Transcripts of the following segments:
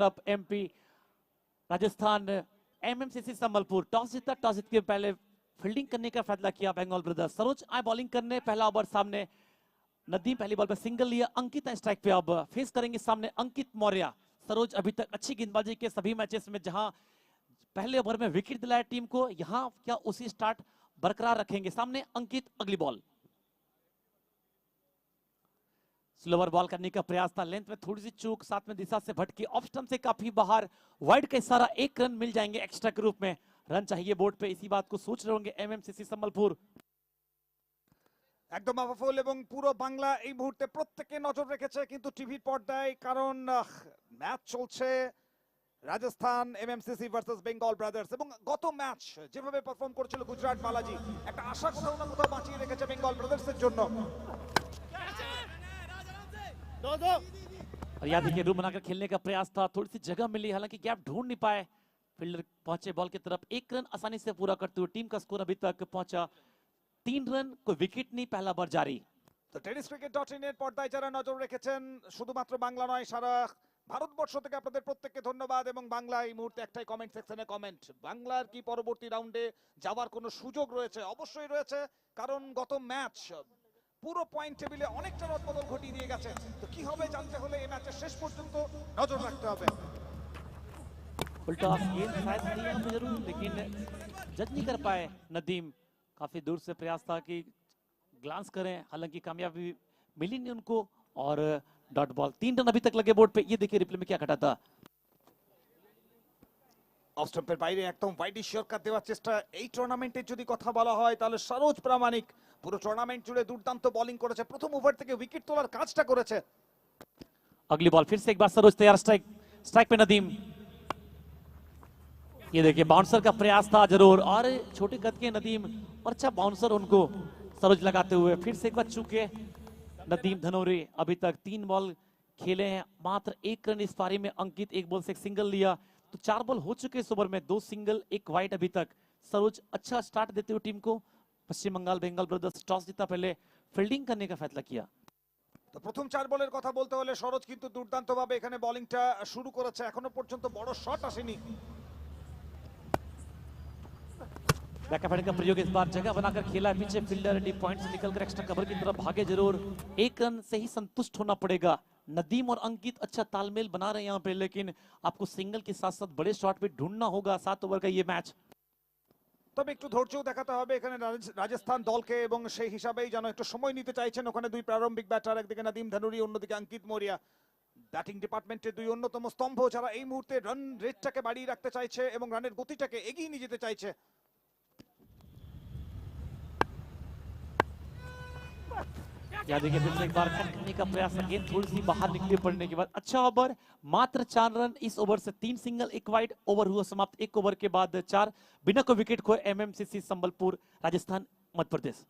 अब MP Rajasthan एमएमसीसी Sambalpur toss जीता, toss जीत के पहले फील्डिंग करने का फैसला किया बंगाल ब्रदर्स। सरोज आए बॉलिंग करने, पहला ओवर सामने नदीम पहली बॉल पे सिंगल लिया, अंकित स्ट्राइक पे अब फेस करेंगे सामने अंकित मौर्य। सरोज अभी तक अच्छी गेंदबाजी के सभी मैचेस में जहां पहले ओवर में विकेट दिलाया टीम को, यहां क्या उसी स्टार्ट बरकरार रखेंगे। सामने अंकित, अगली बॉल स्लोवर बॉल करने का प्रयास था, लेंथ में थोड़ी सी चूक, साथ में दिशा से भटकी, ऑफ स्टंप से काफी बाहर, वाइड का इशारा, 1 रन मिल जाएंगे एक्स्ट्रा के रूप में। रन चाहिए बोर्ड पे, इसी बात को सोच रहे होंगे एमएमसीसी संबलपुर। একদম আফাফুল এবং পুরো বাংলা এই মুহূর্তে প্রত্যেকে নজর রেখেছে কিন্তু টিভির পর্দায়, কারণ ম্যাচ চলছে রাজস্থান এমএমসিসি ভার্সেস বেঙ্গল ব্রাদার্স। এবং গত ম্যাচ যেভাবে পারফর্ম করেছিল গুজরাট বালাজি, একটা আশা কোথাও না কোথাও বাঁচিয়ে রেখেছে বেঙ্গল ব্রাদার্সের জন্য। और यहाँ देखिए रूम बनाकर खेलने का प्रयास था, थोड़ी सी जगह मिली, हालांकि गैप ढूंढ नहीं पाए। फील्डर पहुंचे बॉल की तरफ, 1 रन आसानी से पूरा करते हुए टीम का स्कोर अभी तक पहुंचा 3 रन, कोई विकेट नहीं, पहला ओवर जारी। তো tenniscricket.in এর পর্দায় যারা নজর রেখেছেন, শুধুমাত্র বাংলা নয় সারা ভারতবর্ষ থেকে আপনাদের প্রত্যেককে ধন্যবাদ। এবং বাংলা এই মুহূর্তে একটাই কমেন্ট সেকশনে কমেন্ট, বাংলার কি পরবর্তী রাউন্ডে যাওয়ার কোনো সুযোগ রয়েছে? অবশ্যই রয়েছে, কারণ গত ম্যাচ পুরো পয়েন্ট টেবিলে অনেকটা রদবদল ঘটিয়ে দিয়ে গেছে। তো কি হবে জানতে হলে এই ম্যাচের শেষ পর্যন্ত নজর রাখতে হবে। उल्टा गेंद शायद थी यहाँ पे जरूर, लेकिन जज नहीं कर पाए नदीम। काफी दूर से प्रयास था कि ग्लांस करें, हालांकि कामयाबी मिली नहीं उनको और डॉट बॉल। 3 रन अभी तक लगे बोर्ड पे। ये देखिए रिप्ले में क्या घटा था, অফ স্টাম্পের বাইরে একদম ওয়াইড শর্টকাট দেওয়ার চেষ্টা। এই টুর্নামেন্টের যদি কথা বলা হয় তাহলে সরোজ প্রামাণিক পুরো টুর্নামেন্ট জুড়ে দুর্দান্ত বোলিং করেছে, প্রথম ওভার থেকে উইকেট তোলার কাজটা করেছে। अगली बॉल फिर से एक बार सरोज तैयार, स्ट्राइक, स्ट्राइक पे नदीम। ये देखिए बाउंसर का प्रयास था जरूर, और छोटे कद के नदीम और अच्छा बाउंसर उनको सरोज लगाते हुए फिर से एक बार चूके नदीम धनौरी। अभी तक 3 बॉल खेले हैं, मात्र 1 रन इस पारी में। अंकित 1 बॉल से 1 सिंगल लिया, तो 4 बॉल हो चुके इस ओवर में, 2 सिंगल 1 वाइड अभी तक। सरोज अच्छा स्टार्ट देते हुए टीम को। पश्चिम बंगाल बेंगल ब्रदर्स टॉस जीता, पहले फील्डिंग करने का फैसला किया। তো প্রথম 4 বলের কথা বলতে হলে সরোজ কিন্তু দুর্দান্তভাবে এখানে বোলিংটা শুরু করেছে, এখনো পর্যন্ত বড় শট আসেনি। बैकहैंड का प्रयोग इस बार जगह बनाकर खेला, पीछे फील्डर डी पॉइंट से निकलकर एक्स्ट्रा कवर की तरफ भागे जरूर। 1 रन से ही संतुष्ट होना पड़ेगा। नदीम और अंकित अच्छा तालमेल बना रहे हैं यहाँ पे, लेकिन आपको सिंगल के साथ साथ बड़े शॉट भी ढूंढना होगा 7 ओवर का ये मैच। তবে একটু ধৈর্য দেখাতে হবে এখানে রাজস্থান দলকে, এবং সেই হিসাবেই যেন একটু সময় নিতে চাইছেন ওখানে দুই প্রারম্ভিক ব্যাটার, একদিকে নদীম ধনুরি, অন্যদিকে অঙ্কিত মৌর্য। ব্যাটিং ডিপার্টমেন্টের দুই অন্যতম স্তম্ভ, যারা এই মুহূর্তে রান রেটটাকে বাড়িয়ে রাখতে চাইছে এবং রানের গতিটাকে এগিয়ে নিয়ে যেতে চাইছে। यहाँ देखिए फिर से एक बार कट करने का प्रयास, गेंद थोड़ी सी बाहर निकली पड़ने के बाद। अच्छा ओवर, मात्र 4 रन इस ओवर से, 3 सिंगल 1 वाइड। ओवर हुआ समाप्त, 1 ओवर के बाद 4 बिना कोई विकेट खोए। एमएमसीसी संबलपुर राजस्थान मध्य प्रदेश।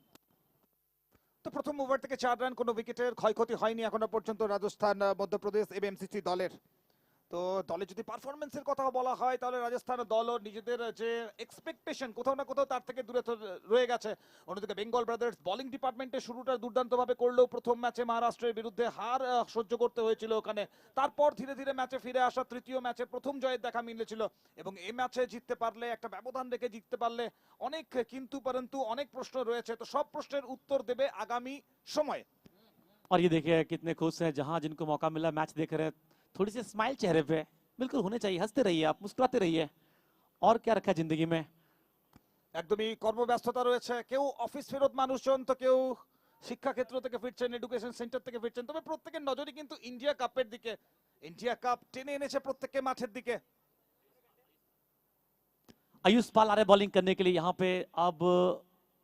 তো প্রথম ওভার থেকে 4 রান, কোনো উইকেটের ক্ষয়ক্ষতি হয়নি এখনো পর্যন্ত রাজস্থান মধ্যপ্রদেশ এমএমসিসি দলের। তো দলে যদি পারফরমেন্সের কথা বলা হয় তাহলে রাজস্থান দলও নিজেদের যে এক্সপেকটেশন কোথাও না কোথাও তার থেকে দূরে রয়ে গেছে। অন্যদিকে বেঙ্গল ব্রাদার্স বোলিং ডিপার্টমেন্টে শুরুটা দুর্দান্তভাবে করলেও প্রথম ম্যাচে মহারাষ্ট্রের বিরুদ্ধে হার সহ্য করতে হয়েছিল ওখানে। তারপর ধীরে ধীরে ম্যাচে ফিরে আসা, তৃতীয় ম্যাচে প্রথম জয়ের দেখা মিলেছিল এবং এই ম্যাচে জিততে পারলে, একটা ব্যবধান রেখে জিততে পারলে অনেক কিন্তু পরন্তু অনেক প্রশ্ন রয়েছে। তো সব প্রশ্নের উত্তর দেবে আগামী সময়ে। और ये देखिए कितने खुश हैं, जहां जिनको मौका मिला मैच देख रहे हैं, थोड़ी सी स्माइल चेहरे पे बिल्कुल होने चाहिए। हंसते रहिए आप, मुस्कुराते रहिए, और क्या रखा जिंदगी में। একদমই কর্মব্যস্ততা রয়েছে, কেউ অফিস ফেরত মানুষজন, তো কেউ শিক্ষা ক্ষেত্র থেকে ফিরছেন, এডুকেশন সেন্টার থেকে ফিরছেন। তবে প্রত্যেকের নজরই কিন্তু ইন্ডিয়া কাপের দিকে। ইন্ডিয়া কাপ টেনে এনেছে প্রত্যেককে মাঠের দিকে। आयुष पाल आ रहे बॉलिंग करने के लिए यहाँ पे। अब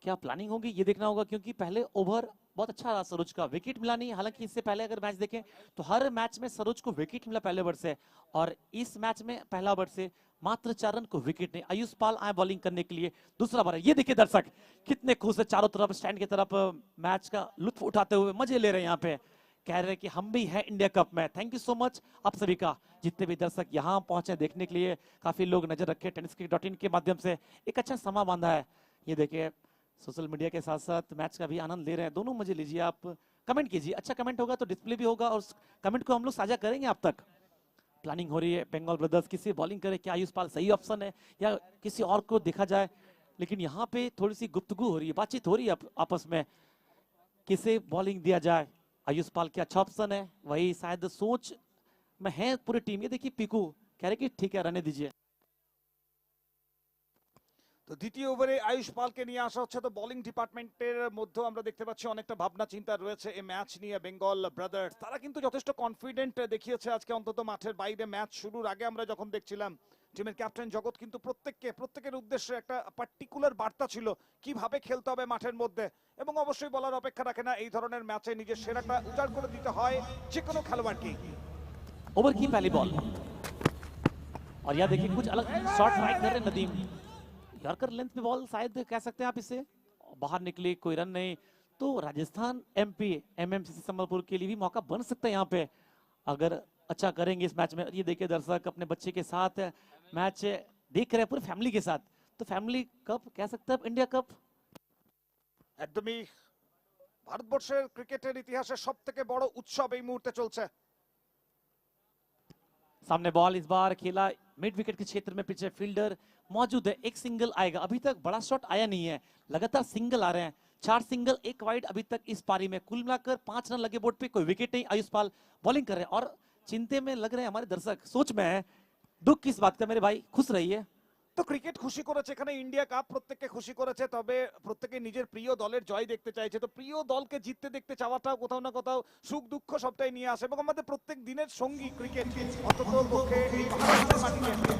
क्या प्लानिंग होगी ये देखना होगा, क्योंकि पहले ओवर बहुत अच्छा रहा सरोज का, विकेट मिला नहीं। हालांकि इससे पहले अगर मैच देखें तो हर मैच में सरोज को विकेट मिला पहले ओवर से, और इस मैच में पहला ओवर से मात्र 4 रन को विकेट नहीं। आयुष पाल आए बॉलिंग करने के लिए, दूसरा ओवर है। ये देखिए दर्शक कितने खुश है, चारों तरफ स्टैंड की तरफ मैच का लुत्फ उठाते हुए मजे ले रहे हैं यहाँ पे, कह रहे हैं कि हम भी हैं इंडिया कप में। थैंक यू सो मच आप सभी का, जितने भी दर्शक यहाँ पहुंचे देखने के लिए। काफी लोग नजर रखे tenniscricket.in के माध्यम से, एक अच्छा समा बांधा है। ये देखिए सोशल मीडिया के साथ साथ मैच का भी आनंद ले रहे हैं, दोनों मजे लीजिए। आप कमेंट कीजिए, अच्छा कमेंट होगा तो डिस्प्ले भी होगा और उस कमेंट को हम लोग साझा करेंगे आप तक। प्लानिंग हो रही है बंगाल ब्रदर्स किसे बॉलिंग करे, क्या आयुष पाल सही ऑप्शन है या किसी और को देखा जाए, लेकिन यहाँ पे थोड़ी सी गुफ्तगू हो रही है, बातचीत हो रही है आपस में, किसे बॉलिंग दिया जाए। आयुष पाल क्या अच्छा ऑप्शन है, वही शायद सोच में है पूरी टीम। ये देखिए पीकू कह रहे कि ठीक है रहने दीजिए। তো দ্বিতীয় ওভারে আয়ুষ পালকে নিয়ে আসা হচ্ছে। তো বোলিং ডিপার্টমেন্টের মধ্যে আমরা দেখতে পাচ্ছি অনেকটা ভাবনা চিন্তা রয়েছে এই ম্যাচ নিয়ে। বেঙ্গল ব্রাদার্স তারা কিন্তু যথেষ্ট কনফিডেন্ট দেখিয়েছে আজকে, অন্তত মাঠের বাইরে ম্যাচ শুরুর আগে আমরা যখন দেখছিলাম টিমের ক্যাপ্টেন জগৎ কিন্তু প্রত্যেকের উদ্দেশ্যে একটা পার্টিকুলার বার্তা ছিল কিভাবে খেলতে হবে মাঠের মধ্যে, এবং অবশ্যই বলার অপেক্ষা রাখে না এই ধরনের ম্যাচে নিজের সেরাটা উজাড় করে দিতে হয় যে কোনো খেলোয়াড়কে। ओवर की पहली बॉल और यह देखिए कुछ अलग शॉट ट्राई कर रहे नदीम, यॉर्कर लेंथ में बॉल शायद कह सकते हैं आप इसे, बाहर निकली, कोई रन नहीं। तो राजस्थान एमपी एमएमसीसी संबलपुर के लिए भी मौका बन सकता है यहाँ पे अगर अच्छा करेंगे इस मैच में। ये देखिए दर्शक अपने बच्चे के साथ मैच देख रहे हैं पूरी फैमिली के साथ, तो फैमिली कप कह सकते हैं इंडिया कप। একদমই ভারতবর্ষের ক্রিকেটের ইতিহাসে সবথেকে বড় উৎসব এই মুহূর্তে চলছে। सामने बॉल इस बार खेला मिड विकेट के क्षेत्र में, पीछे फील्डर मौजूद है, एक सिंगल आएगा, अभी तक बड़ा शॉट आया नहीं है, लगातार सिंगल आ रहे हैं, 4 सिंगल 1 वाइड अभी तक इस पारी में, कुल मिलाकर 5 रन लगे बोर्ड पे, कोई विकेट नहीं। आयुष पाल बॉलिंग कर रहे हैं और चिंते में लग रहे हैं हमारे दर्शक, सोच में है, दुख किस बात का मेरे भाई, खुश रहिए। তো ক্রিকেট খুশি করেছে এখানে, ইন্ডিয়া কাপ প্রত্যেককে খুশি করেছে, তবে প্রত্যেকে নিজের প্রিয় দলের জয় দেখতে চাইছে। তো প্রিয় দলকে জিততে দেখতে চাওয়াটাও কোথাও না কোথাও সুখ দুঃখ সবটাই নিয়ে আসে, এবং আমাদের প্রত্যেক দিনের সঙ্গী ক্রিকেট, অন্তত পক্ষে এই ভারতের মাটিতে।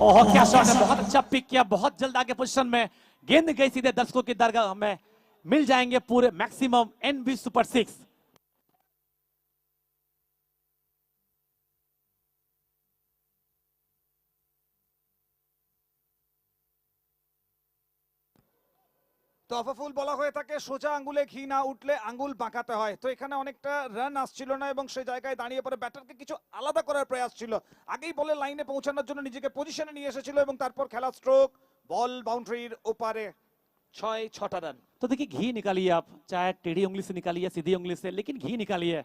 ओह क्या शॉट है, बहुत अच्छा पिक किया, बहुत जल्द आगे पोजीशन में, गेंद गई सीधे दर्शकों की दरगाह में, मिल जाएंगे पूरे मैक्सिमम एनबी सुपर 6। তো অফাফুল বলা হয়ে থাকে সোজা আঙ্গুলে ঘি না উঠলে আঙ্গুল বাঁকাতে হয়। তো এখানে অনেকটা রান আসছিল না, এবং সেই জায়গায় দাঁড়িয়ে পরে ব্যাটারকে কিছু আলাদা করার প্রয়াস ছিল, আগেই বলে লাইনে পৌঁছানোর জন্য নিজেকে পজিশনে নিয়ে এসেছিল, এবং তারপর খেলা স্ট্রোক, বল বাউন্ডারির ওপারে, 6 রান। तो देखिए घी निकालिए आप, चाहे टेढ़ी उंगली से निकालिए सीधी उंगली से, लेकिन घी निकालिए।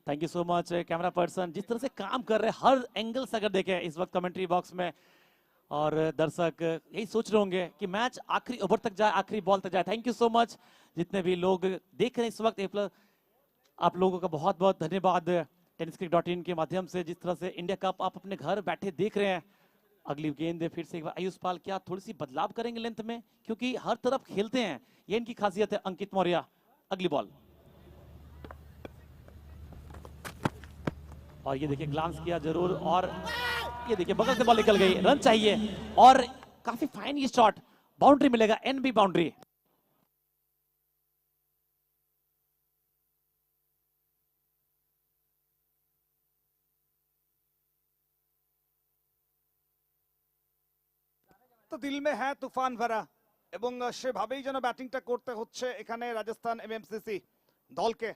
Thank you so much camera person, जिस तरह से काम कर रहे हैं हर एंगल से अगर देखें इस वक्त कमेंट्री बॉक्स में, और दर्शक यही सोच रहे होंगे कि मैच आखिरी ओवर तक जाए, आखिरी बॉल तक जाए। थैंक यू सो मच जितने भी लोग देख रहे हैं इस वक्त, आप लोगों का बहुत बहुत धन्यवाद tenniscricket.in के माध्यम से, जिस तरह से इंडिया कप आप अपने घर बैठे देख रहे हैं। अगली गेंद फिर से एक बार आयुष पाल, क्या थोड़ी सी बदलाव करेंगे लेंथ में, क्योंकि हर तरफ खेलते हैं, ये इनकी खासियत है। अंकित मौर्य अगली बॉल, और ये देखिए ग्लांस किया जरूर, और ये देखिए बगल से बॉल निकल गई, रन चाहिए, और काफी फाइन ये शॉट, बाउंड्री मिलेगा, एनबी बाउंड्री। তো দিল মে হ্যাঁ তুফান ভরা, এবং সেভাবেই যেন ব্যাটিংটা করতে হচ্ছে এখানে রাজস্থান এমএমসিসি দলকে।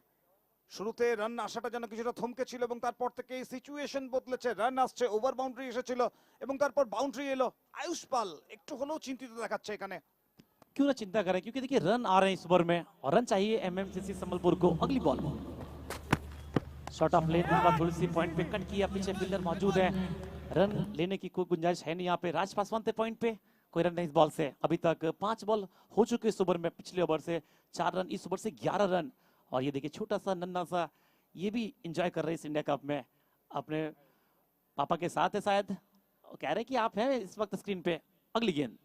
শুরুতে রান আসাটা যেন কিছুটা থমকে ছিল, এবং তারপর থেকে সিচুয়েশন বদলেছে, রান আসছে, ওভার বাউন্ডারি এসেছিল, এবং তারপর বাউন্ডারি এলো। আয়ুষ পাল একটু হলেও চিন্তিত দেখাচ্ছে এখানে। क्यों ना चिंता करें, क्योंकि देखिए रन आ रहे हैं इस ओवर में, और रन चाहिए एमएमसीसी संबलपुर को। अगली बॉल शॉट ऑफ लेन, थोड़ी सी पॉइंट पे कट किया, पीछे फील्डर मौजूद है, रन लेने की कोई गुंजाइश है नहीं यहाँ पे। राज पासवान थे पॉइंट पे, कोई रन नहीं इस बॉल से। अभी तक 5 बॉल हो चुके इस ओवर में, पिछले ओवर से 4 रन, इस ओवर से 11 रन। और ये देखिए छोटा सा नन्ना सा, ये भी एंजॉय कर रहे हैं इस इंडिया कप में, अपने पापा के साथ है शायद, कह रहे कि आप हैं इस वक्त स्क्रीन पे। अगली गेंद,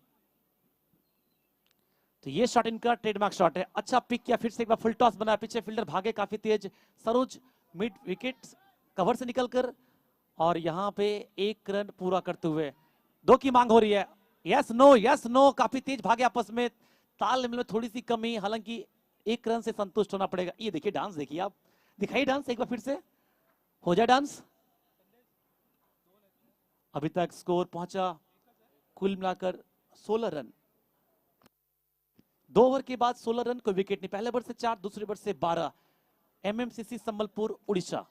तो ये शॉट इनका ट्रेडमार्क शॉट है, अच्छा पिक किया, फिर से एक बार फुल टॉस बना, पीछे फील्डर भागे काफी तेज, सरोज मिड विकेट कवर से निकलकर, और यहाँ पे 1 रन पूरा करते हुए 2 की मांग हो रही है। यस नो, काफी तेज भागे आपस में, तालमेल में थोड़ी सी कमी, हालांकि 1 रन से संतुष्ट होना पड़ेगा। ये देखिए डांस, देखिए आप, दिखाइए डांस एक बार फिर से, हो जाए डांस। अभी तक स्कोर पहुंचा कुल मिलाकर 16 रन, 2 ओवर के बाद 16 रन, कोई विकेट नहीं। पहले ओवर से 4, दूसरे ओवर से 12। एमएमसीसी संबलपुर उड़ीसा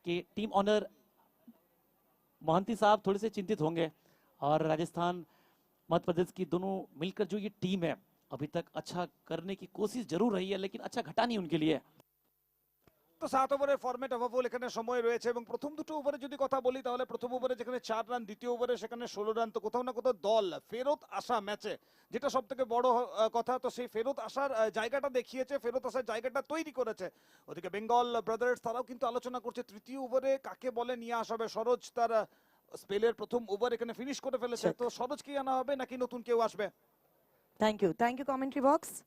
के टीम ऑनर मोहंती साहब थोड़े से चिंतित होंगे, और राजस्थान मध्य प्रदेश की दोनों मिलकर जो ये टीम है, अभी तक अच्छा करने की कोशिश जरूर रही है, लेकिन अच्छा घटा नहीं उनके लिए। তো 7 ওভারের ফরম্যাট অভাবুল এখানে সময় রয়েছে এবং প্রথম দুটো ওভারে যদি কথা বলি তাহলে প্রথম ওভারে যেখানে 4 রান, দ্বিতীয় ওভারে সেখানে 16 রান। তো কোথাও না কোথাও দল ফেরত আসা ম্যাচে, যেটা সব থেকে বড় কথা, তো সেই ফেরত আসার জায়গাটা দেখিয়েছে, ফেরত আসার জায়গাটা তৈরি করেছে। ওদিকে বেঙ্গল ব্রাদার্স তারাও কিন্তু আলোচনা করছে তৃতীয় ওভারে কাকে বলে নিয়ে আসা হবে। সরোজ তার স্পেলের প্রথম ওভার এখানে ফিনিশ করে ফেলেছে, Check. তো সরোজ কি আনা হবে নাকি নতুন কেউ আসবে? Thank you commentary box.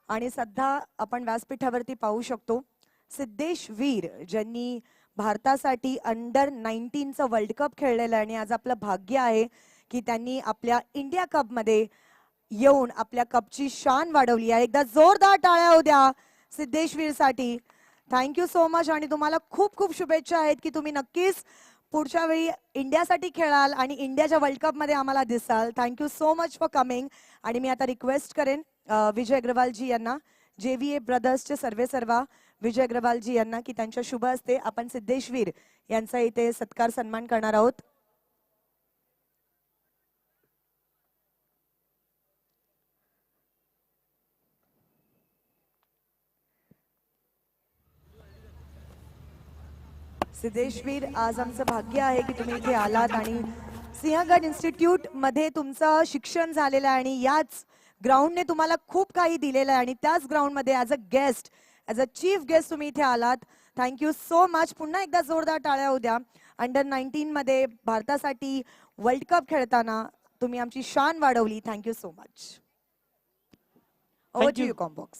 आणि सध्या आपण व्यासपीठावरती पाहू शकतो सिद्धेश वीर ज्यांनी भारतासाठी अंडर 19चं वर्ल्ड कप खेळलेलं आहे आणि आज आपलं भाग्य आहे की त्यांनी आपल्या इंडिया कपमध्ये येऊन आपल्या कपची शान वाढवली आहे. एकदा जोरदार टाळ्या होऊ द्या सिद्धेश वीरसाठी. थँक्यू सो मच आणि तुम्हाला खूप खूप शुभेच्छा आहेत की तुम्ही नक्कीच पुढच्या वेळी इंडियासाठी खेळाल आणि इंडियाच्या वर्ल्ड कपमध्ये आम्हाला दिसाल. Thank you so much for coming. आणि मी आता रिक्वेस्ट करेन विजय अग्रवाल जी यांना, JVA ब्रदर्सचे सर्वेसर्वा विजय अग्रवाल जी यांना की त्यांच्या शुभ हस्ते आपण सिद्धेश वीर यांचा इथे सत्कार सन्मान करणार आहोत. सिद्धेश वीर, आज आमचं भाग्य आहे की तुम्ही इथे आलात आणि सिंहगड इन्स्टिट्यूट मध्ये तुमचं शिक्षण झालेलं आहे आणि याच ग्राउंडने तुम्हाला खूप काही दिलेलं आहे आणि त्याच ग्राउंडमध्ये as a guest, as a chief guest तुम्ही इथे आलात. Thank you so much. पुन्हा एकदा जोरदार टाळ्या होऊ द्या. अंडर 19 मध्ये भारतासाठी वर्ल्ड कप खेळताना तुम्ही आमची शान वाढवली. Thank you so much. Over Thank to you. You कॉम्बॉक्स.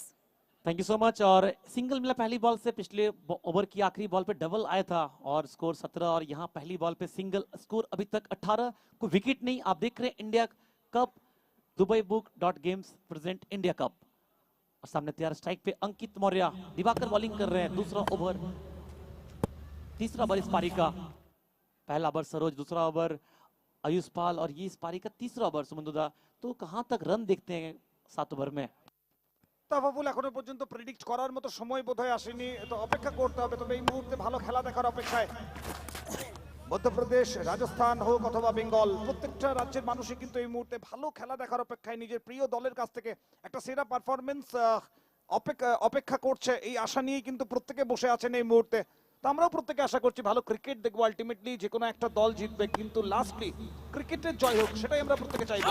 Thank you so much. और सिंगल मिला पहली बॉल से, पिछले ओवर की आखिरी बॉल पे डबल आया था और स्कोर 17, और यहाँ पहली बॉल पे सिंगल. स्कोर अभी तक 18, कोई विकेट नहीं. आप देख रहे हैं India cup, Dubai book dot games present India cup. और सामने तैयार स्ट्राइक पे अंकित मौर्य, दिवाकर बॉलिंग कर रहे हैं. दूसरा ओवर, तीसरा ओवर इस पारी का. पहला ओवर सरोज, दूसरा ओवर आयुष पाल, और ये इस पारी का तीसरा ओवर सुमंदुदा. तो कहाँ तक रन देखते हैं 7 ओवर में? তাফাবুল এখনো পর্যন্ত প্রেডিক্ট করার মতো সময় বোধহয় আসেনি, তো অপেক্ষা করতে হবে। তবে এই মুহূর্তে ভালো খেলা দেখার অপেক্ষায় মধ্যপ্রদেশ, রাজস্থান হোক অথবা বেঙ্গল, প্রত্যেকটা রাজ্যের মানুষই কিন্তু এই মুহূর্তে ভালো খেলা দেখার অপেক্ষায় নিজের প্রিয় দলের কাছ থেকে একটা সেরা পারফরমেন্স অপেক্ষা করছে। এই আশা নিয়েই কিন্তু প্রত্যেকে বসে আছেন এই মুহূর্তে। তো আমরাও প্রত্যেকে আশা করছি ভালো ক্রিকেট দেখবো, আলটিমেটলি যে কোনো একটা দল জিতবে, কিন্তু লাস্টলি ক্রিকেটের জয় হোক, সেটাই আমরা প্রত্যেকে চাইবো।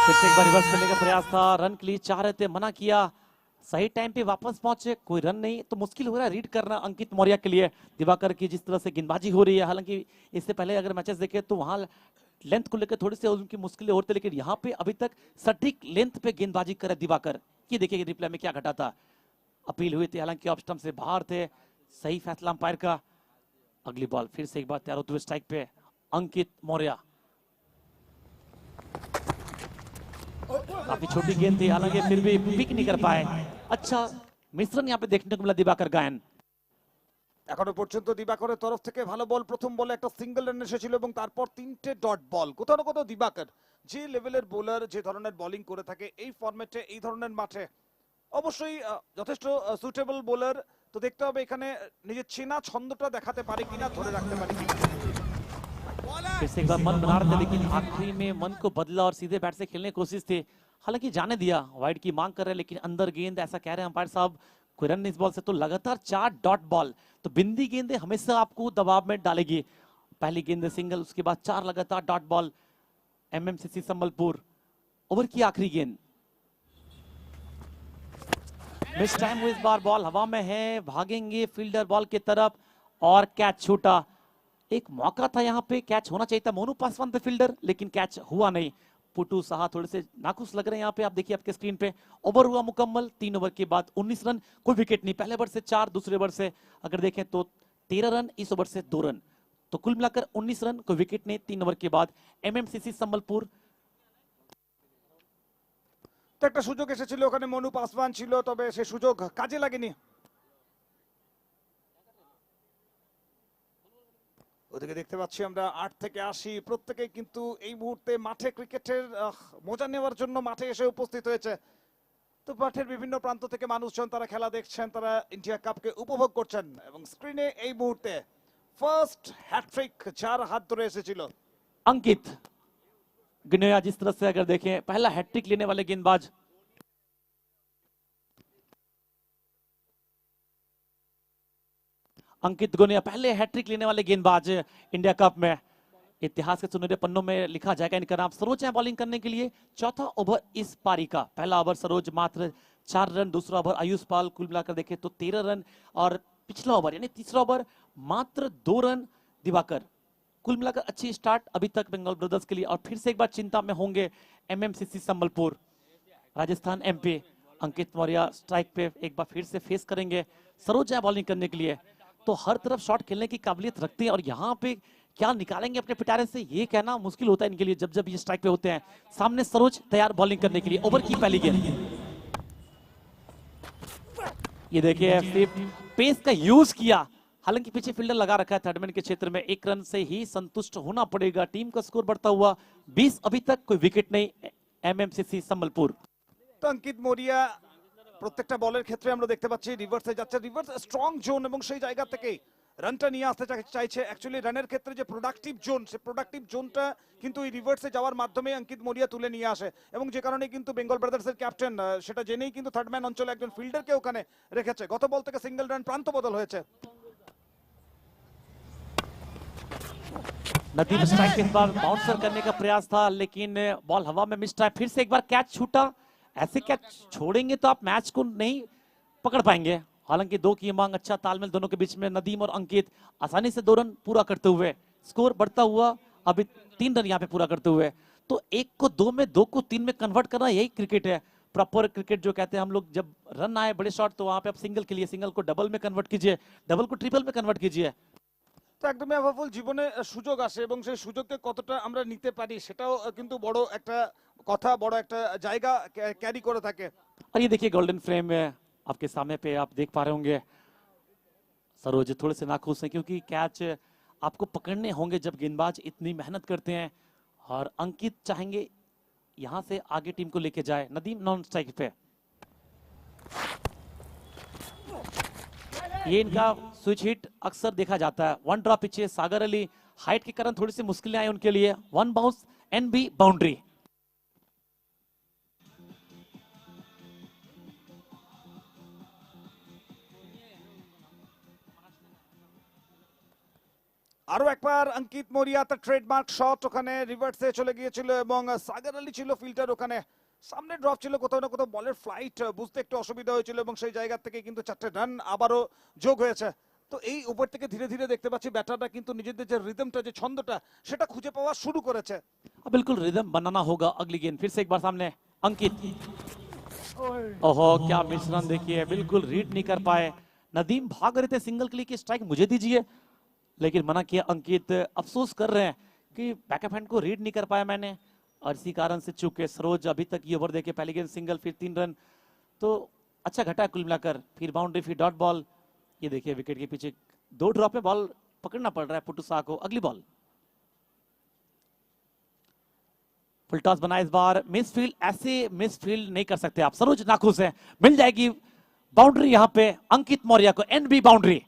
फिर से एक बार रिवर्स करने का प्रयास था, रन के लिए चाह रहे थे, मना किया. सही टाइम पे वापस पहुंचे, कोई रन नहीं. तो मुश्किल हो रहा है रीड करना अंकित मौर्य के लिए. दिवाकर की जिस तरह से गेंदबाजी हो रही है, हालांकि इससे पहले अगर मैचेस देखे तो वहां लेंथ को लेकर थोड़ी सी उनकी मुश्किलें होती, लेकिन यहाँ पे अभी तक सटीक लेंथ पे गेंदबाजी करे दिवाकर. ये देखिए रिप्ले में क्या घटा था. अपील हुई थी, हालांकि ऑफ स्टंप से बाहर थे. सही फैसला अंपायर का. अगली बॉल फिर से एक बार तैयार होते हुए स्ट्राइक पे अंकित मौर्य. काफी छोटी गेंद थी, हालांकि फिर भी पिक नहीं कर पाए. अच्छा मिश्रण यहाँ पे देखने को मिला दिवाकर गायन. এখনো পর্যন্ত দিবাকরের তরফ থেকে ভালো বল। প্রথম বলে একটা সিঙ্গেল রান এসেছিল এবং তারপর 3টে ডট বল। কোথাও না কোথাও দিবাকর যে লেভেলের বোলার, যে ধরনের বোলিং করে থাকে এই ফরম্যাটে, এই ধরনের মাঠে অবশ্যই যথেষ্ট সুটেবল বোলার। তো দেখতে হবে এখানে নিজের চেনা ছন্দটা দেখাতে পারে কিনা, ধরে রাখতে পারে কিনা। फिर से एक बार मन बना रहे थे, लेकिन आखिरी में मन को बदला और सीधे बैट से खेलने की कोशिश थी. हालांकि जाने दिया, वाइड की मांग कर रहे हैं, लेकिन अंदर गेंद, ऐसा कह रहे हैं अंपायर साहब. कोई रन नहीं इस बॉल से. तो लगातार 4 डॉट बॉल. तो बिंदी गेंदें हमेशा आपको दबाव में डालेगी. पहली गेंद सिंगल, उसके बाद 4 लगातार dot ball. MMCC Sambalpur. Over की आखिरी गेंद, मिस टाइम हुई इस बार. बॉल हवा में है, भागेंगे फील्डर बॉल की तरफ और कैच छूटा. एक मौका था यहाँ पे, कैच होना चाहिए था. मोनू पासवान थे फील्डर, लेकिन कैच हुआ नहीं. पुटू साहा थोड़े से नाखुश लग रहे हैं यहाँ पे. आप देखिए आपके स्क्रीन पे. ओवर हुआ मुकम्मल. 3 ओवर के बाद 19 रन, कोई विकेट नहीं. पहले ओवर से 4, दूसरे ओवर से अगर देखें तो 13 रन, इस ओवर से 2 रन. तो कुल मिलाकर 19 रन, कोई विकेट नहीं 3 ओवर के बाद. MMCC संबलपुर. তো একটা সুযোগ এসেছিল, ওখানে মনু পাসওয়ান ছিল, তবে সে সুযোগ কাজে লাগেনি। ওদিকে দেখতে পাচ্ছি আমরা 8 থেকে 80 প্রত্যেকেই কিন্তু এই মুহূর্তে মাঠে ক্রিকেটের মজা নেওয়ার জন্য মাঠে এসে উপস্থিত হয়েছে। তো মাঠের বিভিন্ন প্রান্ত থেকে মানুষজন তারা খেলা দেখছেন, তারা ইন্ডিয়া কাপকে উপভোগ করছেন এবং স্ক্রিনে এই মুহূর্তে ফার্স্ট হ্যাটট্রিক যার হাত ধরে এসেছিল अंकित गिनोया. जिस तरह से अगर देखें पहला हैट्रिक लेने वाले गेंदबाज. अंकित गोनिया पहले हैट्रिक लेने वाले गेंदबाज इंडिया कप में, इतिहास के सुनहरे पन्नों में लिखा जाएगा इनका नाम। सरोज है बॉलिंग करने के लिए, चौथा ओवर इस पारी का। पहला ओवर सरोज मात्र 4 रन, दूसरा ओवर आयुष पाल, कुल मिलाकर देखे तो 13 रन, और पिछला ओवर यानी तीसरा ओवर मात्र 2 रन दिवाकर। कुल मिलाकर अच्छी स्टार्ट अभी तक बंगाल ब्रदर्स के लिए। और फिर से एक बार चिंता में होंगे एमएमसीसी संबलपुर, राजस्थान एमपी। अंकित मौर्य स्ट्राइक पे एक बार फिर से फेस करेंगे सरोज है बॉलिंग करने के लिए। तो हर तरफ शॉट खेलने की काबिलियत रखते हैं, और यहाँ पे क्या निकालेंगे अपने पिटारे से ये कहना मुश्किल होता है इनके लिए जब जब ये स्ट्राइक पे होते हैं। सामने सरोज तैयार बॉलिंग करने के लिए। ओवर की पहली गेंद, ये देखिए सिर्फ पेस का यूज किया, हालांकि पीछे फील्डर लगा रखा है थर्डमैन के क्षेत्र में। 1 रन से ही संतुष्ट होना पड़ेगा। टीम का स्कोर बढ़ता हुआ 20, अभी तक कोई विकेट नहीं एमएमसीसी संबलपुर। তো অঙ্কিত মরিয়া প্রত্যেকটা বলের ক্ষেত্রে আমরা দেখতে পাচ্ছি রিভার্সে যাচ্ছে, রিভার্স স্ট্রং জোন, এবং সেই জায়গা থেকেই রানটা নিয়ে আসতে চাইছে। অ্যাকচুয়ালি রানের ক্ষেত্রে যে প্রোডাক্টিভ জোন, সেই প্রোডাক্টিভ জোনটা কিন্তু এই রিভার্সে যাওয়ার মাধ্যমে অঙ্কিত মরিয়া তুলে নিয়ে আসে, এবং যে কারণে কিন্তু বেঙ্গল ব্রাদার্সের ক্যাপ্টেন সেটা জেনেই কিন্তু থার্ডম্যান অঞ্চলে একজন ফিল্ডারকে ওখানে রেখেছে। গত বল থেকে সিঙ্গেল রান, প্রান্ত বদল হয়েছে। नदीम स्ट्राइक इस बार बाउंसर करने का प्रयास था, लेकिन बॉल हवा में मिस ट्राई। फिर से एक बार कैच छूटा। ऐसे कैच छोड़ेंगे तो आप मैच को नहीं पकड़ पाएंगे। हालांकि 2 की मांग, अच्छा तालमेल दोनों के बीच में। नदीम और अंकित आसानी से 2 रन पूरा करते हुए, स्कोर बढ़ता हुआ अभी 3 रन यहाँ पे पूरा करते हुए। तो 1 को 2 में, 2 को 3 में कन्वर्ट करना, यही क्रिकेट है, प्रॉपर क्रिकेट जो कहते हैं हम लोग। जब रन आए बड़े शॉट, तो वहां पे आप सिंगल के लिए सिंगल को डबल में कन्वर्ट कीजिए, डबल को ट्रिपल में कन्वर्ट कीजिए। তো একদমই আভাবুল, জীবনে সুযোগ আসে এবং সেই সুযোগকে কতটা আমরা নিতে পারি সেটাও কিন্তু বড় একটা কথা, বড় একটা জায়গা ক্যারি করে থাকে। और ये देखिए गोल्डन फ्रेम में आपके सामने पे आप देख पा रहे होंगे सरोज थोड़े से नाखुश हैं, क्योंकि कैच आपको पकड़ने होंगे जब गेंदबाज इतनी मेहनत करते हैं। और अंकित चाहेंगे यहां से आगे टीम को लेके जाए। नदीम नॉन स्ट्राइक पे, ये इनका स्विच हिट अक्सर देखा जाता है। 1 ड्रॉप पीछे, सागर अली हाइट के कारण थोड़ी सी मुश्किलें आई उनके लिए। 1 बाउंस एनबी बाउंड्री। আরো একবার অঙ্কিত মরিয়া তার ট্রেডমার্ক শট ওখানে রিভার্সে চলে গিয়েছিল, এবং সাগর আলী ছিল ফিল্টার ওখানে। সামনে ড্রপ ছিল, কোথাও না কোথাও বলের ফ্লাইট বুঝতে একটু অসুবিধা হয়েছিল, এবং সেই জায়গা থেকে কিন্তু 4টে রান আবারও যোগ হয়েছে। তো এই ওভার থেকে ধীরে ধীরে দেখতে পাচ্ছি ব্যাটাররা কিন্তু নিজেদের যে রিদমটা, যে ছন্দটা, সেটা খুঁজে পাওয়া শুরু করেছে। अब बिल्कुल रिदम बनाना होगा अगली गेंद। फिर से एक बार सामने अंकित, ओहो क्या मिश्रण देखिए, बिल्कुल रीड नहीं कर पाए। नदीम भाग रहे थे सिंगल के लिए कि स्ट्राइक मुझे दीजिए, लेकिन मना किया अंकित। अफसोस कर रहे हैं कि बैकअप हैंड को रीड नहीं कर पाया मैंने, और इसी कारण से चूके सरोज अभी तक ये ओवर देखे, पहली गेंद सिंगल, फिर 3 रन, तो अच्छा घटा कुल मिलाकर। फिर बाउंड्री, फिर डॉट बॉल। ये देखिए विकेट के पीछे 2 ड्रॉप में बॉल पकड़ना पड़ रहा है पुट्टू शाह को। अगली बॉल, फुल टॉस बना इस बार। मिसफील्ड, ऐसे मिसफील्ड नहीं कर सकते आप। सरोज नाखुश है, मिल जाएगी बाउंड्री यहां पे अंकित मौर्य को, एनबी बाउंड्री।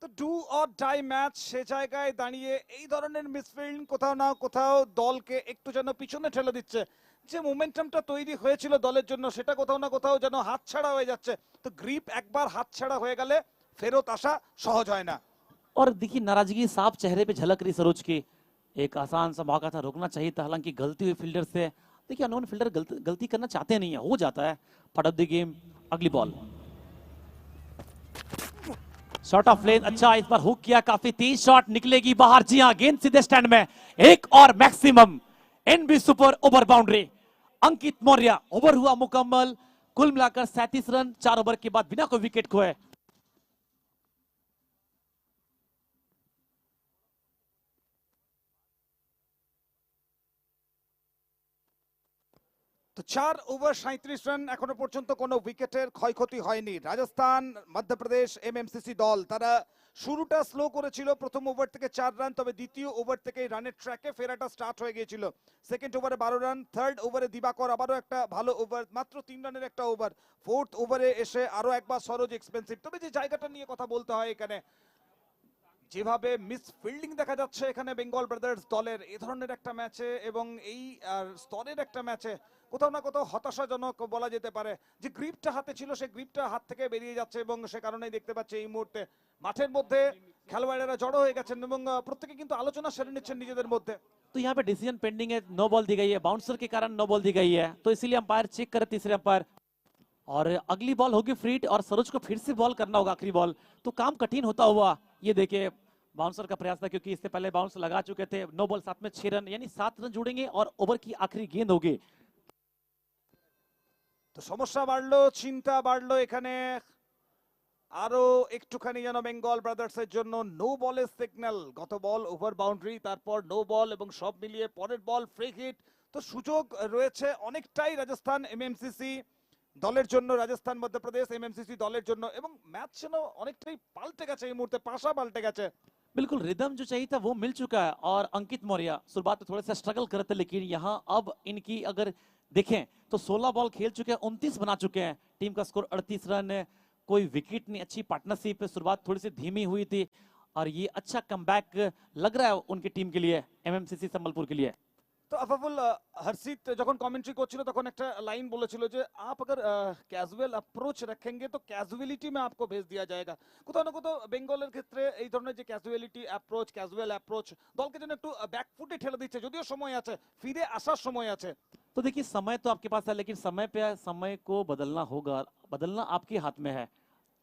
তো ডু অর ডাই ম্যাচ, সে জায়গায় দাঁড়িয়ে এই ধরনের মিসফিল্ড কোথাও না কোথাও দলকে একটু যেন পিছনে ঠেলে দিচ্ছে। যে মোমেন্টামটা তৈরি হয়েছিল দলের জন্য, সেটা কোথাও না কোথাও যেন হাতছাড়া হয়ে যাচ্ছে। তো গ্রিপ একবার হাতছাড়া হয়ে গেলে ফেরত আসা সহজ হয় না। और देखिए नाराजगी साफ चेहरे पे झलक रही सरोज की। एक आसान सा मौका था, रोकना चाहिए था, हालांकि गलती हुई फील्डर से। देखिए अननोन फील्डर गलती करना चाहते नहीं है, हो जाता है। Part of the game. अगली बॉल, शॉट ऑफ लेन, अच्छा इस बार हुक किया, काफी तेज शॉट निकलेगी बाहर। जी हां, गेंद सीधे स्टैंड में। एक और maximum NB super over boundary. Ankit Maurya, over हुआ मुकम्मल। कुल मिलाकर 37 रन 4 ओवर के बाद बिना कोई विकेट खोए। তো 4 ওভার 37 রান, এখনো পর্যন্ত কোনো উইকেটের ক্ষয়ক্ষতি হয়নি। রাজস্থান মধ্যপ্রদেশ এমএমসিসি দল তারা শুরুটা স্লো করেছিল, প্রথম ওভার থেকে 4 রান, তবে দ্বিতীয় ওভার থেকে রানের ট্র্যাকে ফেরাটা স্টার্ট হয়ে গিয়েছিল। সেকেন্ড ওভারে 12 রান, থার্ড ওভারে দিবাকর আবারও একটা ভালো ওভার, মাত্র 3 রানের একটা ওভার। ফোর্থ ওভারে এসে আরো একবার সরোজ এক্সপেন্সিভ। তবে যে জায়গাটা নিয়ে কথা বলতে হয় এখানে, যেভাবে মিস ফিল্ডিং দেখা যাচ্ছে এখানে বেঙ্গল ব্রাদার্স দলের এই ধরনের একটা ম্যাচে এবং এই স্তরের একটা ম্যাচে কোথাও না কোথাও হতাশাজনক বলা যেতে পারে। যে গ্রিপটা হাতে ছিল সেই গ্রিপটা হাত থেকে বেরিয়ে যাচ্ছে এবং সে কারণেই দেখতে পাচ্ছি এই মুহূর্তে মাঠের মধ্যে খেলোয়াড়েরা জড়ো হয়ে গেছেন এবং প্রত্যেকে কিন্তু আলোচনা সেরে নিচ্ছেন নিজেদের মধ্যে। तो यहाँ पे डिसीजन पेंडिंग है, नो बॉल दी गई है, बाउंसर के कारण नो बॉल दी गई है, तो इसीलिए अंपायर चेक करे तीसरे अंपायर। और अगली बॉल होगी फ्री हिट और सरोज को फिर से बॉल करना होगा आखिरी बॉल, तो काम कठिन होता हुआ ये देखिए बाउंसर का प्रयास था क्योंकि इससे पहले बाउंस लगा चुके थे। नो बॉल 7 में 6 रन यानी 7 रन जुड़ेंगे और ओवर की आखिरी गेंद होगी। তো সমস্যা বাড়লো, চিন্তা বাড়লো এখানে আরো একটুখানি যেন বেঙ্গল ব্রাদার্স এর জন্য। নো বলের সিগন্যাল, গত বল ওভার বাউন্ডারি, তারপর নো বল এবং সব মিলিয়ে পরের বল ফ্রি হিট। তো সুযোগ রয়েছে অনেকটাই রাজস্থান এমএমসিসি দলের জন্য, রাজস্থান মধ্যপ্রদেশ এমএমসিসি দলের জন্য, এবং ম্যাচ যেন অনেকটাই পাল্টে গেছে এই মুহূর্তে, পাশা পাল্টে গেছে। बिल्कुल रिदम जो चाहिए था वो मिल चुका है। और अंकित मौर्य शुरुआत में थोड़ा सा स्ट्रगल करते, लेकिन यहाँ अब इनकी अगर देखें तो 16 बॉल खेल चुके हैं, 29 बना चुके हैं, टीम का स्कोर 38 रन है, कोई विकेट नहीं, अच्छी पार्टनरशिप। शुरुआत थोड़ी सी धीमी हुई थी और ये अच्छा कमबैक लग रहा है उनकी टीम के लिए, एमएमसीसी संबलपुर के लिए। তো আফাফুল, হর্ষিত যখন কমেন্ট্রি করছিল তখন একটা লাইন বলেছিল যে আপ अगर ক্যাজুয়াল অ্যাপ্রোচ রাখেंगे তো ক্যাজুয়ালিটি में आपको भेज दिया जाएगा। কোথাও না কোথাও বেঙ্গলের ক্ষেত্রে এই ধরনের যে ক্যাজুয়ালিটি অ্যাপ্রোচ, ক্যাজুয়াল অ্যাপ্রোচ দলকে যেন একটু ব্যাকফুটে ঠেলে দিচ্ছে, যদিও সময় আছে, ফিরে আসার সময় আছে। तो देखिए समय तो आपके पास है, लेकिन समय पे समय को बदलना होगा, बदलना आपके हाथ में है।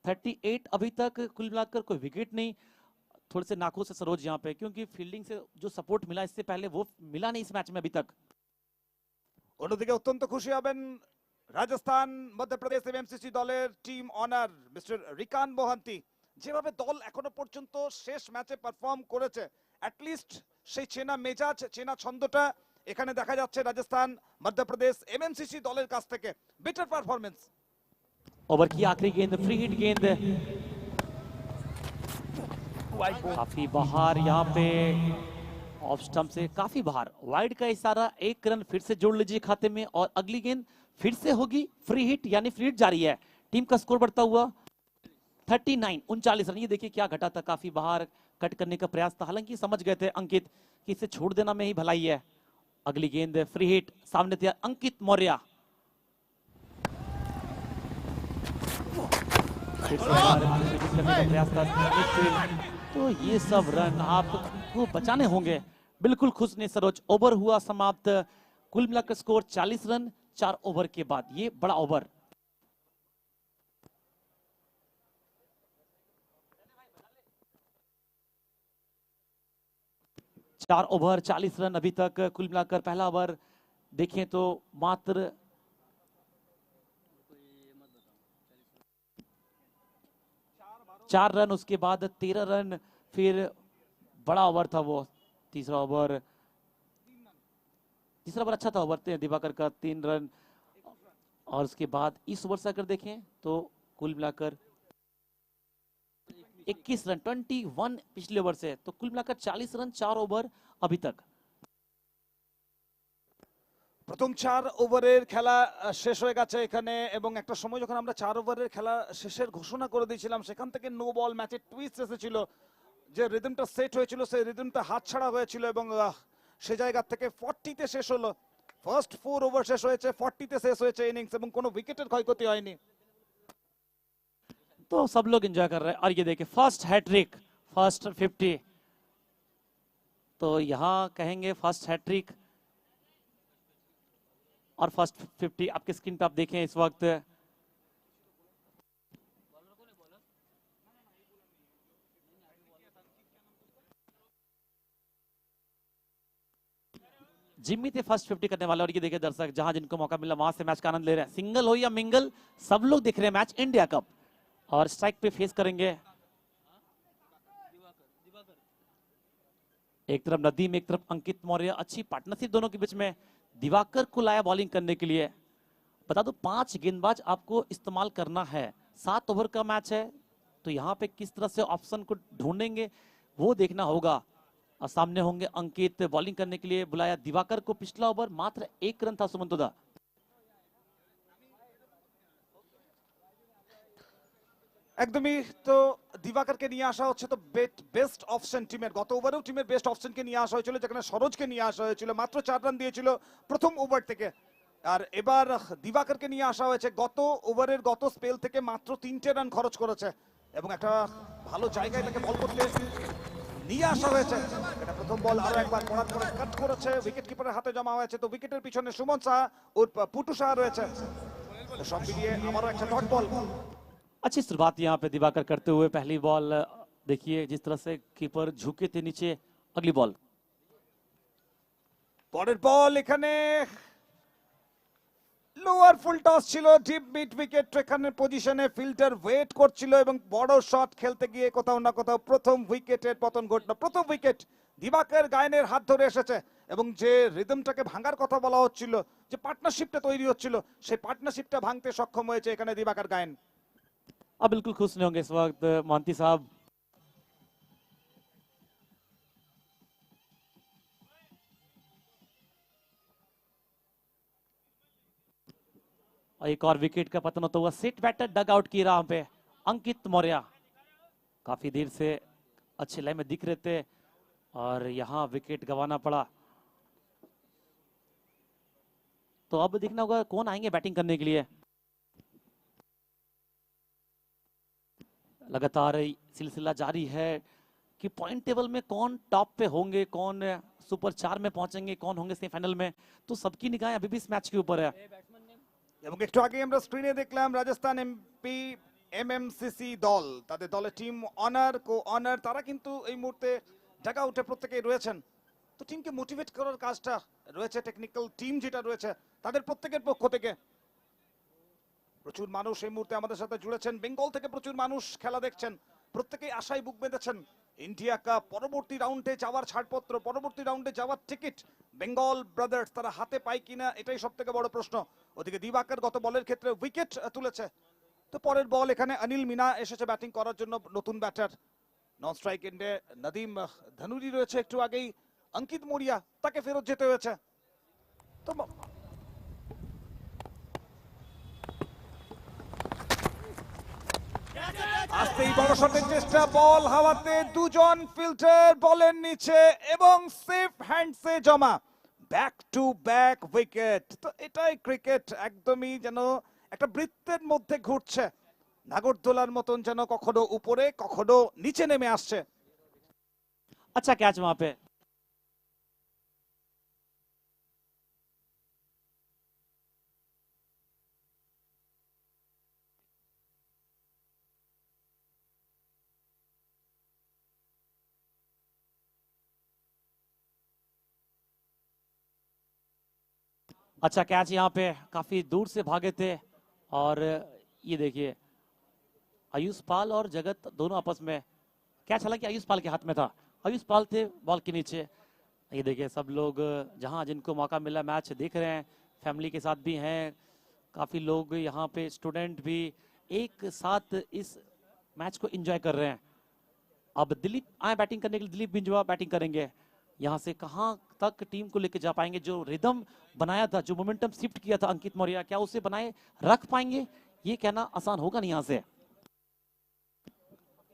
38 अभी तक कुल मिलाकर कोई विकेट नहीं, थोड़े से नाखुश है सरोज यहाँ पे क्योंकि फील्डिंग से जो सपोर्ट मिला इससे पहले वो मिला नहीं इस मैच में अभी तक। অন্যদিকে অত্যন্ত খুশি হবেন রাজস্থান মধ্যপ্রদেশ এমএমসিসি দলের team honour mister Rican Mohanty. যেভাবে দল এখনো পর্যন্ত শেষ ম্যাচে পারফর্ম করেছে, অ্যাটলিস্ট সেই চেনা মেজাজ, চেনা ছন্দটা এখানে দেখা যাচ্ছে রাজস্থান মধ্যপ্রদেশ এমএমসিসি দলের কাছ থেকে। Better performance. ओवर की आखिरी गेंद फ्री हिट गेंद, काफी बाहर यहाँ पे ऑफ स्टंप से काफी बाहर, वाइड का इशारा, 1 रन फिर से जोड़ लीजिए खाते में और अगली गेंद फिर से होगी फ्री हिट, यानी फ्री हिट जारी है। टीम का स्कोर बढ़ता हुआ 39 39 रन। ये देखिए क्या घटा था, काफी बाहर कट करने का प्रयास था, हालांकि समझ गए थे अंकित कि इसे छोड़ देना में ही भलाई है। अगली गेंद फ्री हिट, सामने थे अंकित मौर्य, प्रयास था। तो ये सब रन आपको बचाने होंगे। बिल्कुल खुश नहीं सरोज। ओवर हुआ समाप्त, कुल मिलाकर स्कोर 40 रन 4 ओवर के बाद, ये बड़ा ओवर। चार ओवर 40 रन अभी तक कुल मिलाकर। पहला ओवर देखें तो मात्र 4 रन, उसके बाद 13 रन, फिर बड़ा ओवर था वो तीसरा ओवर अच्छा था ओवर दिवाकर का 3 रन। और उसके बाद इस ओवर से अगर देखें तो कुल मिलाकर 21 रन 21 पिछले ओवर से, तो कुल मिलाकर 40 रन 4 ओवर अभी तक। প্রথম 4 ওভারের খেলা শেষ হয়ে গেছে এখানে, এবং একটা সময় যখন আমরা 4 ওভারের খেলা শেষের ঘোষণা করে দিয়েছিলাম সেখান থেকে নো বল ম্যাচের টুইস্ট এসেছিল, যে রিদমটা সেট হয়েছিল সেই রিদমটা হাতছাড়া হয়েছিল এবং সে জায়গা থেকে 40 তে শেষ হলো। ফার্স্ট 4 ওভার শেষ হয়েছে, 40 তে শেষ হয়েছে ইনিংস এবং কোনো উইকেটের ক্ষয়ক্ষতি হয়নি। तो सब लोग एंजॉय कर रहे हैं। और ये देखिए फर्स्ट हैट्रिक, फर्स्ट 50, तो यहाँ कहेंगे फर्स्ट हैट्रिक और फर्स्ट 50 आपके स्क्रीन पे आप देखें इस वक्त। जिम्मी थे फर्स्ट 50 करने वाले। और ये देखिए दर्शक, जहां जिनको मौका मिला वहां से मैच का आनंद ले रहे हैं। सिंगल हो या मिंगल, सब लोग देख रहे हैं मैच इंडिया कप। और स्ट्राइक पे फेस करेंगे एक तरफ नदीम, एक तरफ अंकित मौर्य। अच्छी पार्टनरशिप दोनों के बीच में। दिवाकर को लाया बॉलिंग करने के लिए। बता दो 5 गेंदबाज आपको इस्तेमाल करना है, 7 ओवर का मैच है, तो यहाँ पे किस तरह से ऑप्शन को ढूंढेंगे वो देखना होगा। और सामने होंगे अंकित, बॉलिंग करने के लिए बुलाया दिवाकर को। पिछला ओवर मात्र 1 रन था सुमंतोदा। একদমই। তো দিবাকরকে নিয়ে আসা হচ্ছে তো বেস্ট অপশন টিমের, গত ওভারেও টিমের বেস্ট অপশনকে নিয়ে আসা হয়েছিল, যেখানে সরোজকে নিয়ে আসা হয়েছিল, মাত্র 4 রান দিয়েছিল প্রথম ওভার থেকে। আর এবার দিবাকরকে নিয়ে আসা হয়েছে, গত ওভারের গত স্পেল থেকে মাত্র 3টে রান খরচ করেছে এবং একটা ভালো জায়গায় তাকে বল করতে নিয়ে আসা হয়েছে। এটা প্রথম বল, আরো একবার পড়ার পরে কাট করেছে, উইকেট কিপারের হাতে জমা হয়েছে। তো উইকেটের পিছনে সুমন সাহা ও পুটু সাহা রয়েছে। তো সব মিলিয়ে আমারও একটা ডট বল। अच्छी शुरुआत यहाँ पे दिवाकर करते हुए। पहली बॉल देखिए जिस तरह से कीपर झुके थे नीचे। अगली बॉल পরের বল এখানে লোয়ার ফুল টস ছিল, ডিপ মিড উইকেট এখানে পজিশনে ফিল্ডার ওয়েট করছিল এবং বড় শট খেলতে গিয়ে কোথাও না কোথাও প্রথম উইকেটের পতন ঘটলো। প্রথম উইকেট দিবাকর গায়নের হাত ধরে এসেছে এবং যে রিদমটাকে ভাঙার কথা বলা হচ্ছিল, যে পার্টনারশিপটা তৈরি হচ্ছিল, সেই পার্টনারশিপটা ভাঙতে সক্ষম হয়েছে এখানে দিবাকর গায়ন। अब बिल्कुल खुश नहीं होंगे इस वक्त मोंटी साहब। और एक और विकेट का पतन होता हुआ। सेट बैटर डग आउट की राह पे अंकित मौर्य काफी देर से अच्छे लाइन में दिख रहे थे और यहां विकेट गंवाना पड़ा। तो अब देखना होगा कौन आएंगे बैटिंग करने के लिए। लगातार सिलसिला जारी है कि पॉइंट टेबल में कौन टॉप पे होंगे, कौन सुपर 4 में पहुंचेंगे, कौन होंगे सेमीफाइनल में। तो सबकी निगाहें अभी भी इस मैच के ऊपर है। এবং একটু আগে আমরা স্ক্রিনে দেখলাম রাজস্থান এমপি এমএমসিসি দল, তাদের দলের টিম অনার কো অনার, তারা কিন্তু এই মুহূর্তে ডাগ আউটে প্রত্যেকেই রয়েছেন। তো টিমকে মোটিভেট করার কাজটা রয়েছে টেকনিক্যাল টিম যেটা রয়েছে তাদের প্রত্যেকের পক্ষ থেকে। প্রচুর মানুষ এই মুহূর্তে আমাদের সাথে জুড়েছেন, বেঙ্গল থেকে প্রচুর মানুষ খেলা দেখছেন, প্রত্যেকেই আশায় বুক বেঁধেছেন ইন্ডিয়া কাপ পরবর্তী রাউন্ডে যাওয়ার ছাড়পত্র, পরবর্তী রাউন্ডে যাওয়ার টিকিট বেঙ্গল ব্রাদার্স তারা হাতে পায় কিনা, এটাই সব থেকে বড় প্রশ্ন। ওদিকে দিবাকর গত বলের ক্ষেত্রে উইকেট তুলেছে। তো পরের বল এখানে অনিল মিনা এসেছে ব্যাটিং করার জন্য, নতুন ব্যাটার। নন স্ট্রাইক এন্ডে নদীম ধনুরি রয়েছে, একটু আগেই অঙ্কিত মৌরিয়া, তাকে ফেরত যেতে হয়েছে। তো আসতেই বড় শটের চেষ্টা, বল হাওয়াতে, দুজন ফিল্টার বলের নিচে এবং সেফ হ্যান্ডসে জমা, ব্যাক টু ব্যাক উইকেট। তো এটাই ক্রিকেট, একদমই যেন একটা বৃত্তের মধ্যে ঘুরছে, নাগরদোলার মতন যেন কখনো উপরে কখনো নিচে নেমে আসছে। अच्छा कैच वहां पे। अच्छा कैच यहाँ पे, काफी दूर से भागे थे और ये देखिए आयुष पाल और जगत दोनों आपस में। कैच हालांकि आयुष पाल के हाथ में था, आयुष पाल थे बॉल के नीचे। ये देखिए सब लोग जहां जिनको मौका मिला मैच देख रहे हैं, फैमिली के साथ भी हैं, काफी लोग यहाँ पे स्टूडेंट भी एक साथ इस मैच को एंजॉय कर रहे हैं। अब दिलीप आए बैटिंग करने के लिए, दिलीप बिंजवा बैटिंग करेंगे। यहाँ से कहां तक टीम को लेकर जा पाएंगे, जो रिदम बनाया था, जो मोमेंटम शिफ्ट किया था अंकित मौर्य, क्या उसे बनाए रख पाएंगे, ये कहना आसान होगा नहीं। यहाँ से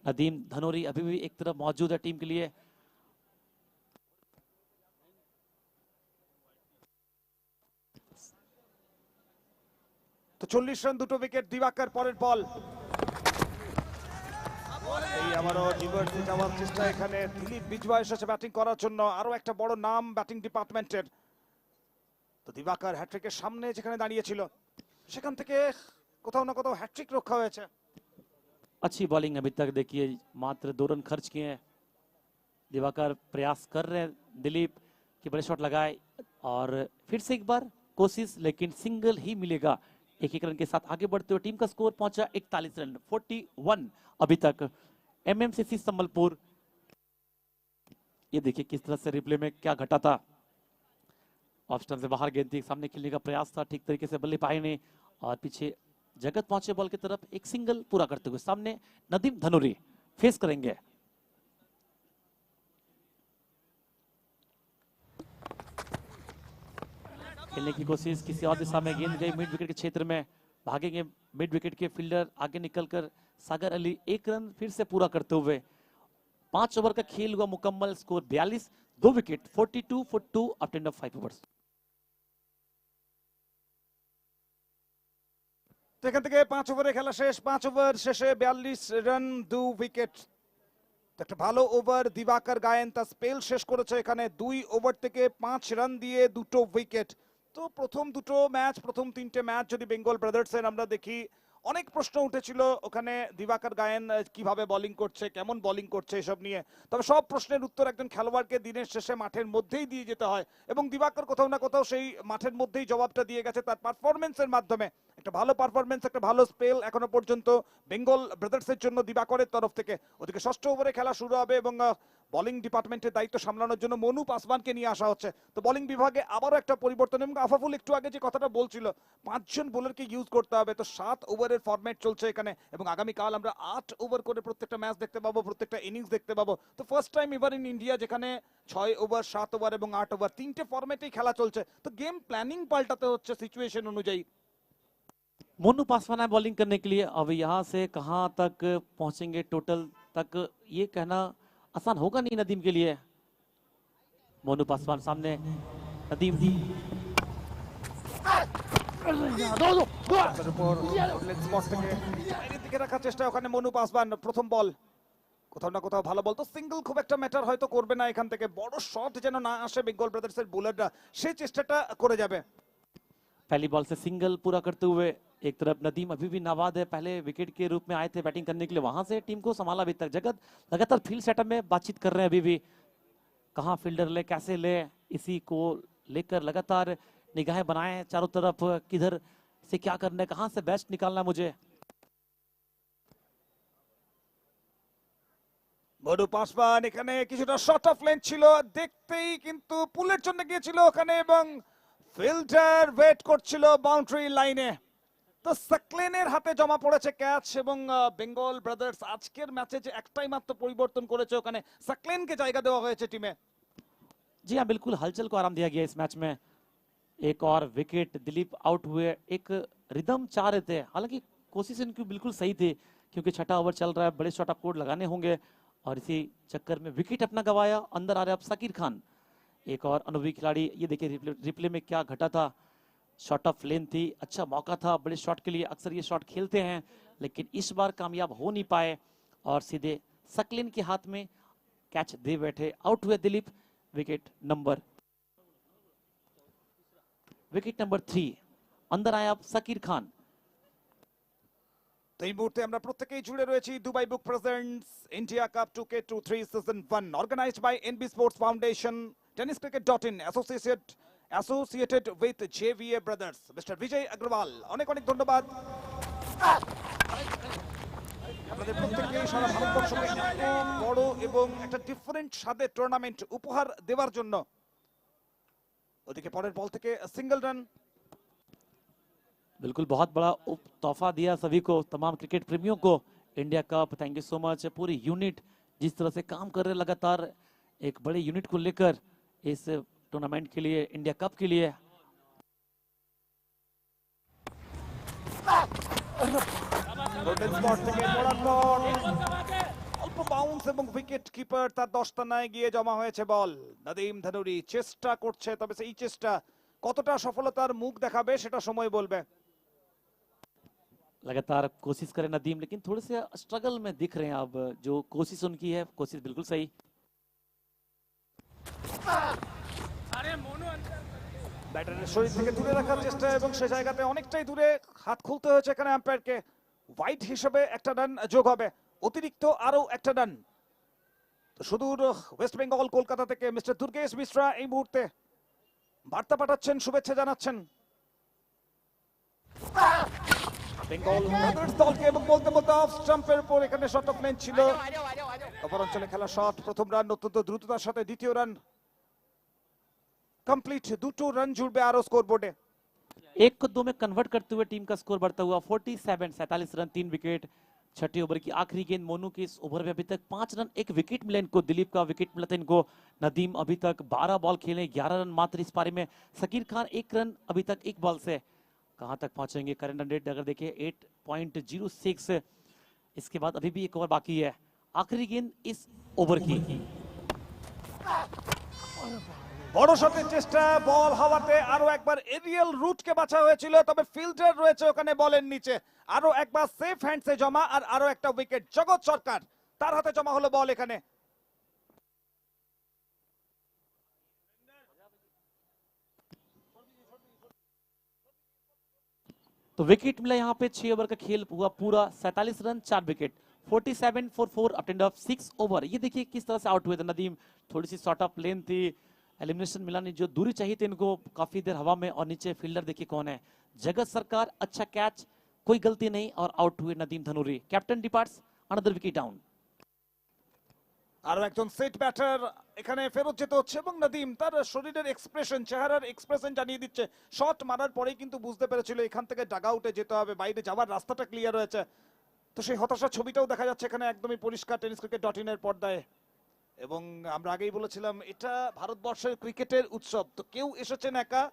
नदीम धनोरी अभी भी एक तरफ मौजूद है टीम के लिए। তো 40 রান, দুটো উইকেট দিবাকর। পরের বল এই আবারও রিভার্সে যাওয়ার চেষ্টা, এখানে দিলীপ বিজওয়া এসেছে ব্যাটিং করার জন্য, আরো একটা বড় নাম ব্যাটিং ডিপার্টমেন্টের। তো দিবাকর হ্যাট্রিকের সামনে যেখানে দাঁড়িয়েছিল সেখান থেকে কোথাও না কোথাও হ্যাট্রিক রক্ষা হয়েছে। अच्छी बॉलिंग अभी तक देखिए, मात्र 2 रन खर्च किए हैं। दिवाकर प्रयास कर रहे हैं दिलीप कि बड़े शॉट लगाए और फिर से एक बार कोशिश, लेकिन सिंगल ही मिलेगा। एक रन के साथ आगे बढ़ते हुए टीम का स्कोर पहुंचा 41 रन, 41 अभी तक। एमएमसीसी संबलपुर, ये देखिए किस तरह से रिप्ले में क्या घटा था। ऑफ स्टंप से बाहर गेंद थी, सामने खेलने का प्रयास था, ठीक तरीके से बल्ले पाए नहीं और पीछे जगत पहुंचे बॉल की तरफ, एक सिंगल पूरा करते हुए सामने नदीम धनुरी फेस करेंगे। खेलने की कोशिश किसी और दिशा में, गेंद गई मिड विकेट के क्षेत्र में, भागेंगे मिड विकेट के फील्डर, आगे निकलकर सागर अली 1 रन फिर से पूरा करते हुए 5 ओवर का खेल हुआ मुकम्मल, score 42, 2 wicket, 42 for 2 after end of 5 overs। তো এখান থেকে 5 ওভারে খেলা শেষ, 5 ওভার শেষে 42 রান 2 উইকেট। তো একটা ভালো ওভার দিবাকর গায়েন তার স্পেল শেষ করেছে এখানে 2 ওভার থেকে 5 রান দিয়ে 2টো উইকেট। তো প্রথম দুটো ম্যাচ, প্রথম 3টে ম্যাচ যদি বেঙ্গল ব্রাদার্সের আমরা দেখি, অনেক প্রশ্ন উঠেছিল ওখানে দিবাকর গায়েন কিভাবে বোলিং করছে, কেমন বোলিং করছে এসব নিয়ে। তবে সব প্রশ্নের উত্তর একজন খেলোয়াড়কে দিনের শেষে মাঠের মধ্যেই দিয়ে যেতে হয়, এবং দিবাকর কোথাও না কোথাও সেই মাঠের মধ্যেই জবাবটা দিয়ে গেছে তার পারফরমেন্সের মাধ্যমে। একটা ভালো পারফরমেন্স, একটা ভালো স্পেল এখনো পর্যন্ত বেঙ্গল ব্রাদার্সের জন্য দিবাকরের তরফ থেকে। ওদিকে ষষ্ঠ ওভারে খেলা শুরু হবে এবং বোলিং ডিপার্টমেন্টের দায়িত্ব সামলানোর জন্য মনু পাসওয়ানকে নিয়ে আসা হচ্ছে। তো বোলিং বিভাগে আবারও একটা পরিবর্তন, এবং আফাফুল একটু আগে যে কথাটা বলছিল 5 জন বোলারকে ইউজ করতে হবে, তো 7 ওভারের ফরম্যাট চলছে এখানে, এবং আগামীকাল আমরা 8 ওভার করে প্রত্যেকটা ম্যাচ দেখতে পাবো, প্রত্যেকটা ইনিংস দেখতে পাবো। তো ফার্স্ট টাইম এবার ইন ইন্ডিয়া যেখানে 6 ওভার, 7 ওভার এবং 8 ওভার 3টে ফরম্যাটেই খেলা চলছে। তো গেম প্ল্যানিং পাল্টাতে হচ্ছে সিচুয়েশন অনুযায়ী। मोनू पासवान है बॉलिंग करने के लिए। अब यहाँ से कहाँ तक पहुंचेंगे टोटल तक, ये कहना आसान होगा नहीं नदीम के लिए। मोनू पासवान सामने, नदीम তার উপর লেগ স্পট থেকে বাইরের দিকে রাখার চেষ্টা ওখানে মনু পাসওয়ান। প্রথম বল কোথাও না কোথাও ভালো বল, তো সিঙ্গেল খুব একটা ম্যাটার হয়তো করবে না এখান থেকে, বড় শট যেন না আসে বেঙ্গল ব্রাদার্সের বোলাররা, সেই চেষ্টাটা করে যাবে। पहली बॉल से सिंगल पूरा करते हुए एक तरफ नदीम अभी भी नाबाद है, पहले विकेट के रूप में आए थे बैटिंग करने के लिए, वहां से टीम को संभाला अभी तक। जगत लगातार फील्ड सेटअप में बातचीत कर रहे हैं अभी भी, कहां फील्डर ले, कैसे ले, इसी को लेकर लगातार निगाहें बनाए चारों तरफ, किधर से क्या करना है, कहां से बेस्ट निकालना है मुझे। মনু পাসওয়ান এখানে কিছুটা শর্ট অফ লেন্থ ছিল, দেখতেই কিন্তু পুলের জন্য গিয়েছিল ওখানে, এবং ফিল্ডার ওয়েট করছিল বাউন্ডারি লাইনে। তো সাকলেনের হাতে জমা পড়েছে ক্যাচ, এবং বেঙ্গল ব্রাদার্স আজকের ম্যাচে যে একটাই মাত্র পরিবর্তন করেছে, ওখানে সাকলেনকে জায়গা দেওয়া হয়েছে টিমে। जी हाँ, बिल्कुल हलचल को आराम दिया गया इस मैच में। एक और विकेट, दिलीप आउट हुए, एक रिदम चाह रहे थे, हालांकि कोशिश इनकी बिल्कुल सही थी क्योंकि छठा ओवर चल रहा है, बड़े शॉट ऑफ कोर्ट लगाने होंगे, और इसी चक्कर में विकेट अपना गवाया। अंदर आ रहे अब साकिर खान, एक और अनुभवी खिलाड़ी। ये देखिए रिप्ले में क्या घटा था, शॉट ऑफ लेन थी, अच्छा मौका था बड़े शॉट के लिए, अक्सर ये शॉट खेलते हैं लेकिन इस बार कामयाब हो नहीं पाए, और सीधे सकलिन के हाथ में कैच दे बैठे, आउट हुए दिलीप। विकेट नंबर 3, अंदर आया अब साकिर खान। তো এই মুহূর্তে আমরা প্রত্যেকেই জুড়ে রয়েছি Dubai book presents India cup 2K23 season 1, organised by NB sports foundation, tenniscricket.in, associated with JVA Brothers, mister Vijay Agarwal. অনেক অনেক ধন্যবাদ আপনাদের প্রত্যেককেই সারা ভারতবর্ষকে এত বড় এবং একটা ডিফারেন্ট স্বাদের টুর্নামেন্ট উপহার দেওয়ার জন্য। ওদিকে পরের বল থেকে সিঙ্গেল রান। बिल्कुल बहुत बड़ा तोहफा दिया सभी को, तमाम क्रिकेट प्रेमियों को India cup. Thank you so much. पूरी यूनिट जिस तरह से काम कर रहे लगातार, एक बड़े यूनिट को लेकर इस टूर्नामेंट के लिए, इंडिया कप के लिए। অল্প বাউন্স এবং উইকেট কিপার তার দস্তানায় গিয়ে জমা হয়েছে বল। নদীম ধনুরি চেষ্টা করছে, তবে সেই চেষ্টা কতটা সফলতার মুখ দেখাবে সেটা সময় বলবে। लगातार कोशिश करें नदीम, लेकिन थोड़े से स्ट्रगल में दिख रहे हैं अब। जो कोशिश उनकी है, कोशिश बिल्कुल सही। ব্যাটারের শরীর থেকে দূরে রাখার চেষ্টা, এবং সে জায়গাতে অনেকটাই দূরে হাত খুলতে হয়েছে এখানে আম্পায়ারকে। হোয়াইট হিসেবে একটা রান যোগ হবে, অতিরিক্ত আরো একটা রান। তো সুদূর ওয়েস্ট বেঙ্গল কলকাতা থেকে মিস্টার দুর্গেশ মিশ্রা এই মুহূর্তে বার্তা পাঠাচ্ছেন, শুভেচ্ছা জানাচ্ছেন বেঙ্গল ব্রাদার্স দলকে, এবং বলতে বলতে অফ স্টাম্পের উপর এখানে শট অফ লেন্থ ছিল। ওভার অঞ্চলে খেলা শট, প্রথম রান অত্যন্ত দ্রুততার সাথে, দ্বিতীয় রান कंप्लीट, দুটো রান জুড়বে আরো স্কোর বোর্ডে। 1 को 2 में कन्वर्ट करते हुए टीम का स्कोर बढ़ता हुआ 47 रन, 3 विकेट। छठी ओवर की आखिरी गेंद मोनू की इस ओवर में अभी तक 5 रन, 1 विकेट मिला इनको, दिलीप का विकेट मिला था इनको। नदीम अभी तक 12 बॉल खेले, 11 रन मात्र इस पारी में। सकीर खान 1 रन अभी तक 1 बॉल से, कहां तक पहुंचेंगे करंट रन रेट अगर देखें 8.06। इसके बाद अभी भी एक ओवर बाकी है, आखिरी गेंद इस ओवर की। বড় শটের চেষ্টা, বল হাওয়াতে, আরো একবার এরিয়াল রুটকে বাঁচা হয়েছিল, তবে ফিল্টার রয়েছে ওখানে বলের নিচে। আরো একবার সেফ হ্যান্ডসে জমা, আর আরো একটা উইকেট। জগৎ সরকার তার হাতে জমা হলো বল এখানে। तो विकेट मिला यहाँ पे, 6 ओवर का खेल हुआ पूरा, 47 run 4 wicket, 47 for 4 up end of 6 over. ये देखिए किस तरह से आउट हुए थे नदीम, थोड़ी सी शॉर्ट ऑफ लेन थी, एलिमिनेशन मिला नहीं, जो दूरी चाहिए थी इनको, काफी देर हवा में, और नीचे फील्डर देखिए कौन है, जगत सरकार, अच्छा कैच, कोई गलती नहीं, और आउट हुए Nadeem Dhanuri. Captain departs, another wicket down. আরো একজন সেট ব্যাটার এখানে ফেরত যেতে হচ্ছে, এবং নদীম তার শরীরের এক্সপ্রেশন, চেহারার এক্সপ্রেশন জানিয়ে দিচ্ছে, শট মারার পরেই কিন্তু বুঝতে পেরেছিল এখান থেকে ডাগ আউটে যেতে হবে, বাইরে যাওয়ার রাস্তাটা ক্লিয়ার হয়েছে। তো সেই হতাশার ছবিটাও দেখা যাচ্ছে এখানে একদমই পরিষ্কার টেনিস ক্রিকেট .in এর পর্দায়। এবং আমরা আগেই বলেছিলাম এটা ভারতবর্ষের ক্রিকেটের উৎসব। তো কেউ এসেছেন একা,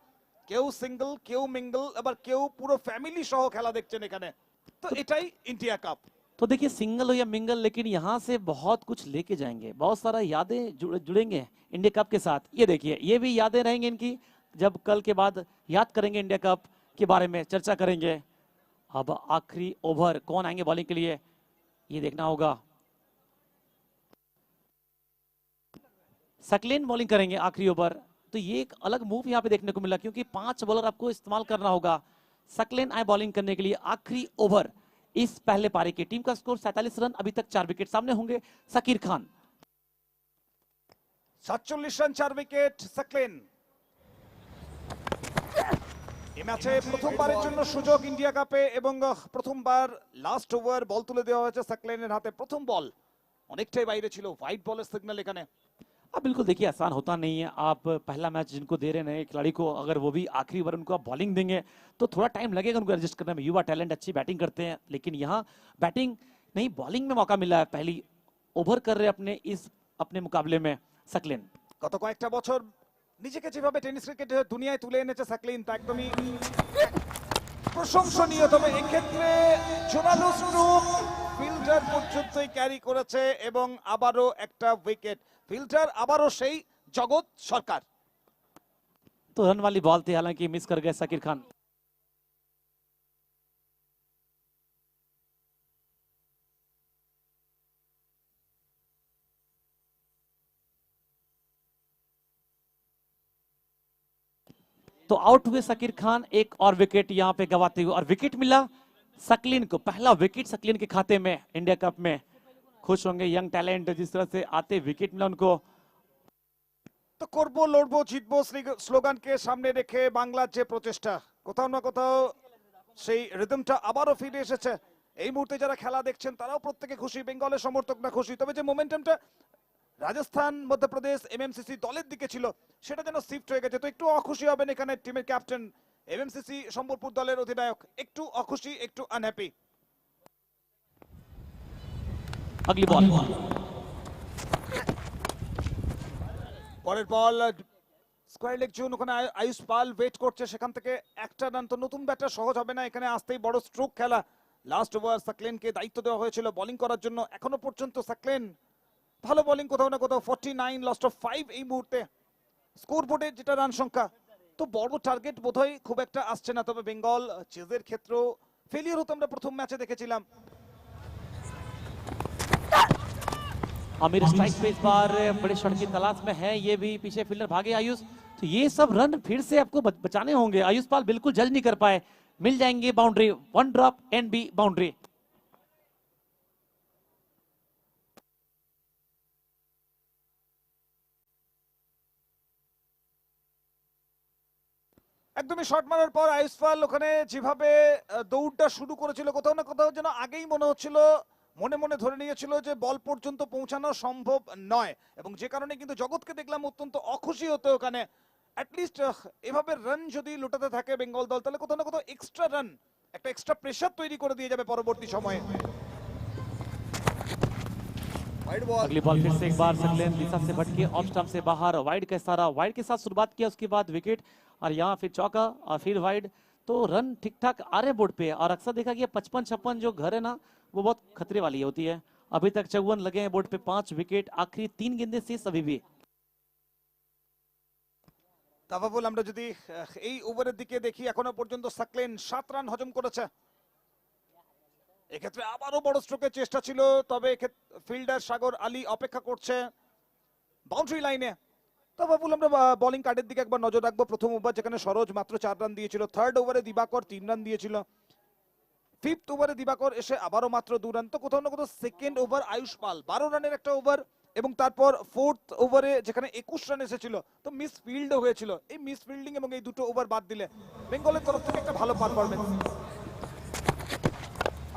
কেউ সিঙ্গেল, কেউ মিঙ্গল, আবার কেউ পুরো ফ্যামিলি সহ খেলা দেখছেন এখানে। তো এটাই ইন্ডিয়া কাপ। तो देखिए सिंगल हो या मिंगल, लेकिन यहाँ से बहुत कुछ लेके जाएंगे, बहुत सारा यादें जुड़ेंगे इंडिया कप के साथ। ये देखिए, ये भी यादें रहेंगी इनकी, जब कल के बाद याद करेंगे इंडिया कप के बारे में, चर्चा करेंगे। अब आखिरी ओवर कौन आएंगे बॉलिंग के लिए, ये देखना होगा। सकलेन बॉलिंग करेंगे आखिरी ओवर, तो ये एक अलग मूव यहाँ पे देखने को मिला, क्योंकि 5 बॉलर आपको इस्तेमाल करना होगा। सकलेन आए बॉलिंग करने के लिए आखिरी ओवर इस पहले पारी की। टीम का स्कोर 47 रन, अभी तक 4 विकेट। सामने होंगे सकीर खान। 47 run 4 wicket Saqlain. এই ম্যাচে প্রথমবারের জন্য সুযোগ ইন্ডিয়া কাপে, এবং প্রথমবার লাস্ট ওভার বল তুলে দেওয়া হয়েছে সাকলেনের হাতে। প্রথম বল অনেকটাই বাইরে ছিল, হোয়াইট বলের সিগন্যাল এখানে। अब बिल्कुल देखिए, आसान होता नहीं है, आप पहला मैच जिनको दे रहे हैं खिलाड़ी को, अगर वो भी आखिरी ओवर उनको आप बॉलिंग देंगे तो थोड़ा टाइम लगेगा उनको एडजस्ट करने में। युवा टैलेंट, अच्छी बैटिंग करते हैं, लेकिन यहाँ बैटिंग नहीं, बॉलिंग में मौका मिला है, पहली ओवर कर रहे अपने मुकाबले में सकलेन। গত কয়েকটা বছর নিজেকে যেভাবে টেনিস ক্রিকেট দুনিয়ায় তুলে এনেছে সাকলিন, তা একদমই প্রশংসনীয়। তবে এক্ষেত্রে জোরালো স্ট্রোক, ফিল্ডার পর্যন্তই ক্যারি করেছে, এবং আবারও একটা উইকেট। ফিল্ডার আবারও সেই জগৎ সরকার। तो रन वाली बॉल थी, हालांकि मिस कर गए सकीर खान। तो आउट हुए सकीर खान, एक और विकेट यहां पे गवाते हुए, और विकेट मिला सकलीन को, पहला विकेट सकलीन के खाते में इंडिया कप में। खुश होंगे यंग टैलेंट, जिस तरह से आते विकेट मिला उनको। তো করবো, লড়বো, জিতবো স্লোগানকে সামনে রেখে বাংলার যে প্রচেষ্টা, কোথাও না কোথাও সেই রিদমটা আবারও ফিরে এসেছে। এই মুহূর্তে যারা খেলা দেখছেন তারাও প্রত্যেকে খুশি, বেঙ্গলের সমর্থকরা খুশি। তবে যে মোমেন্টামটা রাজস্থান, মধ্যপ্রদেশ, এমএমসিসি দলের দিকে ছিল, সেটা যেন শিফট হয়ে গেছে। তো একটু অখুশি হবেন এখানে টিমের ক্যাপ্টেন, এমএমসিসি সম্বলপুর দলের অধিনায়ক, একটু অখুশি, একটু আনহ্যাপি। अगली बॉल, পরের বল স্কোয়ার লেগ জোন, ওখানে আয়ুষ পাল ওয়েট করছে, সেখান থেকে একটা রান। তো নতুন ব্যাটার সহজ হবে না, এখানে আসতেই বড় স্ট্রোক খেলা। লাস্ট ওভার সাকলেনকে দায়িত্ব দেওয়া হয়েছিল বোলিং করার জন্য। এখনো পর্যন্ত সাকলেন ভালো বোলিং, কোথাও না কোথাও 49, লস্ট অফ 5 এই মুহূর্তে স্কোর বোর্ডে যেটা রান সংখ্যা। তো বড় টার্গেট বোধহয় খুব একটা আসছে না, তবে বেঙ্গল চেজের ক্ষেত্রেও ফেলিয়ার হতো আমরা প্রথম ম্যাচে দেখেছিলাম। आमिर स्ट्राइक पे इस बार बड़े शॉट की तलाश में है, ये भी पीछे फील्डर भागे आयुष, तो ये सब रन फिर से आपको बचाने होंगे। आयुष पाल बिल्कुल जज नहीं कर पाए, मिल जाएंगे boundary, 1 drop and be boundary. একদমই শট মারার পর আয়ুষ পাল ওখানে যেভাবে দৌড়টা শুরু করেছিল, কোথাও না কোথাও যেন আগেই মনে হচ্ছিল, মনে মনে ধরে নিয়েছিল যে বল পর্যন্ত পৌঁছানো সম্ভব নয়, এবং যে কারণে কিন্তু জগৎকে দেখলাম অত্যন্ত অখুশি হতে ওখানে। অ্যাটলিস্ট এভাবে রান যদি লুটাতে থাকে বেঙ্গল দল, তাহলে কোথাও না কোথাও এক্সট্রা রান, একটা এক্সট্রা প্রেসার তৈরি করে দিয়ে যাবে পরবর্তী সময়ে। अगली बॉल फिर से एक बार सकलेन दिशा से भटके ऑफ स्टंप से बाहर, वाइड का इशारा, वाइड के साथ शुरुआत किया, उसके बाद विकेट, और यहाँ फिर चौका और फिर वाइड। तो रन ठीक ठाक आ रहे बोर्ड पे, और अक्सर देखा गया 55-56 जो घर है ना, वो बहुत खतरे वाली होती है। अभी तक 54 लगे हैं बोर्ड पे, 5 विकेट, आखिरी 3 गेंदें शेष अभी भी। তাওয়াবুল আমরা যদি এই ওভারের দিকে দেখি এখনো পর্যন্ত সাকলেন 7 রান হজম করেছে। এক্ষেত্রে আবারও বড় স্ট্রোকের চেষ্টা ছিল, তবে ফিল্ডার সাগর আলী অপেক্ষা করছে বাউন্ডারি লাইনে। তাওয়াবুল আমরা বোলিং কার্ডের দিকে একবার নজর রাখবো। প্রথম ওভার যেখানে সরোজ মাত্র 4 রান দিয়েছিল, থার্ড ওভারে দিবাকর 3 রান দিয়েছিল, ফিফথ ওভারে দিবাকর এসে আবারও মাত্র 2 রান। তো কোথাও না কোথাও সেকেন্ড ওভার আয়ুষ পাল 12 রানের একটা ওভার, এবং তারপর ফোর্থ ওভারে যেখানে 21 রান এসেছিল, তো মিস ফিল্ডও হয়েছিল। এই মিস ফিল্ডিং এবং এই দুটো ওভার বাদ দিলে বেঙ্গলের তরফ থেকে একটা ভালো পারফরমেন্স।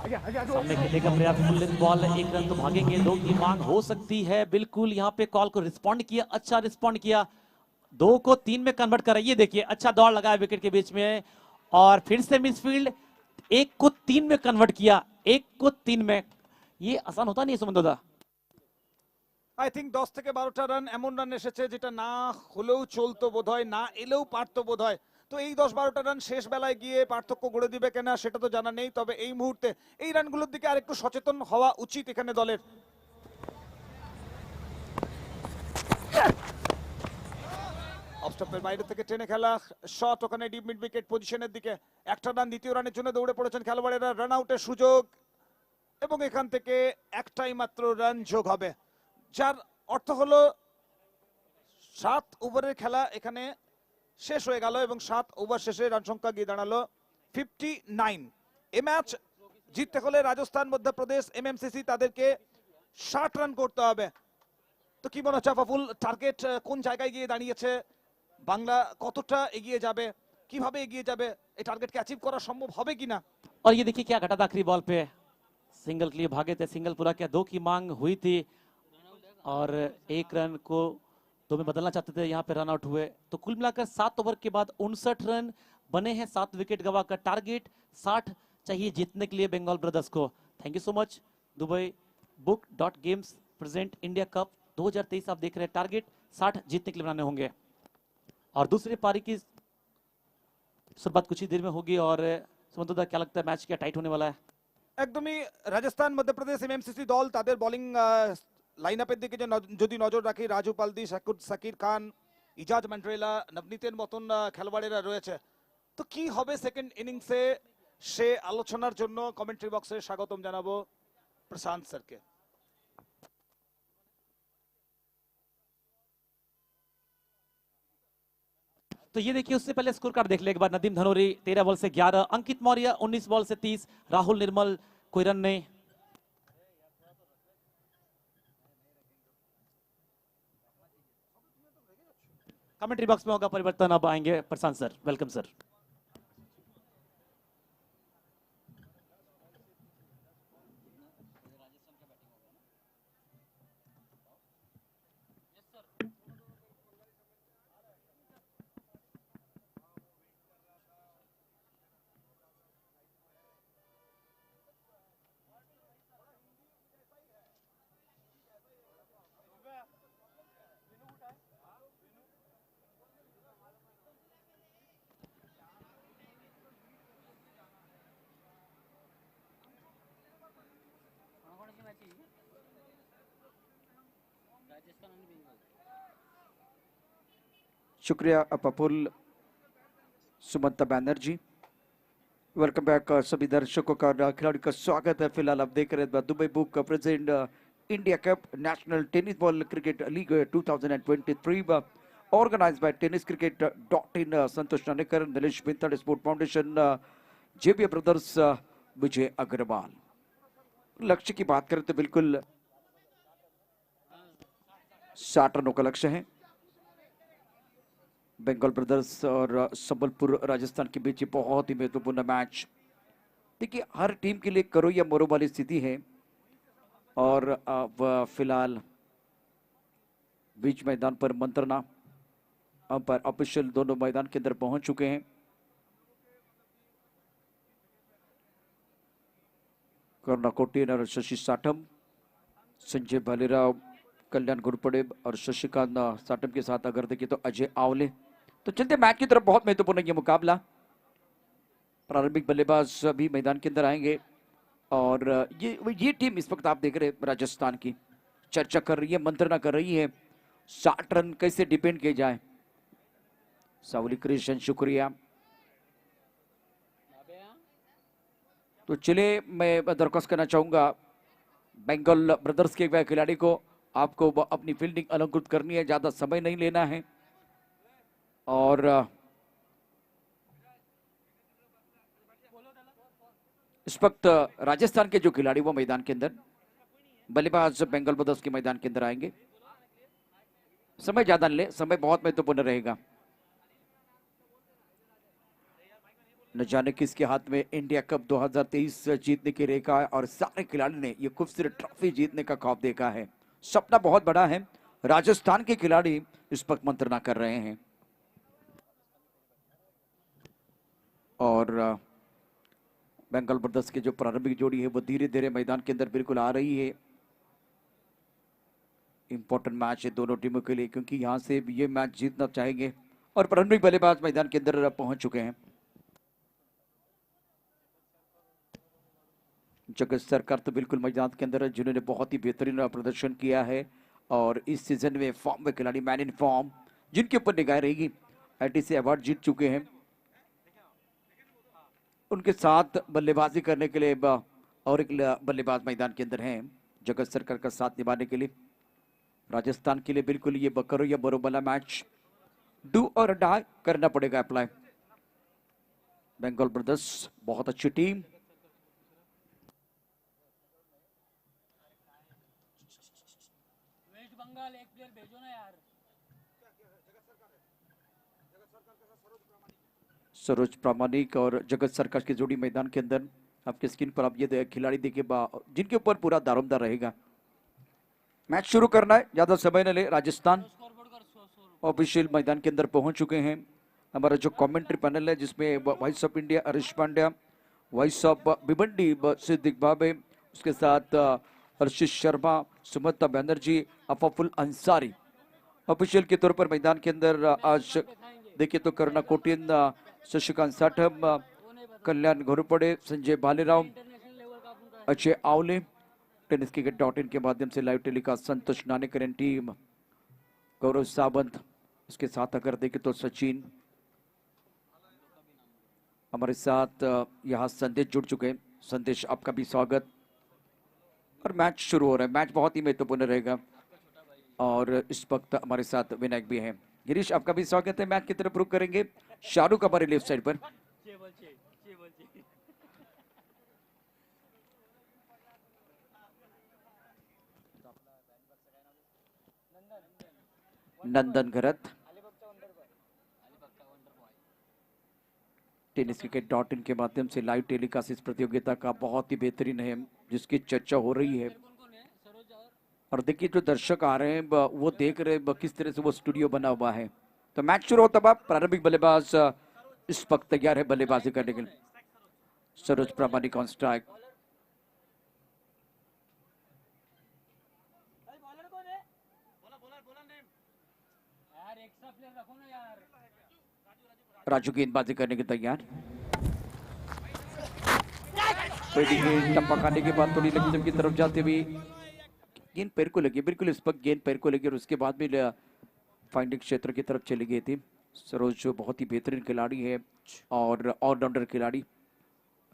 सामने खेलने का प्रयास, बुलेट बॉल, 1 रन तो भागेंगे, 2 की मांग हो सकती है। बिल्कुल यहाँ पे कॉल को रिस्पॉन्ड किया, अच्छा रिस्पॉन्ड किया, 2 को 3 में कन्वर्ट करा। ये देखिए अच्छा दौड़ लगाया विकेट के बीच में, और फिर से मिसफील्ड, 1 को 3 में कन्वर्ट किया, 1 को 3 में। ये आसान होता नहीं सुमन दादा। আই থিঙ্ক 10 থেকে 12টা রান এমন রান এসেছে যেটা না হলেও চলতো বোধহয়, না এলেও পারতো বোধহয়। তো এই 10-12টা রান শেষ বেলায় গিয়ে পার্থক্য গড়ে দিবে কিনা সেটা তো জানা নেই, তবে এই মুহূর্তে এই রানগুলোর দিকে আরেকটু সচেতন হওয়া উচিত এখানে দলের। অফস্টপের বাইরে থেকে টেনে খেলা শট, ওখানে ডিপ মিড উইকেট পজিশনের দিকে। একটা রান, দ্বিতীয় রানের জন্য দৌড়ে পড়েছেন খেলোয়াড়েরা। রান আউটের সুযোগ, এবং এখান থেকে একটাই মাত্র রান যোগ হবে, যার অর্থ হলো 7 ওভারের খেলা এখানে শেষ হয়ে গেল, এবং 7 ওভার শেষে রান সংখ্যা গিয়ে দাঁড়ালো 59। এই ম্যাচ জিততে হলে রাজস্থান, মধ্যপ্রদেশ, এমএমসিসি তাদেরকে 60 রান করতে হবে। তো কি মনে হচ্ছে আফাফুল, টার্গেট কোন জায়গায় গিয়ে দাঁড়িয়েছে? বাংলা কতটা এগিয়ে যাবে, কিভাবে এগিয়ে যাবে, এই টার্গেটকে অ্যাচিভ করা সম্ভব হবে কিনা? और ये देखिए क्या घटा था आखिरी बॉल पे, सिंगल के लिए भागे थे, सिंगल पूरा किया, 2 की मांग हुई थी, और 1 रन को 2 में बदलना चाहते थे, यहाँ पे रन आउट हुए। तो कुल मिलाकर 7 ओवर के बाद 59 रन बने हैं, 7 विकेट गवाकर। टारगेट 60 चाहिए जीतने के लिए बंगाल ब्रदर्स को। Thank you so much. Dubai book dot games present India cup 2023 आप देख रहे हैं। टारगेट 60 जीतने के लिए बनाने होंगे, और दूसरी पारी की शुरुआत कुछ ही देर में होगी। और सुमंतदा क्या लगता है, मैच क्या टाइट होने वाला है? একদমই রাজস্থান, মধ্যপ্রদেশ, এমএমসিসি দল তাদের বোলিং লাইন আপের দিকে যদি নজর রাখি, রাজু পালদি, সাকির খান, ইজাজ মান্ড্রেলা, নবনীতের মতন খেলোয়াড়েরা রয়েছে। তো কি হবে সেকেন্ড ইনিংসে, সে আলোচনার জন্য কমেন্ট্রি বক্সে স্বাগতম জানাবো প্রশান্ত স্যারকে। तो ये देखिए, उससे पहले स्कोर कार्ड देख ले एक बार। नदीम धनोरी 13 बॉल से 11, अंकित मौर्य 19 बॉल से 30, राहुल निर्मल कोई रन नहीं। कमेंट्री बॉक्स में होगा परिवर्तन, अब आएंगे प्रशांत सर। Welcome sir. शुक्रिया प्रफुल्ल, सुमंता बैनर्जी। वेलकम बैक सभी दर्शकों का और खिलाड़ी का स्वागत है। फिलहाल आप देख रहे हैं Dubai book present India cup national tennis ball cricket league 2023 organised by tennis cricket .in, Santosh Nanekar, Nilesh Bintad, sport foundation, JBA brothers, Vijay Agarwal. लक्ष्य की बात करें तो बिल्कुल 60 रनों का लक्ष्य है। बंगाल ब्रदर्स और संबलपुर राजस्थान के बीच बहुत ही महत्वपूर्ण मैच। देखिए, हर टीम के लिए करो या मरो वाली स्थिति है, और अब फिलहाल बीच मैदान पर मंत्रणा, अंपायर ऑफिशियल दोनों मैदान के अंदर पहुंच चुके हैं। करुणा कोटिन और शशि साठम, संजय भालेराव, कल्याण घुरपड़े और शशिकांत साठम के साथ अगर देखिए तो अजय आवले। तो चलते मैच की तरफ। बहुत महत्वपूर्ण ये मुकाबला। प्रारंभिक बल्लेबाज भी मैदान के अंदर आएंगे, और ये टीम इस वक्त आप देख रहे हैं राजस्थान की चर्चा कर रही है, मंत्रणा कर रही है 60 रन कैसे डिपेंड किए जाए। सावली कृष्ण शुक्रिया। तो चले मैं दरख्वास्त करना चाहूंगा बंगाल ब्रदर्स के एक खिलाड़ी को, आपको अपनी फील्डिंग अलंकृत करनी है, ज्यादा समय नहीं लेना है। और इस वक्त राजस्थान के जो खिलाड़ी वो मैदान के अंदर, बल्लेबाज बंगाल ब्रदर्स के मैदान के अंदर आएंगे। समय ज्यादा नहीं ले, समय बहुत महत्वपूर्ण रहेगा। न जाने किसके हाथ में इंडिया कप 2023 जीतने की रेखा है और सारे खिलाड़ी ने ये खूबसूरत ट्रॉफी जीतने का ख्वाब देखा है। सपना बहुत बड़ा है। राजस्थान के खिलाड़ी इस वक्त मंत्रणा कर रहे हैं और बंगाल ब्रदर्स के जो प्रारंभिक जोड़ी है वो धीरे धीरे मैदान के अंदर बिल्कुल आ रही है। इंपॉर्टेंट मैच है दोनों टीमों के लिए, क्योंकि यहां से ये मैच जीतना चाहेंगे और प्रारंभिक बल्लेबाज मैदान के अंदर पहुंच चुके हैं। जगत सरकार तो बिल्कुल मैदान के अंदर है, जिन्होंने बहुत ही बेहतरीन प्रदर्शन किया है और इस सीजन में फॉर्म में खिलाड़ी, मैन इन फॉर्म, जिनके ऊपर निगाह रहेगी, आईटीसी अवार्ड जीत चुके हैं। उनके साथ बल्लेबाजी करने के लिए और एक बल्लेबाज मैदान के अंदर हैं जगत सरकार का साथ निभाने के लिए। राजस्थान के लिए बिल्कुल ये करो या बरो वाला मैच, डू और डाई करना पड़ेगा अप्लाई। बंगाल ब्रदर्स बहुत अच्छी टीम। एक प्लेयर भेजो ना यार। सरोज प्रामाणिक और जगत सरकार की जोड़ी मैदान के अंदर आपके स्क्रीन पर आप ये खिलाड़ी देखिए जिनके ऊपर पूरा दारोमदार रहेगा। मैच शुरू करना है, ज्यादा समय न ले। राजस्थान ऑफिशियल मैदान के अंदर पहुंच चुके हैं। हमारा जो कमेंट्री पैनल है जिसमें voice of India Harish Pandya, voice of Bhiwandi Siddique भावे, उसके साथ हर्षित शर्मा, सुमंता बनर्जी, अफाफुल अंसारी ऑफिशियल के तौर पर मैदान के अंदर आज देखिए तो करुणा कोटिन, शशिकांत साठम, कल्याण घोरपड़े, संजय भालेराव, अजय आवले, टेनिस क्रिकेट.in के माध्यम से लाइव टेलीकास्ट संतोष नानेकर टीम, गौरव सावंत, उसके साथ अगर देखें तो सचिन, हमारे साथ यहाँ संदेश जुड़ चुके हैं। संदेश आपका भी स्वागत। और मैच शुरू हो रहा है, मैच बहुत ही महत्वपूर्ण रहेगा और इस वक्त हमारे साथ विनायक भी हैं। गिरीश आपका भी स्वागत है। मैच की तरफ रुख करेंगे शाहरुख हमारे लेफ्ट साइड पर। नंदन घरत टेनिस क्रिकेट.in के माध्यम से लाइव टेलीकास्ट इस प्रतियोगिता का बहुत ही बेहतरीन है, जिसकी चर्चा हो रही है। और देखिए जो दर्शक आ रहे हैं वो देख रहे हैं किस तरह से वो स्टूडियो बना हुआ है। तो मैच शुरू होता है। प्रारंभिक बल्लेबाज इस वक्त तैयार है बल्लेबाजी करने के लिए। सरोज प्रामाणिक ऑन स्ट्राइक। राजू गेंदबाजी करने के तैयार। टप्पा खाने के बाद थोड़ी लंबी की तरफ जाते हुए गेंद पैर को लगी, बिल्कुल इस वक्त गेंद पैर को लगी और उसके बाद भी फाइंडिंग क्षेत्र की तरफ चली गई थी। सरोज जो बहुत ही बेहतरीन खिलाड़ी है और ऑलराउंडर खिलाड़ी।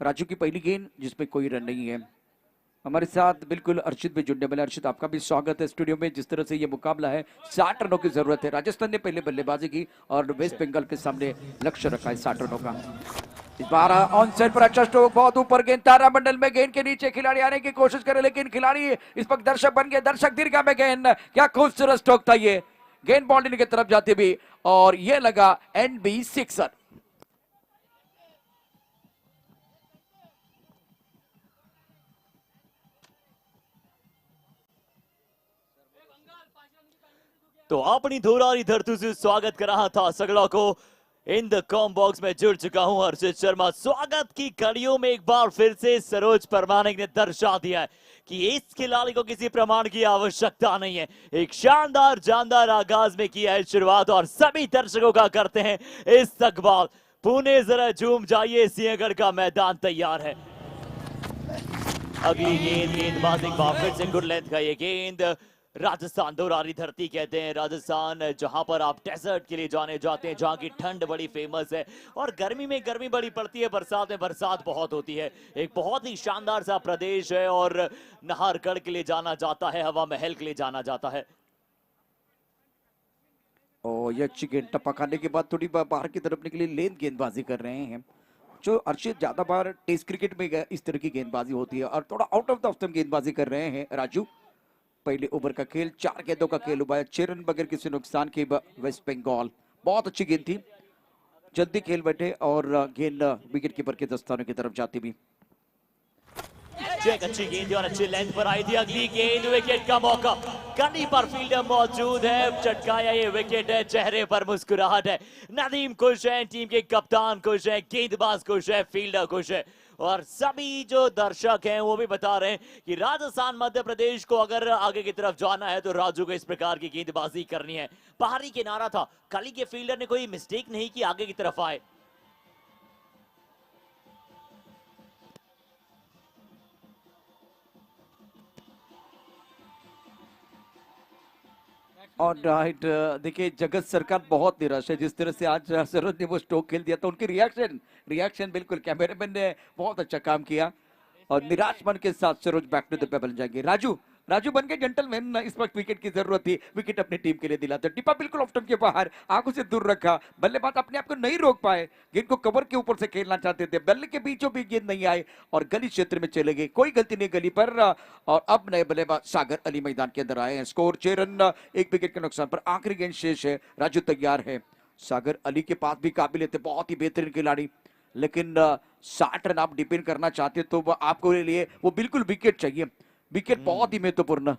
राजू की पहली गेंद जिसमें कोई रन नहीं है। हमारे साथ बिल्कुल अर्शित भी जुड़ने वाले। अर्शित आपका भी स्वागत है स्टूडियो में। जिस तरह से ये मुकाबला है 60 रनों की जरूरत है। राजस्थान ने पहले बल्लेबाजी की और वेस्ट बंगाल के सामने लक्ष्य रखा है 60 रनों का। इस बार ऑन साइड पर अच्छा स्ट्रोक, बहुत ऊपर गेंद, तारामंडल में गेंद के नीचे खिलाड़ी आने की कोशिश करे लेकिन खिलाड़ी इस वक्त दर्शक बन गए। दर्शक दीर्घा में गेंद, क्या खूबसूरत स्ट्रोक था ये, गेंद बाउंड्री की तरफ जाती हुई और ये लगा NB सिक्सर। तो अपनी धोरारी धरती से स्वागत कर रहा था सगड़ा को। इन द कॉम बॉक्स में जुड़ चुका हूं हर्षित शर्मा। स्वागत की कड़ियों में एक बार फिर से सरोज प्रामाणिक ने दर्शा दिया है कि इस खिलाड़ी को किसी प्रमाण की आवश्यकता नहीं है। एक शानदार जानदार आगाज में किया है शुरुआत और सभी दर्शकों का करते हैं इस्तकबाल। पुणे जरा झूम जाइए, सिंहगढ़ का मैदान तैयार है। अगली गेंद, गेंदबाज एक बार फिर से गुड लेंथ का ये गेंद। राजस्थान दोरारी धरती कहते हैं, राजस्थान जहां पर आप डेजर्ट के लिए जाने जाते हैं, जहां की ठंड बड़ी फेमस है और गर्मी में गर्मी बड़ी पड़ती है, बरसात में बरसात बहुत होती है। एक बहुत ही शानदार सा प्रदेश है और नाहरगढ़ के लिए जाना जाता है, हवा महल के लिए जाना जाता है। और ये अच्छी गेंद टपकाने के बाद थोड़ी बाहर की तरफ निकली, लेंथ गेंदबाजी कर रहे हैं जो अर्षित ज्यादा बार टेस्ट क्रिकेट में इस तरह की गेंदबाजी होती है और थोड़ा आउट ऑफ द स्टंप गेंदबाजी कर रहे हैं राजू। पहले ओवर का खेल, 4 गेंदों का खेल हुआ है, 6 रन बगैर किसी नुकसान के वेस्ट बंगाल। बहुत अच्छी गेंद थी, जल्दी खेल बैठे और गेंद विकेट कीपर के दस्तानों की तरफ जाती भी। एक अच्छी गेंद और अच्छी लेंथ पर आई थी। अगली गेंद, विकेट का मौका, कनी पर फील्डर मौजूद है, चटकाया ये विकेट है, चेहरे पर मुस्कुराहट है। नदीम खुश है, टीम के कप्तान खुश है, गेंदबाज खुश है, फील्डर खुश है और सभी जो दर्शक हैं वो भी बता रहे हैं कि राजस्थान मध्य प्रदेश को अगर आगे की तरफ जाना है तो राजू को इस प्रकार की गेंदबाजी करनी है। बाहरी किनारा था, कली के फील्डर ने कोई मिस्टेक नहीं की, आगे की तरफ आए। और राइट, देखिए जगत सरकार बहुत निराश है जिस तरह से आज सरोज ने वो स्ट्रोक खेल दिया था, उनकी रिएक्शन बिल्कुल, कैमरामैन ने बहुत अच्छा काम किया और निराश मन के साथ Saroj back to the pavilion जाएंगे। राजू बन के जेंटलमैन, इस वक्त विकेट की जरूरत थी, विकेट अपनी टीम के लिए दिलाते, टिप्पा बिल्कुल ऑफ स्टंप के बाहर, आंखों से दूर रखा, बल्लेबाज अपने आप को नहीं रोक पाए, गेंद को कवर के ऊपर से खेलना चाहते थे, बल्ले के बीचों बीच गेंद नहीं आए और गली क्षेत्र में चले गए, कोई गलती नहीं गली पर। और अब नए बल्लेबाज सागर अली मैदान के अंदर आए हैं। स्कोर 6 रन 1 विकेट के नुकसान पर, आखिरी गेंद शेष है, राजू तैयार है। सागर अली के पास भी काबिलियत है, बहुत ही बेहतरीन खिलाड़ी, लेकिन 60 रन आप डिपेंड करना चाहते तो आपको लिए वो बिल्कुल विकेट चाहिए, विकेट बहुत ही महत्वपूर्ण।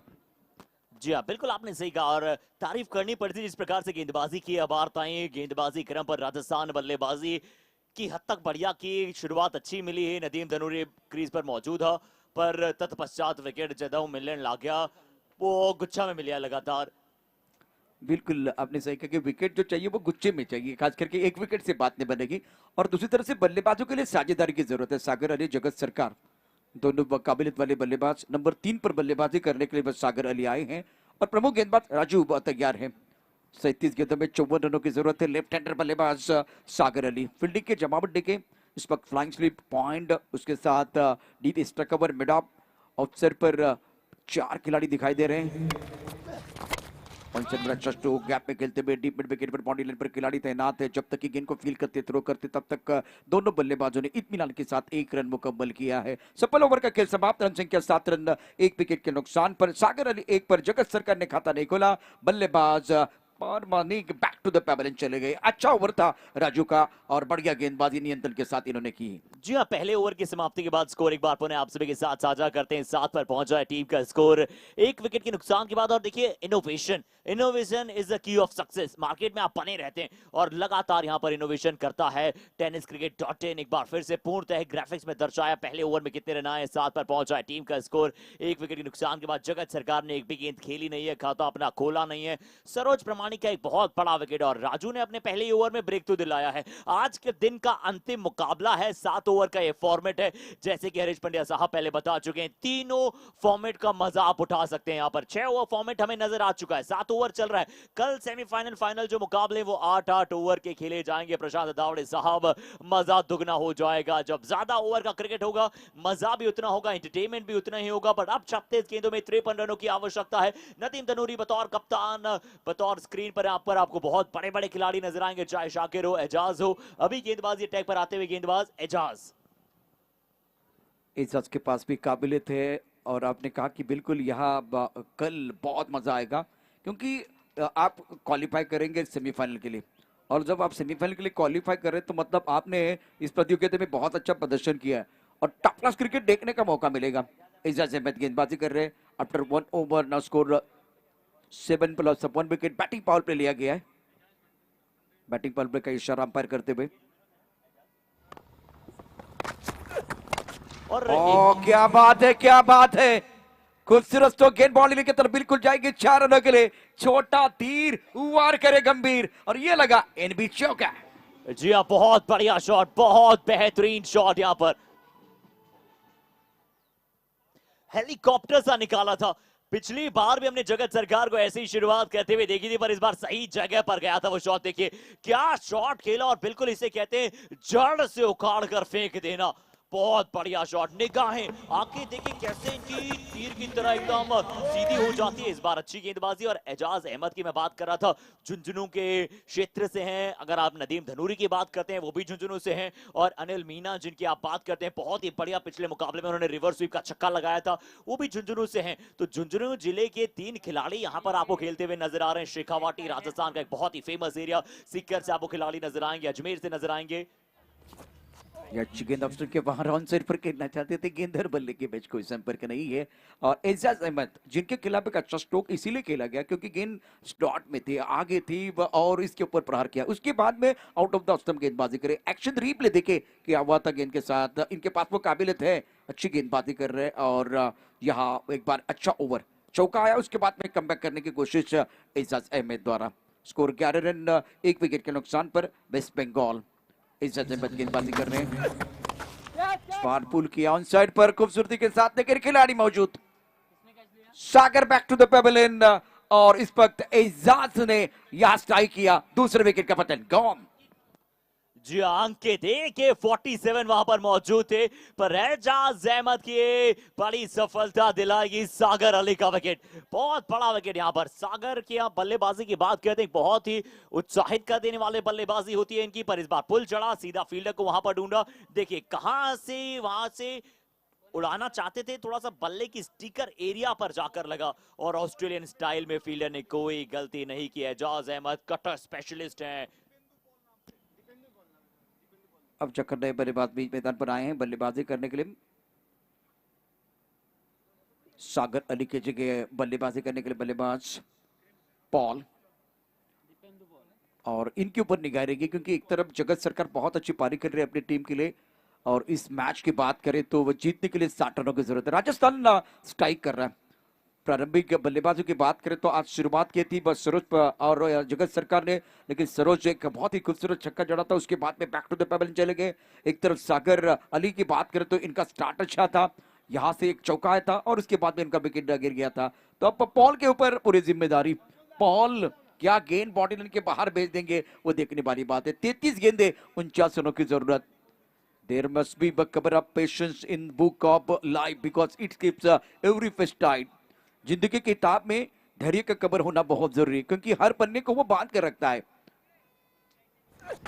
जी हाँ, बिल्कुल आपने सही कहा और तारीफ करनी पड़ती जिस प्रकार से गेंदबाजी की। अबारताएं गेंदबाजी क्रम पर राजस्थान बल्लेबाजी की हद तक बढ़िया की, शुरुआत अच्छी मिली है, नदीम तनूरी क्रीज पर मौजूद है पर तत्पश्चात विकेट जदों मिलने लग गया, वो गुच्छा में मिलिया लगातार। बिल्कुल आपने सही कहा कि विकेट जो चाहिए वो गुच्छे में चाहिए, खास करके एक विकेट से बात नहीं बनेगी और दूसरी तरफ से बल्लेबाजों के लिए साझेदारी की जरूरत है। सागर अली, जगत सरकार दोनों काबिलियत वाले बल्लेबाज, नंबर 3 पर बल्लेबाजी करने के लिए बस सागर अली आए हैं और प्रमुख गेंदबाज राजू तैयार है। 37 गेंदों में 54 रनों की जरूरत है। लेफ्ट हैंडर बल्लेबाज सागर अली, फील्डिंग के जमावट देखे, इस वक्त फ्लाइंग स्लिप पॉइंट, उसके साथ deep extra cover, mid of, outside पर 4 खिलाड़ी दिखाई दे रहे हैं। गैप में खेलते हुए डीप मिड विकेट पर, बाउंड्री लाइन पर खिलाड़ी तैनात है। जब तक कि गेंद को फील करते, थ्रो करते, तब तक दोनों बल्लेबाजों ने इत्मीनान के साथ 1 रन मुकम्मल किया है। सफल ओवर का खेल समाप्त, रन संख्या 7 रन 1 विकेट के नुकसान पर, सागर अली 1 पर, जगत सरकार ने खाता नहीं खोला, बल्लेबाज बैक टू द पेबल चले गए। अच्छा ओवर था राजू का और बढ़िया गेंदबाजी नियंत्रण के साथ इन्होंने की। जी हाँ, पहले ओवर की समाप्ति के बाद स्कोर एक बार पुनः आप सभी के साथ साझा करते हैं। 7 पर पहुंचा है टीम का स्कोर 1 विकेट के नुकसान के बाद। और देखिए innovation is the key of success. Market में आप बने रहते हैं और लगातार यहाँ पर इनोवेशन करता है टेनिस क्रिकेट.in। एक बार फिर से पूर्णतः ग्राफिक्स में दर्शाया पहले ओवर में कितने रन आए। 7 पर पहुंचा है टीम का स्कोर 1 विकेट के नुकसान के बाद। जगत सरकार ने एक भी गेंद खेली नहीं है, खाता अपना खोला नहीं है। सरोज प्रमाणिक का एक बहुत बड़ा विकेट और राजू ने अपने पहले ओवर में ब्रेक थ्रू दिलाया है। आज के दिन का अंतिम मुकाबला है, 7 ओवर का ये फॉर्मेट है। जैसे कि हरीश पंड्या साहब पहले बता चुके हैं, तीनों फॉर्मेट का मजा आप उठा सकते हैं। यहाँ पर 6 ओवर फॉर्मेट हमें नजर आ चुका है, 7 ओवर चल रहा है। कल सेमीफाइनल फाइनल जो मुकाबले वो 8-8 ओवर के खेले जाएंगे। प्रशांत दावड़े साहब, मजा दुगना हो जाएगा। जब ज्यादा ओवर का क्रिकेट होगा मजा भी उतना होगा, एंटरटेनमेंट भी उतना ही होगा। बट अब 36 गेंदों में 53 रनों की आवश्यकता है। नदीम तनूरी बतौर कप्तान, बतौर स्क्रीन पर आपको बहुत बड़े बड़े खिलाड़ी नजर आएंगे, चाहे शाकिर हो, एजाज हो। अभी गेंदबाजी अटैक पर आते हुए गेंदबाज एजाज के पास भी काबिलियत है और आपने कहा कि बिल्कुल यहाँ कल बहुत मजा आएगा क्योंकि आप क्वालिफाई करेंगे सेमीफाइनल के लिए और जब आप सेमीफाइनल के लिए क्वालिफाई कर रहे हैं तो मतलब आपने इस प्रतियोगिता में बहुत अच्छा प्रदर्शन किया है और टॉप क्लास क्रिकेट देखने का मौका मिलेगा। एजाज अहमद गेंदबाजी कर रहे हैं after 1 over, now score 7 plus 1 wicket. Batting power play लिया गया है, बैटिंग पावर प्ले का इशारा अंपायर करते हुए। और क्या बात है, क्या बात है, खूबसूरत तो गेंद बाउंड्री की तरफ बिल्कुल जाएगी 4 रनों के लिए। छोटा तीर वार करे गंभीर और ये लगा एनबी चौका। जी हाँ, बहुत बढ़िया शॉट, बहुत बेहतरीन शॉट यहाँ पर। हेलीकॉप्टर सा निकाला था। पिछली बार भी हमने जगत सरकार को ऐसी ही शुरुआत करते हुए देखी थी, पर इस बार सही जगह पर गया था वो शॉट। देखिए क्या शॉट खेला, और बिल्कुल इसे कहते हैं जड़ से उखाड़ कर फेंक देना। बहुत बढ़िया शॉट, निगाहें आंखें देखिए कैसे इनकी तीर की तरह एकदम सीधी हो जाती है। इस बार अच्छी गेंदबाजी। और एजाज अहमद की मैं बात कर रहा था, झुंझुनू के क्षेत्र से हैं। अगर आप नदीम धनूरी की बात करते हैं, वो भी झुंझुनू से हैं। और अनिल मीना जिनकी आप बात करते हैं, बहुत ही बढ़िया पिछले मुकाबले में उन्होंने रिवर्स स्वीप का छक्का लगाया था, वो भी झुंझुनू से हैं। तो झुंझुनू जिले के 3 खिलाड़ी यहाँ पर आपको खेलते हुए नजर आ रहे हैं। शेखावाटी राजस्थान का एक बहुत ही फेमस एरिया, सीकर से आपको खिलाड़ी नजर आएंगे, अजमेर से नजर आएंगे। अच्छी गेंद ऑप्शन के बाहर ऑन साइड पर खेलना चाहते थे, गेंदर बल्ले के बीच कोई संपर्क नहीं है। और एजाज अहमद जिनके खिलाफ एक अच्छा स्ट्रोक इसीलिए खेला गया क्योंकि गेंद स्लॉट में थी, आगे थी और इसके ऊपर प्रहार किया। उसके बाद में आउट ऑफ द स्टंप गेंदबाजी करे। एक्शन रीप्ले देखे क्या हुआ था गेंद के साथ। इनके पास वो काबिलियत है, अच्छी गेंदबाजी कर रहे हैं। और यहाँ एक बार अच्छा ओवर चौका आया, उसके बाद में कमबैक करने की कोशिश एजाज अहमद द्वारा। स्कोर 11 रन 1 विकेट के नुकसान पर वेस्ट बंगाल। इज्जत अहमद गेंदबाजी कर रहे हैं, फार पुल किया ऑन साइड पर खूबसूरती के साथ, लेकिन खिलाड़ी मौजूद। सागर बैक टू द पेवेलियन, और इस वक्त एजाज ने यहां स्ट्राइक किया, दूसरे विकेट का पतन। गॉन जी अंके देखिए 47 वहां पर मौजूद थे, पर एजाज अहमद की बड़ी सफलता दिलाएगी सागर अली का विकेट। बहुत बड़ा विकेट यहाँ पर। सागर की आप बल्लेबाजी की बात करते हैं, बहुत ही उत्साहित कर देने वाले बल्लेबाजी होती है इनकी, पर इस बार पुल चढ़ा, सीधा फील्डर को वहां पर ढूंढा। देखिए कहां से वहां से उड़ाना चाहते थे, थोड़ा सा बल्ले की स्टिकर एरिया पर जाकर लगा, और ऑस्ट्रेलियन स्टाइल में फील्डर ने कोई गलती नहीं की। एजाज अहमद कटर स्पेशलिस्ट हैं। अब चक्कर नए बल्लेबाज बीच मैदान पर आए हैं बल्लेबाजी करने के लिए। सागर अली की जगह बल्लेबाजी करने के लिए बल्लेबाज पॉल, और इनके ऊपर निगाह रहेगी क्योंकि एक तरफ जगत सरकार बहुत अच्छी पारी कर रहे हैं अपनी टीम के लिए, और इस मैच की बात करें तो वो जीतने के लिए 60 रनों की जरूरत है। राजस्थान स्ट्राइक कर रहा है। प्रारंभिक बल्लेबाजों की बात करें तो आज शुरुआत की थी बस सरोज और जगत सरकार ने, लेकिन सरोज एक बहुत ही खूबसूरत छक्का जड़ा था, उसके बाद में बैक टू द पेवेलियन चले गए। एक तरफ सागर अली की बात करें तो इनका स्टार्ट अच्छा था, यहां से एक चौका आया था और उसके बाद में इनका विकेट गिर गया था। तो अब पॉल के ऊपर पूरी जिम्मेदारी। पॉल क्या गेंद बॉडी लाइन के बाहर भेज देंगे, वो देखने वाली बात है। 33 गेंदे 49 रनों की जरूरत। There must be a cover of patience in book of life because it keeps every face tight. जिंदगी की किताब में धैर्य का कबर होना बहुत जरूरी है क्योंकि हर पन्ने को वो बांध कर रखता है।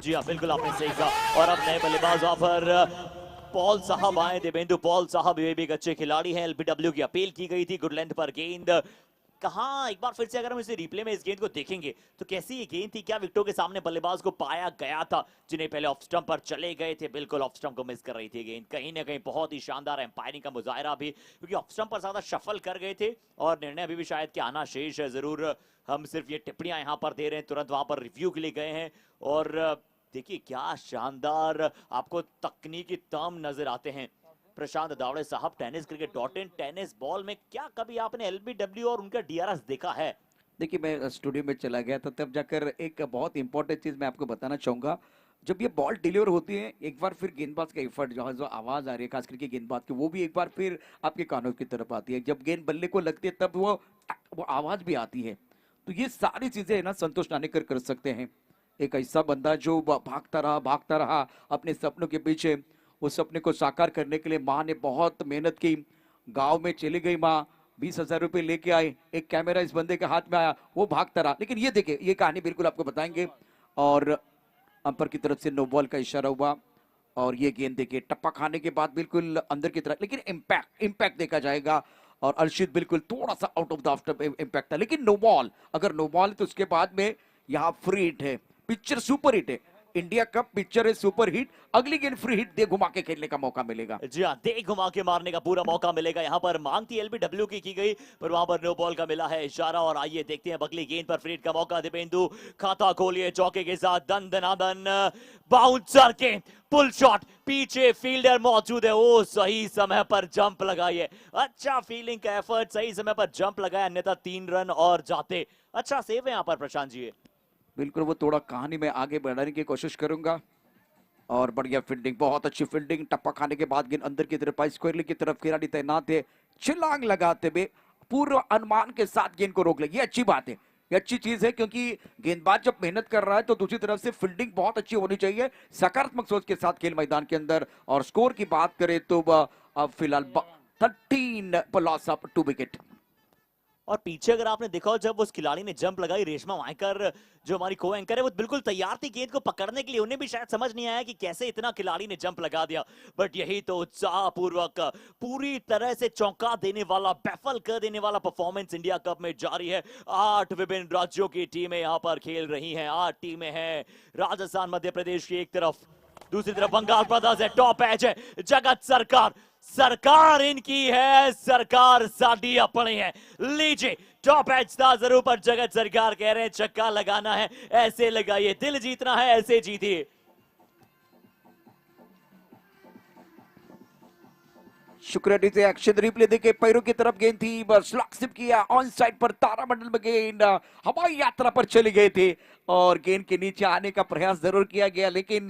जी हाँ बिल्कुल आपने सही कहा। और अब नए बल्लेबाज वहां पर पॉल साहब आए, देवेंदु पॉल साहब, ये भी एक अच्छे खिलाड़ी हैं। एलबीडब्ल्यू की अपील की गई थी, गुड लेंथ पर गेंद। कहां एक बार फिर से अगर हम इसे रिप्ले में इस गेंद को देखेंगे तो कैसी ये गेंद थी, क्या विकेटों के सामने बल्लेबाज को पाया गया था जिन्हें पहले ऑफ स्टंप पर चले गए थे। बिल्कुल ऑफ स्टंप को मिस कर रही थी गेंद। कहीं ना कहीं बहुत ही शानदार एम्पायरिंग का मुजाहरा भी, क्योंकि ऑफ स्टंप पर ज्यादा शफल कर गए थे और निर्णय अभी भी शायद कि आना शेष है। जरूर हम सिर्फ ये टिप्पणियां यहां पर दे रहे हैं, तुरंत वहां पर रिव्यू के लिए गए हैं। और देखिए क्या शानदार आपको तकनीकी टर्म नजर आते हैं। प्रशांत दावड़े साहब, tennis cricket dot in, tennis ball में क्या कभी आपने एलबीडब्ल्यू और उनका डीआरएस देखा है? देखिए मैं स्टूडियो में चला गया था, तब जाकर एक बहुत इंपॉर्टेंट चीज मैं आपको बताना चाहूंगा। जब ये बॉल डिलीवर होती है एक बार फिर गेंदबाज का एफर्ट जो आवाज आ रही है खास करके गेंदबाज की, वो भी एक बार फिर आपके कानों की तरफ आती है। जब गेंद बल्ले को लगती है तब वो आवाज भी आती है। तो ये सारी चीजें ना संतोष नानेकर कर सकते हैं। एक ऐसा बंदा जो भागता रहा अपने सपनों के पीछे, उस सपने को साकार करने के लिए माँ ने बहुत मेहनत की। गांव में चली गई माँ, 20,000 रुपए लेके आए, एक कैमरा इस बंदे के हाथ में आया, वो भागता रहा। लेकिन ये देखिए ये कहानी बिल्कुल आपको बताएंगे। और अंपर की तरफ से नो बॉल का इशारा हुआ और ये गेंद देखिए टप्पा खाने के बाद बिल्कुल अंदर की तरफ, लेकिन इम्पैक्ट देखा जाएगा। और अर्शित बिल्कुल थोड़ा सा out of the after impact था, लेकिन नो बॉल। अगर नो बॉल तो उसके बाद में यहाँ फ्री हिट है, पिक्चर सुपर हिट है। इंडिया कप पिक्चर है सुपर हिट, अगली गेंद फ्री हिट दे घुमा के खेलने का मौका मिलेगा। जी हाँ, दे घुमा के मारने का पूरा मौका मिलेगा। यहाँ पर मांग थी एलबीडब्ल्यू की गई, पर वहां पर नो बॉल का मिला है इशारा। और आइए देखते हैं अगली गेंद पर फ्री हिट का मौका। दिपेंदु खाता खोलिए चौके के साथ, दन दनादन बाउंसर के पुल शॉट, पीछे फील्डर मौजूद है, वो सही समय पर जंप लगाइए। अच्छा फील्डिंग का एफर्ट, सही समय पर जंप लगाया, अन्यथा 3 रन और जाते। अच्छा सेव है यहाँ पर प्रशांत जी। बिल्कुल वो थोड़ा कहानी में आगे बढ़ाने की कोशिश करूंगा। और बढ़िया फील्डिंग, बहुत अच्छी फील्डिंग। टप्पा खाने के बाद गेंद अंदर की तरफ आई, स्क्वायरली की तरफ खिलाड़ी तैनात है, छलांग लगाते हुए पूर्व अनुमान के साथ गेंद को रोक ले। ये अच्छी बात है, ये अच्छी चीज है, क्योंकि गेंदबाज जब मेहनत कर रहा है तो दूसरी तरफ से फील्डिंग बहुत अच्छी होनी चाहिए, सकारात्मक सोच के साथ खेल मैदान के अंदर। और स्कोर की बात करें तो अब फिलहाल 13 लॉस ऑफ 2 विकेट। और पीछे अगर आपने देखा हो, जब उस खिलाड़ी ने जंप लगाई, रेशमा वायकर जो हमारी को एंकर है, वो बिल्कुल तैयार थी गेंद को पकड़ने के लिए। उन्हें भी शायद समझ नहीं आया कि कैसे इतना खिलाड़ी ने जंप लगा दिया, बट यही तो उत्साह पूर्वक पूरी तरह से चौंका देने वाला, बैफल कर देने वाला परफॉर्मेंस इंडिया कप में जारी है। 8 विभिन्न राज्यों की टीमें यहां पर खेल रही हैं। 8 टीमें हैं, राजस्थान मध्य प्रदेश की एक तरफ, दूसरी तरफ बंगाल ब्रदर्स है, टॉप एज है, जगत सरकार। सरकार इनकी है, सरकार साडी अपनी है। लीजिए, टॉप एज था जरूर, पर जगत सरकार कह रहे हैं चक्का लगाना है ऐसे लगाइए, दिल जीतना है ऐसे जीतिए। शुक्रिया से एक्शन रिप्ले देखे, पैरों की तरफ गेंद थी, बस स्लॉक किया ऑन साइड पर, तारामंडल में गेंद हवाई यात्रा पर चले गए थे और गेंद के नीचे आने का प्रयास जरूर किया गया, लेकिन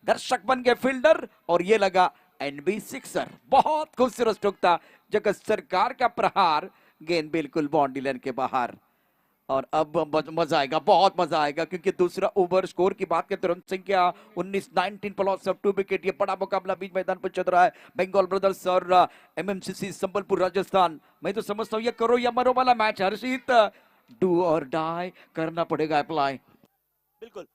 दर्शक बन गए फील्डर और ये लगा एनबी सिक्सर। बहुत खूबसूरत स्ट्रोक था, जगत सरकार का प्रहार, गेंद बिल्कुल बाउंड्री लाइन के बाहर। और अब मजा आएगा, बहुत मजा आएगा, क्योंकि दूसरा ओवर स्कोर की बात करें, रन संख्या 19 प्लस ऑफ 2 विकेट। ये बड़ा मुकाबला बीच मैदान पर चल रहा है, बंगाल ब्रदर्स और एमएमसीसी संबलपुर राजस्थान। मैं तो समझता हूँ ये करो या मरो वाला match. Harshit, do or die करना पड़ेगा अप्लाई। बिल्कुल,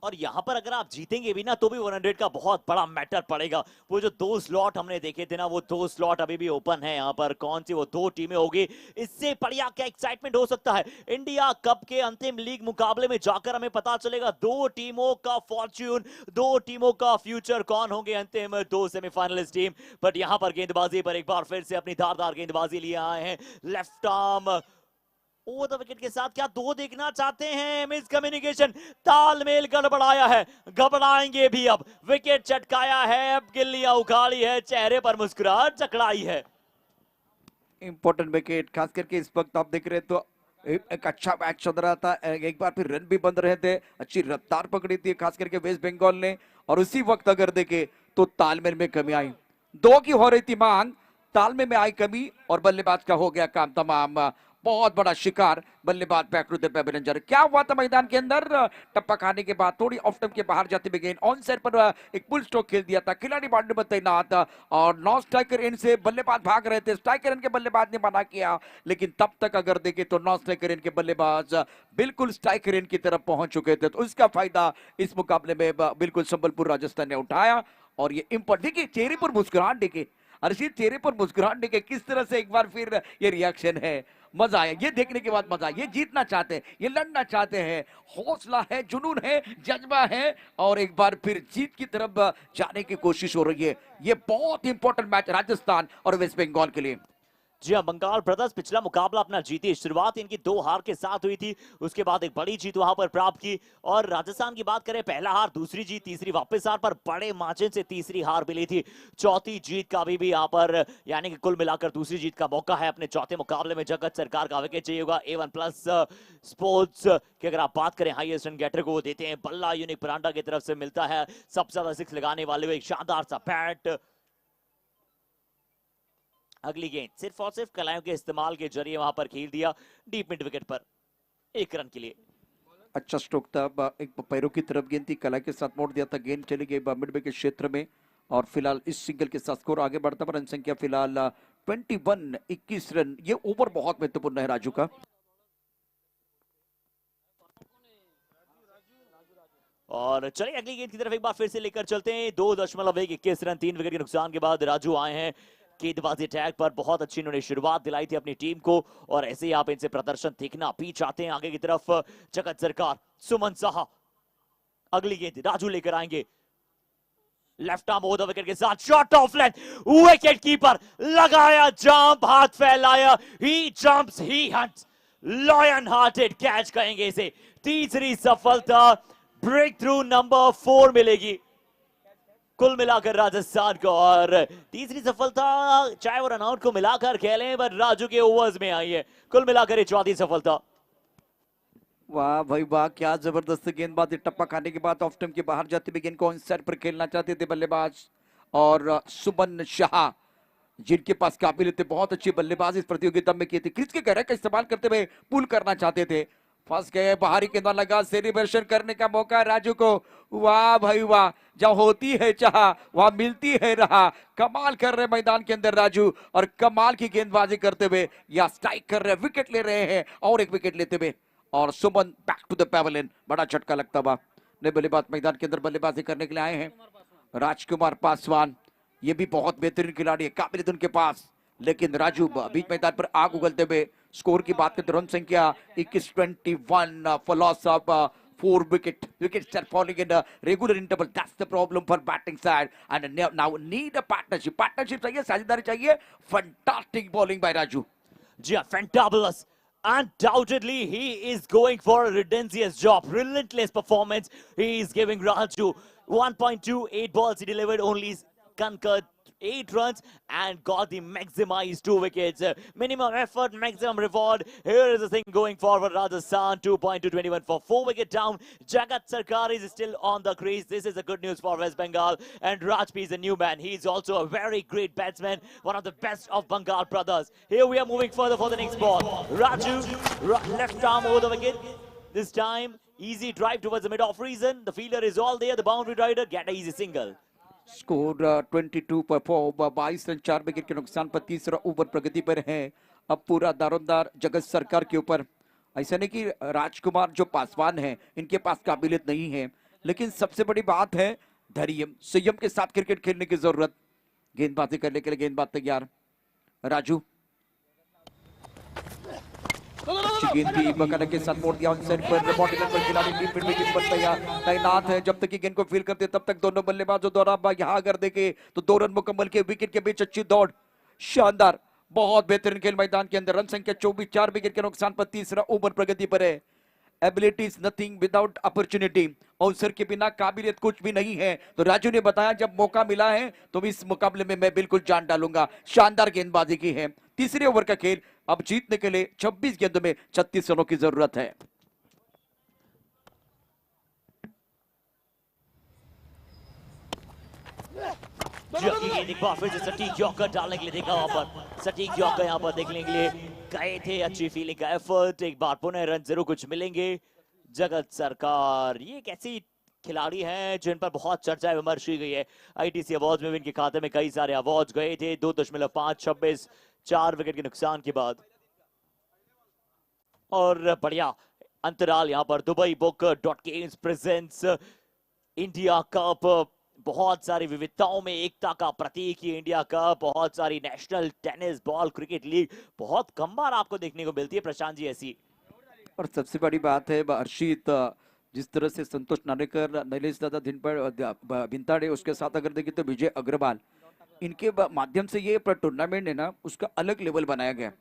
और यहां पर अगर आप जीतेंगे भी ना तो भी 100 का बहुत बड़ा मैटर पड़ेगा। वो जो 2 स्लॉट हमने देखे थे ना, वो 2 स्लॉट अभी भी ओपन है। यहां पर कौन सी वो 2 टीमें होगी, इससे बढ़िया क्या एक्साइटमेंट हो सकता है। इंडिया कप के अंतिम लीग मुकाबले में जाकर हमें पता चलेगा 2 टीमों का फॉर्च्यून, 2 टीमों का फ्यूचर, कौन होंगे अंतिम 2 सेमीफाइनलिस्ट टीम। बट यहां पर गेंदबाजी पर एक बार फिर से अपनी धारदार गेंदबाजी लिए आए हैं left arm over the wicket के साथ। क्या 2 देखना चाहते हैं? मिस कम्युनिकेशन, तालमेल गड़बड़ाया है, घबराएंगे भी। अब विकेट चटकाया है, अब गिल्लियां उखाड़ी है, चेहरे पर मुस्कुराहट जकड़ाई है। इंपॉर्टेंट विकेट, खास करके इस वक्त आप देख रहे हैं तो एक अच्छा मैच चल रहा था, एक बार फिर रन भी बन रहे थे, अच्छी रफ्तार पकड़ी थी खास करके वेस्ट बंगाल ने। और उसी वक्त अगर देखे तो तालमेल में कमी आई, 2 की हो रही थी मांग, तालमेल में आई कमी और बल्लेबाज का हो गया काम तमाम। बहुत बड़ा शिकार, बल्लेबाज बैक टू द पेविलियन। क्या हुआ था मैदान के अंदर, टप्पा खाने के बाद थोड़ी ऑफ स्टंप के बाहर जाते हुए गेंद ऑन साइड पर एक पुल स्ट्रोक खेल दिया था, खिलाड़ी बाउंड्री पर तैनात और नॉन स्ट्राइकर एंड से बल्लेबाज भाग रहे थे, स्ट्राइकर एंड के बल्लेबाज ने मना किया, लेकिन तब तक अगर देखे तो नॉन स्ट्राइकर एंड के बल्लेबाज बिल्कुल स्ट्राइकर एंड की तरफ पहुंच चुके थे। तो उसका फायदा इस मुकाबले में बिल्कुल संबलपुर राजस्थान ने उठाया। और ये इंपॉर्टेंट, देखिए चेहरे पर मुस्कुराहट, देखे अर्षित चेहरे पर मुस्कुराहट, देखे किस तरह से एक बार फिर ये रिएक्शन है। मजा आया ये देखने के बाद, मजा, ये जीतना चाहते हैं, ये लड़ना चाहते हैं, हौसला है, जुनून है, जज्बा है और एक बार फिर जीत की तरफ जाने की कोशिश हो रही है। ये बहुत इंपॉर्टेंट मैच राजस्थान और वेस्ट बंगाल के लिए। जी हाँ, बंगाल ब्रदर्स पिछला मुकाबला अपना जीती, शुरुआत इनकी 2 हार के साथ हुई थी, उसके बाद एक बड़ी जीत वहां पर प्राप्त की। और राजस्थान की बात करें, पहला हार, दूसरी जीत, तीसरी वापस हार, पर बड़े मार्जिन से तीसरी हार मिली थी। चौथी जीत का अभी भी यहाँ पर, यानी कि कुल मिलाकर दूसरी जीत का मौका है अपने चौथे मुकाबले में। जगत सरकार का विकेट चाहिए होगा। A1 प्लस स्पोर्ट्स की अगर आप बात करें, हाईएस्ट रन गेटर को वो देते हैं, बल्ला यूनिक परांडा की तरफ से मिलता है सबसे ज्यादा 6 लगाने वाले हुए एक शानदार सा बैट। अगली गेंद सिर्फ और सिर्फ कलाइयों के इस्तेमाल के जरिए वहां पर खेल दिया डीप मिड विकेट पर 1 रन के लिए। अच्छा स्ट्रोक था, एक पैरों की तरफ गेंद थी, कला के साथ मोड़ दिया था, गेंद चली गई मिड विकेट क्षेत्र में। और फिलहाल इस सिंगल के साथ स्कोर आगे बढ़ता, रन संख्या फिलहाल 21 रन। ये ओवर बहुत महत्वपूर्ण है राजू का। और चलिए अगली गेंद की तरफ एक बार फिर से लेकर चलते हैं। 2.21 रन 3 विकेट के नुकसान के बाद राजू आए हैं गेंदबाजी टैग पर। बहुत अच्छी इन्होंने शुरुआत दिलाई थी अपनी टीम को और ऐसे ही आप इनसे प्रदर्शन देखना भी चाहते हैं। आगे की तरफ जगत सरकार, सुमन साहा, अगली गेंद राजू लेकर आएंगे, left arm over the wicket के साथ shot of length, wicket keeper लगाया जंप, हाथ फैलाया, ही जंप्स ही हंट्स, लॉयन हार्टेड कैच कहेंगे इसे। तीसरी सफलता, ब्रेक थ्रू नंबर 4 मिलेगी कुल मिलाकर राजस्थान को। और तीसरी सफलता चाहे वो रनआउट को मिलाकर खेलें, पर राजू के ओवर्स में आई है। कुल मिलाकर ये 4थी सफलता। वाह भाई वाह, क्या जबरदस्त गेंदबाजी। टप्पा खाने के बाद ऑफ स्टंप के बाहर जाते हुए गेंद को ऑन साइड पर खेलना चाहते थे बल्लेबाज और सुमन शाह, जिनके पास काबिलियत है, बहुत अच्छी बल्लेबाजी इस प्रतियोगिता में की थी। क्रीज के गहराई का इस्तेमाल करते हुए पुल करना चाहते थे, फंस गए। बाहरी गेंदबाज लगा, सेलिब्रेशन करने का मौका राजू को। वाह भाई वाह, जहां होती है चाह वहां मिलती है राह। कमाल कर रहे मैदान के अंदर राजू, और कमाल की गेंदबाजी करते हुए या स्ट्राइक कर रहे, विकेट ले रहे हैं और एक विकेट लेते हुए। और सुमन बैक टू द पैवेलियन, बड़ा झटका लगता हुआ। नए बल्लेबाज मैदान के अंदर बल्लेबाजी करने के लिए आए हैं राजकुमार पासवान। ये भी बहुत बेहतरीन खिलाड़ी है, काबिलियत उनके पास। लेकिन राजू बीच मैदान पर आग उगलते हुए। स्कोर की बात करें तो रन संख्या 21-21 for loss of 4 wickets are falling in a regular interval. That's the problem for batting side, and now need a partnership चाहिए, साझेदारी चाहिए। Fantastic bowling by Raju. Yeah, fantabulous. Undoubtedly, he is going for a redundancies job. Relentless performance. He is giving Raju 1.28 balls. He delivered only concurred 8 runs and got the maximized 2 wickets. Minimum effort, maximum reward. Here is the thing going forward. Rajasthan 2.221 for 4 wicket down. Jagat Sarkar is still on the crease. This is a good news for West Bengal. And Rajpi is a new man. He's also a very great batsman. One of the best of Bengal brothers. Here we are moving further for the next ball. Raju, left arm over the wicket. This time, easy drive towards the mid-off region. The fielder is all there. The boundary rider get an easy single. Score 22 पर 22 run 4 wicket के नुकसान पर तीसरा over प्रगति पर है। अब पूरा दारोमदार जगत सरकार के ऊपर। ऐसा नहीं कि राजकुमार जो पासवान है इनके पास काबिलियत नहीं है, लेकिन सबसे बड़ी बात है धैर्य संयम के साथ क्रिकेट खेलने की जरूरत। गेंदबाजी करने के लिए गेंदबाज तैयार। राजू अच्छी गेंद की बकरा के साथ मोड़ दिया ऑन साइड पर। बॉडी लाइन पर खिलाड़ी टीम में किस पर तैनात है। जब तक कि गेंद को फील करते तब तक दोनों बल्लेबाजों द्वारा यहाँ अगर देखे तो 2 रन मुकम्मल के। विकेट के बीच अच्छी दौड़, शानदार, बहुत बेहतरीन खेल मैदान के अंदर। रन संख्या 24, 4 विकेट के नुकसान पर तीसरा ओवर प्रगति पर है। Ability is nothing without opportunity. अवसर के बिना काबिलियत कुछ भी नहीं है। तो राजू ने बताया जब मौका मिला है तो इस मुकाबले में मैं बिल्कुल जान डालूंगा। शानदार गेंदबाजी की है। तीसरे ओवर का खेल। अब जीतने के लिए 26 गेंदों में 36 रनों की जरूरत है। एक बार फिर से सटीक यॉर्कर डालने के लिए देखा वहां पर। सटीक यॉर्कर यहाँ पर देखने के लिए गए थे। अच्छी फीलिंग का एफर्ट। एक बार पुनः रन जरूर कुछ मिलेंगे। जगत सरकार ये एक ऐसी खिलाड़ी हैं जिन पर बहुत चर्चा विमर्श की गई है। आईटीसी अवार्ड्स में भी इनके खाते में कई सारे अवार्ड्स गए थे। 2.5-26 4 विकेट के नुकसान के बाद। और बढ़िया अंतराल यहाँ पर। Dubai book .games presents India cup. बहुत सारी विविधताओं में एकता का प्रतीक ये इंडिया कप। बहुत सारी national tennis ball cricket league बहुत कम बार आपको देखने को मिलती है प्रशांत जी ऐसी। और सबसे बड़ी बात है हर्षित, जिस तरह से संतोष नानेकर, नैलेश दादा भिंताड़े, उसके साथ अगर देखें तो विजय अग्रवाल, इनके माध्यम से ये टूर्नामेंट है ना उसका अलग लेवल बनाया गया।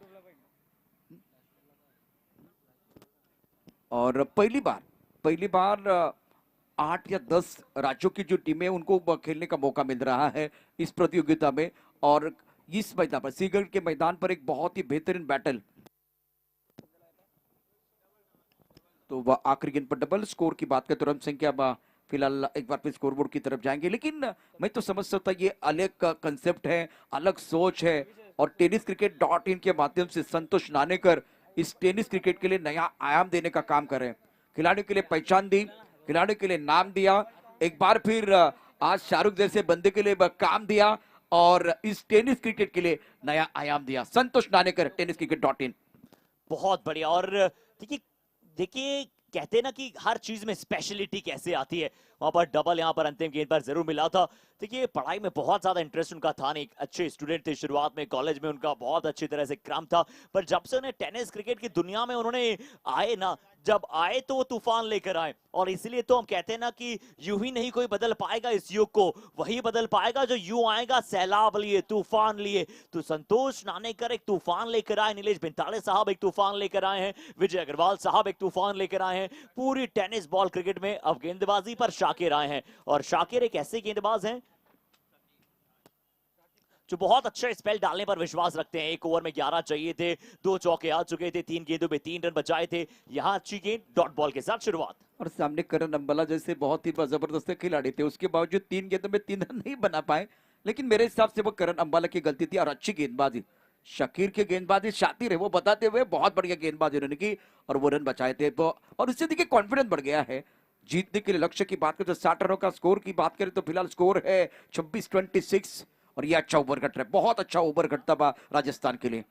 और पहली बार 8 या 10 राज्यों की जो टीमें उनको खेलने का मौका मिल रहा है इस प्रतियोगिता में। और इस मैदान पर, सीगल के मैदान पर एक बहुत ही बेहतरीन बैटल। तो वह आखिरी गेंद पर डबल। स्कोर की बात करें तो रन संख्या फिलहाल एक बार फिर स्कोरबोर्ड की तरफ जाएंगे। लेकिन मैं तो समझ सकता ये अलग कंसेप्ट है, अलग सोच है। और टेनिस क्रिकेट .in के माध्यम से संतोष नानेकर इस टेनिस क्रिकेट के लिए नया आयाम देने का काम कर रहे हैं। खिलाड़ियों के लिए पहचान दी, खिलाड़ियों के लिए नाम दिया, एक बार फिर आज शाहरुख जैसे बंदे के लिए काम दिया और इस टेनिस क्रिकेट के लिए नया आयाम दिया। संतोष नानेकर, टेनिस क्रिकेट .in। बहुत बढ़िया। और देखिए कहते हैं ना कि हर चीज में स्पेशलिटी कैसे आती है। वहां पर डबल यहाँ पर अंतिम गेंद पर जरूर मिला था। देखिए पढ़ाई में बहुत ज्यादा इंटरेस्ट उनका था नहीं, अच्छे स्टूडेंट थे शुरुआत में, कॉलेज में उनका बहुत अच्छी तरह से क्रम था। पर जब से उन्हें टेनिस क्रिकेट की दुनिया में उन्होंने आए ना, जब आए तो वो तूफान लेकर आए। और इसलिए तो हम कहते हैं ना कि यूं ही नहीं कोई बदल पाएगा इस युग को, वही बदल पाएगा जो यूं आएगा सैलाब लिए, तूफान लिए। तो संतोष नानेकर एक तूफान लेकर आए, नीलेश भिंताड़े साहब एक तूफान लेकर आए हैं, विजय अग्रवाल साहब एक तूफान लेकर आए हैं। पूरी टेनिस बॉल क्रिकेट में अब गेंदबाजी पर शाकिर आए हैं। और शाकिर एक ऐसे गेंदबाज हैं जो बहुत अच्छे स्पेल डालने पर विश्वास रखते हैं। एक ओवर में 11 चाहिए थे, 2 चौके आ चुके थे, 3 गेंदों में 3 रन बचाए थे। यहाँ अच्छी गेंद डॉट बॉल के साथ शुरुआत। और सामने करण अंबाला जैसे बहुत ही जबरदस्त खिलाड़ी थे, उसके बावजूद 3 गेंदों में 3 रन नहीं बना पाए, लेकिन मेरे हिसाब से वो करण अंबाला की गलती थी। और अच्छी गेंदबाजी, शकीर की गेंदबाजी शातिर है वो बताते हुए, बहुत बढ़िया गेंदबाजी उन्होंने की और वो रन बचाए थे। और उससे देखिए कॉन्फिडेंस बढ़ गया है जीतने के लिए। लक्ष्य की बात करें तो 60 रनों का स्कोर की बात करें तो फिलहाल स्कोर है 26-26 और ये अच्छा ओवर कट रहा है, बहुत अच्छा ओवर कटता हुआ राजस्थान के लिए।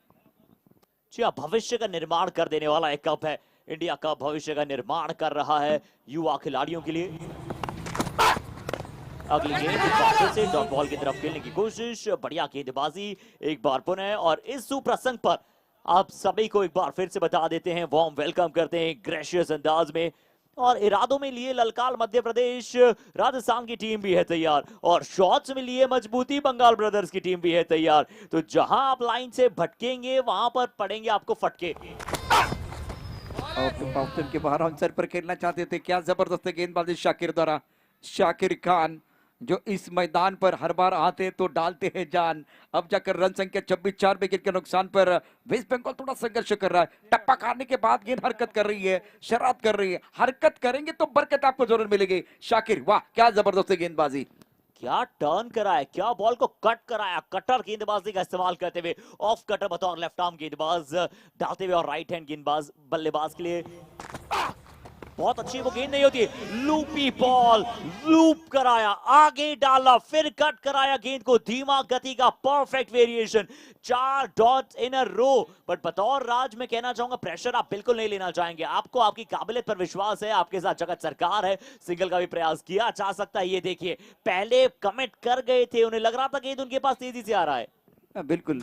जी हाँ, भविष्य का निर्माण कर देने वाला एक कप है। इंडिया कप भविष्य का निर्माण कर रहा है युवा खिलाड़ियों के लिए। अगली गेंद वापस से डॉट बॉल की तरफ खेलने की कोशिश, बढ़िया गेंदबाजी एक बार पुनः। और इस सुप्रसंग पर आप सभी को एक बार फिर से बता देते हैं, वार्म वेलकम करते हैं ग्रेशियस अंदाज में। और इरादों में लिए ललकार मध्य प्रदेश, राजस्थान की टीम भी है तैयार, और शॉट्स में लिए मजबूती बंगाल ब्रदर्स की टीम भी है तैयार। तो जहां आप लाइन से भटकेंगे वहां पर पड़ेंगे आपको फटके। और के बाहर आंसर पर खेलना चाहते थे, क्या जबरदस्त गेंदबाजी शाकिर द्वारा। शाकिर खान जो इस मैदान पर हर बार आते तो डालते हैं जान। अब जाकर रन संख्या 26, 4 विकेट के नुकसान पर वेस्ट बंगाल थोड़ा संघर्ष कर रहा है। टप्पा खाने के बाद गेंद हरकत कर रही है, शरारत कर रही है। हरकत करेंगे तो बरकत आपको जरूर मिलेगी। शाकिर वाह, क्या जबरदस्त गेंदबाजी, क्या टर्न कराया, क्या बॉल को कट कराया, कटर गेंदबाजी का इस्तेमाल करते हुए। ऑफ कटर बतौर लेफ्ट आर्म गेंदबाज डालते हुए, और राइट हैंड गेंदबाज बल्लेबाज के लिए बहुत अच्छी वो गेंद नहीं होती। लूपी बॉल, लूप कराया, आगे डाला, फिर कट कराया गेंद को, धीमा गति का perfect variation. 4 dots in a row. But बतौर राज मैं कहना चाहूंगा, प्रेशर आप बिल्कुल नहीं लेना चाहेंगे। आपको आपकी काबिलियत पर विश्वास है, आपके साथ जगत सरकार है। सिंगल का भी प्रयास किया जा सकता है। ये देखिए, पहले कमिट कर गए थे, उन्हें लग रहा था गेंद उनके पास तेजी से आ रहा है। बिल्कुल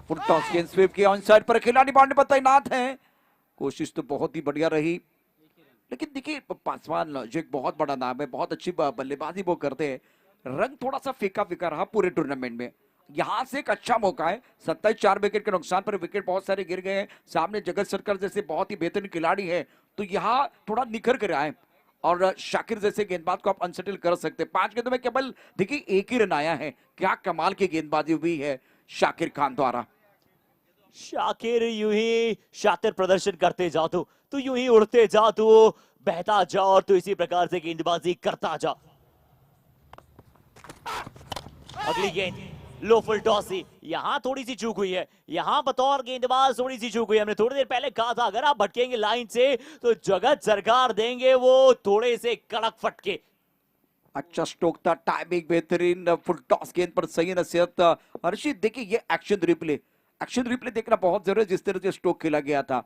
फुल टॉस गेंद स्वीप की, ऑन साइड पर खिलाड़ी बाउंड्री पर तैनात है। कोशिश तो बहुत ही बढ़िया रही, लेकिन देखिए पासवान जो एक बहुत बड़ा नाम है, बहुत अच्छी बल्लेबाजी वो करते हैं। रंग थोड़ा सा फीका फीका रहा पूरे टूर्नामेंट में। यहाँ से एक अच्छा मौका है। 27, 4 विकेट के नुकसान पर विकेट बहुत सारे गिर गए हैं। सामने जगत सरकार जैसे बहुत ही बेहतरीन खिलाड़ी है, तो यहाँ थोड़ा निखर कर आए और शाकिर जैसे गेंदबाज को आप अनसेटल कर सकते हैं। 5 गेंदों में केवल देखिए 1 ही रन आया है। क्या कमाल की गेंदबाजी हुई है शाकिर खान द्वारा। शाकिर यूं ही शातिर प्रदर्शन करते जा तो यूं ही उड़ते जा, तो बहता जा, और तो इसी प्रकार से गेंदबाजी करता जा। अगली गेंद लो फुल टॉस ही, यहां थोड़ी सी चूक हुई है। यहां बतौर गेंदबाज थोड़ी सी चूक हुई है। हमने थोड़ी देर पहले कहा था, अगर आप भटकेंगे लाइन से तो जगत सरकार देंगे वो थोड़े से कड़क फटके। अच्छा स्ट्रोक था, टाइमिंग बेहतरीन, फुल टॉस गेंद पर सही नसीहत। हर्षित देखिए ये एक्शन रिप्ले देखना बहुत जरूरी है। जिस तरह से स्ट्रोक खेला गया था,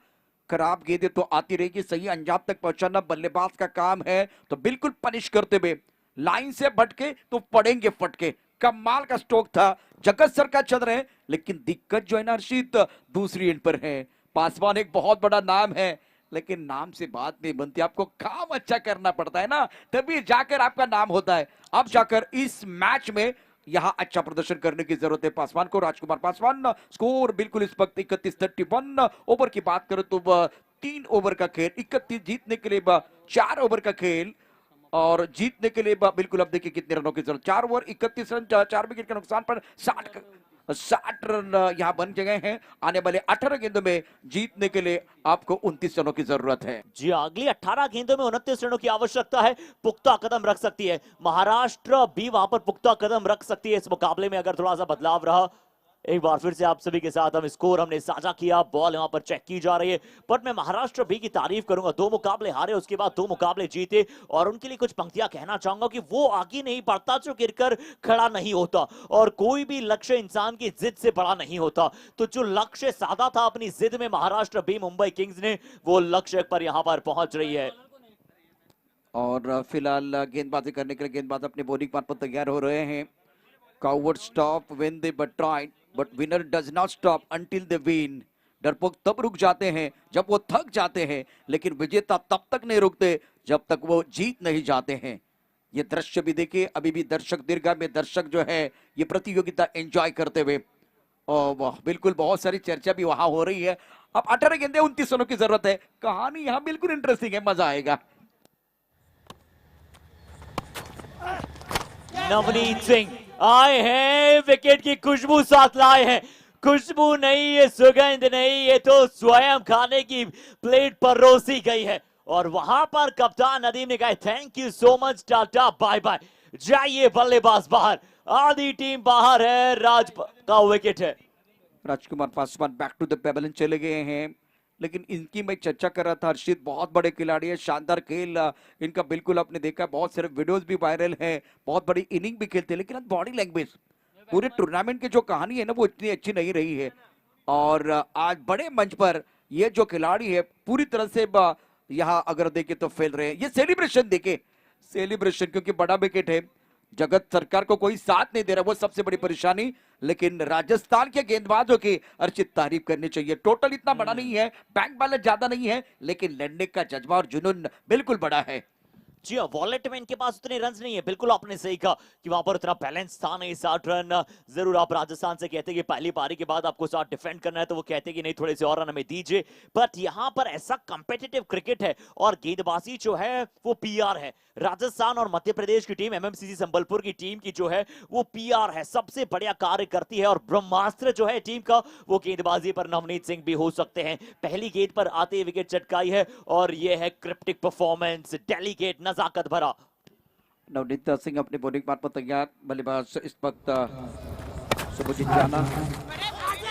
खराब गेंदें तो आती रहेगी, सही अंजाम तक पहुंचाना बल्लेबाज का काम है। तो बिल्कुल पनिश करते हुए लाइन से भटके तो पड़ेंगे फटके। कमाल का स्ट्रोक था, जगत सरकार चल रहे हैं, लेकिन दिक्कत जो है ना हर्षित, दूसरी एंड पर है। पासवान एक बहुत बड़ा नाम है, लेकिन नाम से बात नहीं बनती, आपको काम अच्छा करना पड़ता है ना, तभी जाकर आपका नाम होता है। अब जाकर इस मैच में यहां अच्छा प्रदर्शन करने की जरूरत है पासवान को। राजकुमार पासवान, स्कोर बिल्कुल इस वक्त 31-31। ओवर की बात करें तो 3 ओवर का खेल, 31 जीतने के लिए 4 ओवर का खेल, और जीतने के लिए बिल्कुल अब देखिए कितने रनों की जरूरत। 4 ओवर 31 रन, 4 विकेट के नुकसान पर 60 रन यहाँ बन गए हैं। आने वाले 18 गेंदों में जीतने के लिए आपको 29 रनों की जरूरत है। जी, अगली 18 गेंदों में 29 रनों की आवश्यकता है। पुख्ता कदम रख सकती है महाराष्ट्र भी, वहां पर पुख्ता कदम रख सकती है इस मुकाबले में, अगर थोड़ा सा बदलाव रहा। एक बार फिर से आप सभी के साथ हम स्कोर हमने साझा किया, बॉल वहां पर चेक की जा रही है। पर मैं महाराष्ट्र भी की तारीफ करूंगा, 2 मुकाबले हारे, उसके बाद 2 मुकाबले जीते, और उनके लिए कुछ पंक्तियां कहना चाहूंगा कि वो आगे नहीं बढ़ता जो गिरकर खड़ा नहीं होता, और कोई भी लक्ष्य इंसान की जिद से बड़ा नहीं होता। तो जो लक्ष्य साधा था अपनी जिद में महाराष्ट्र भी मुंबई किंग्स ने, वो लक्ष्य पर यहां पर पहुंच रही है। और फिलहाल गेंदबाजी करने के लिए गेंदबाज अपने बॉलिंग पार्ट पर तैयार हो रहे हैं। Coward stop when they tried, but winner does not stop until they win. डरपोक तब रुक जाते हैं जब वो थक जाते हैं, लेकिन विजेता तब तक नहीं रुकते जब तक वो जीत नहीं जाते हैं। ये दृश्य भी देखिए, अभी भी दर्शक दीर्घा में दर्शक जो है ये प्रतियोगिता एंजॉय करते हुए, और बिल्कुल बहुत सारी चर्चा भी वहां हो रही है। अब 18 गेंदे 29 रनों की जरूरत है। कहानी यहाँ बिल्कुल इंटरेस्टिंग है, मजा आएगा। नवनीत सिंह आए हैं, विकेट की खुशबू साथ लाए हैं। खुशबू नहीं, ये सुगंध नहीं, ये तो स्वयं खाने की प्लेट परोसी गई है। और वहां पर कप्तान नदीम ने कहा thank you so much, tata bye bye, जाइए बल्लेबाज बाहर। आधी टीम बाहर है, राज का विकेट है। Rajkumar Paswan back to the pavilion चले गए हैं, लेकिन इनकी मैं चर्चा कर रहा था हर्षित, बहुत बड़े खिलाड़ी है, शानदार खेल इनका बिल्कुल आपने देखा, बहुत सारे वीडियोस भी वायरल हैं, बहुत बड़ी इनिंग भी खेलते हैं, लेकिन आज बॉडी लैंग्वेज पूरे टूर्नामेंट की जो कहानी है ना वो इतनी अच्छी नहीं रही है। और आज बड़े मंच पर ये जो खिलाड़ी है पूरी तरह से यहाँ अगर देखे तो फैल रहे हैं। ये सेलिब्रेशन देखे, सेलिब्रेशन, क्योंकि बड़ा विकेट है, जगत सरकार को कोई साथ नहीं दे रहा, वो सबसे बड़ी परेशानी। लेकिन राजस्थान के गेंदबाजों की अर्चित तारीफ करनी चाहिए। टोटल इतना बड़ा नहीं है, बैंक बैलेंस ज्यादा नहीं है, लेकिन लड़ने का जज्बा और जुनून बिल्कुल बड़ा है। जी हाँ, वॉलेट में इनके पास उतने रन नहीं है, बिल्कुल आपने सही कहा कि वहां पर उतना बैलेंस था नहीं। 60 रन जरूर आप राजस्थान से कहते कि पहली पारी के बाद आपको 60 डिफेंड करना है, तो वो कहते कि नहीं थोड़े से और रन हमें दीजिए। बट यहाँ पर ऐसा कंपेटिटिव क्रिकेट है और गेंदबाजी जो है वो पीआर है। राजस्थान और मध्य प्रदेश की टीम, एमएमसीसी संबलपुर की टीम की जो है वो पीआर है, सबसे बढ़िया कार्य करती है। और ब्रह्मास्त्र जो है टीम का वो गेंदबाजी पर नवनीत सिंह भी हो सकते हैं। पहली गेंद पर आते ही विकेट चटकाई है और ये है क्रिप्टिक परफॉर्मेंस, डेलीकेट, नजाकत भरा। नवनीत सिंह अपने बॉलिंग मार्ग पर तैयार, बल्लेबाज इस वक्त शुभजीत जाना,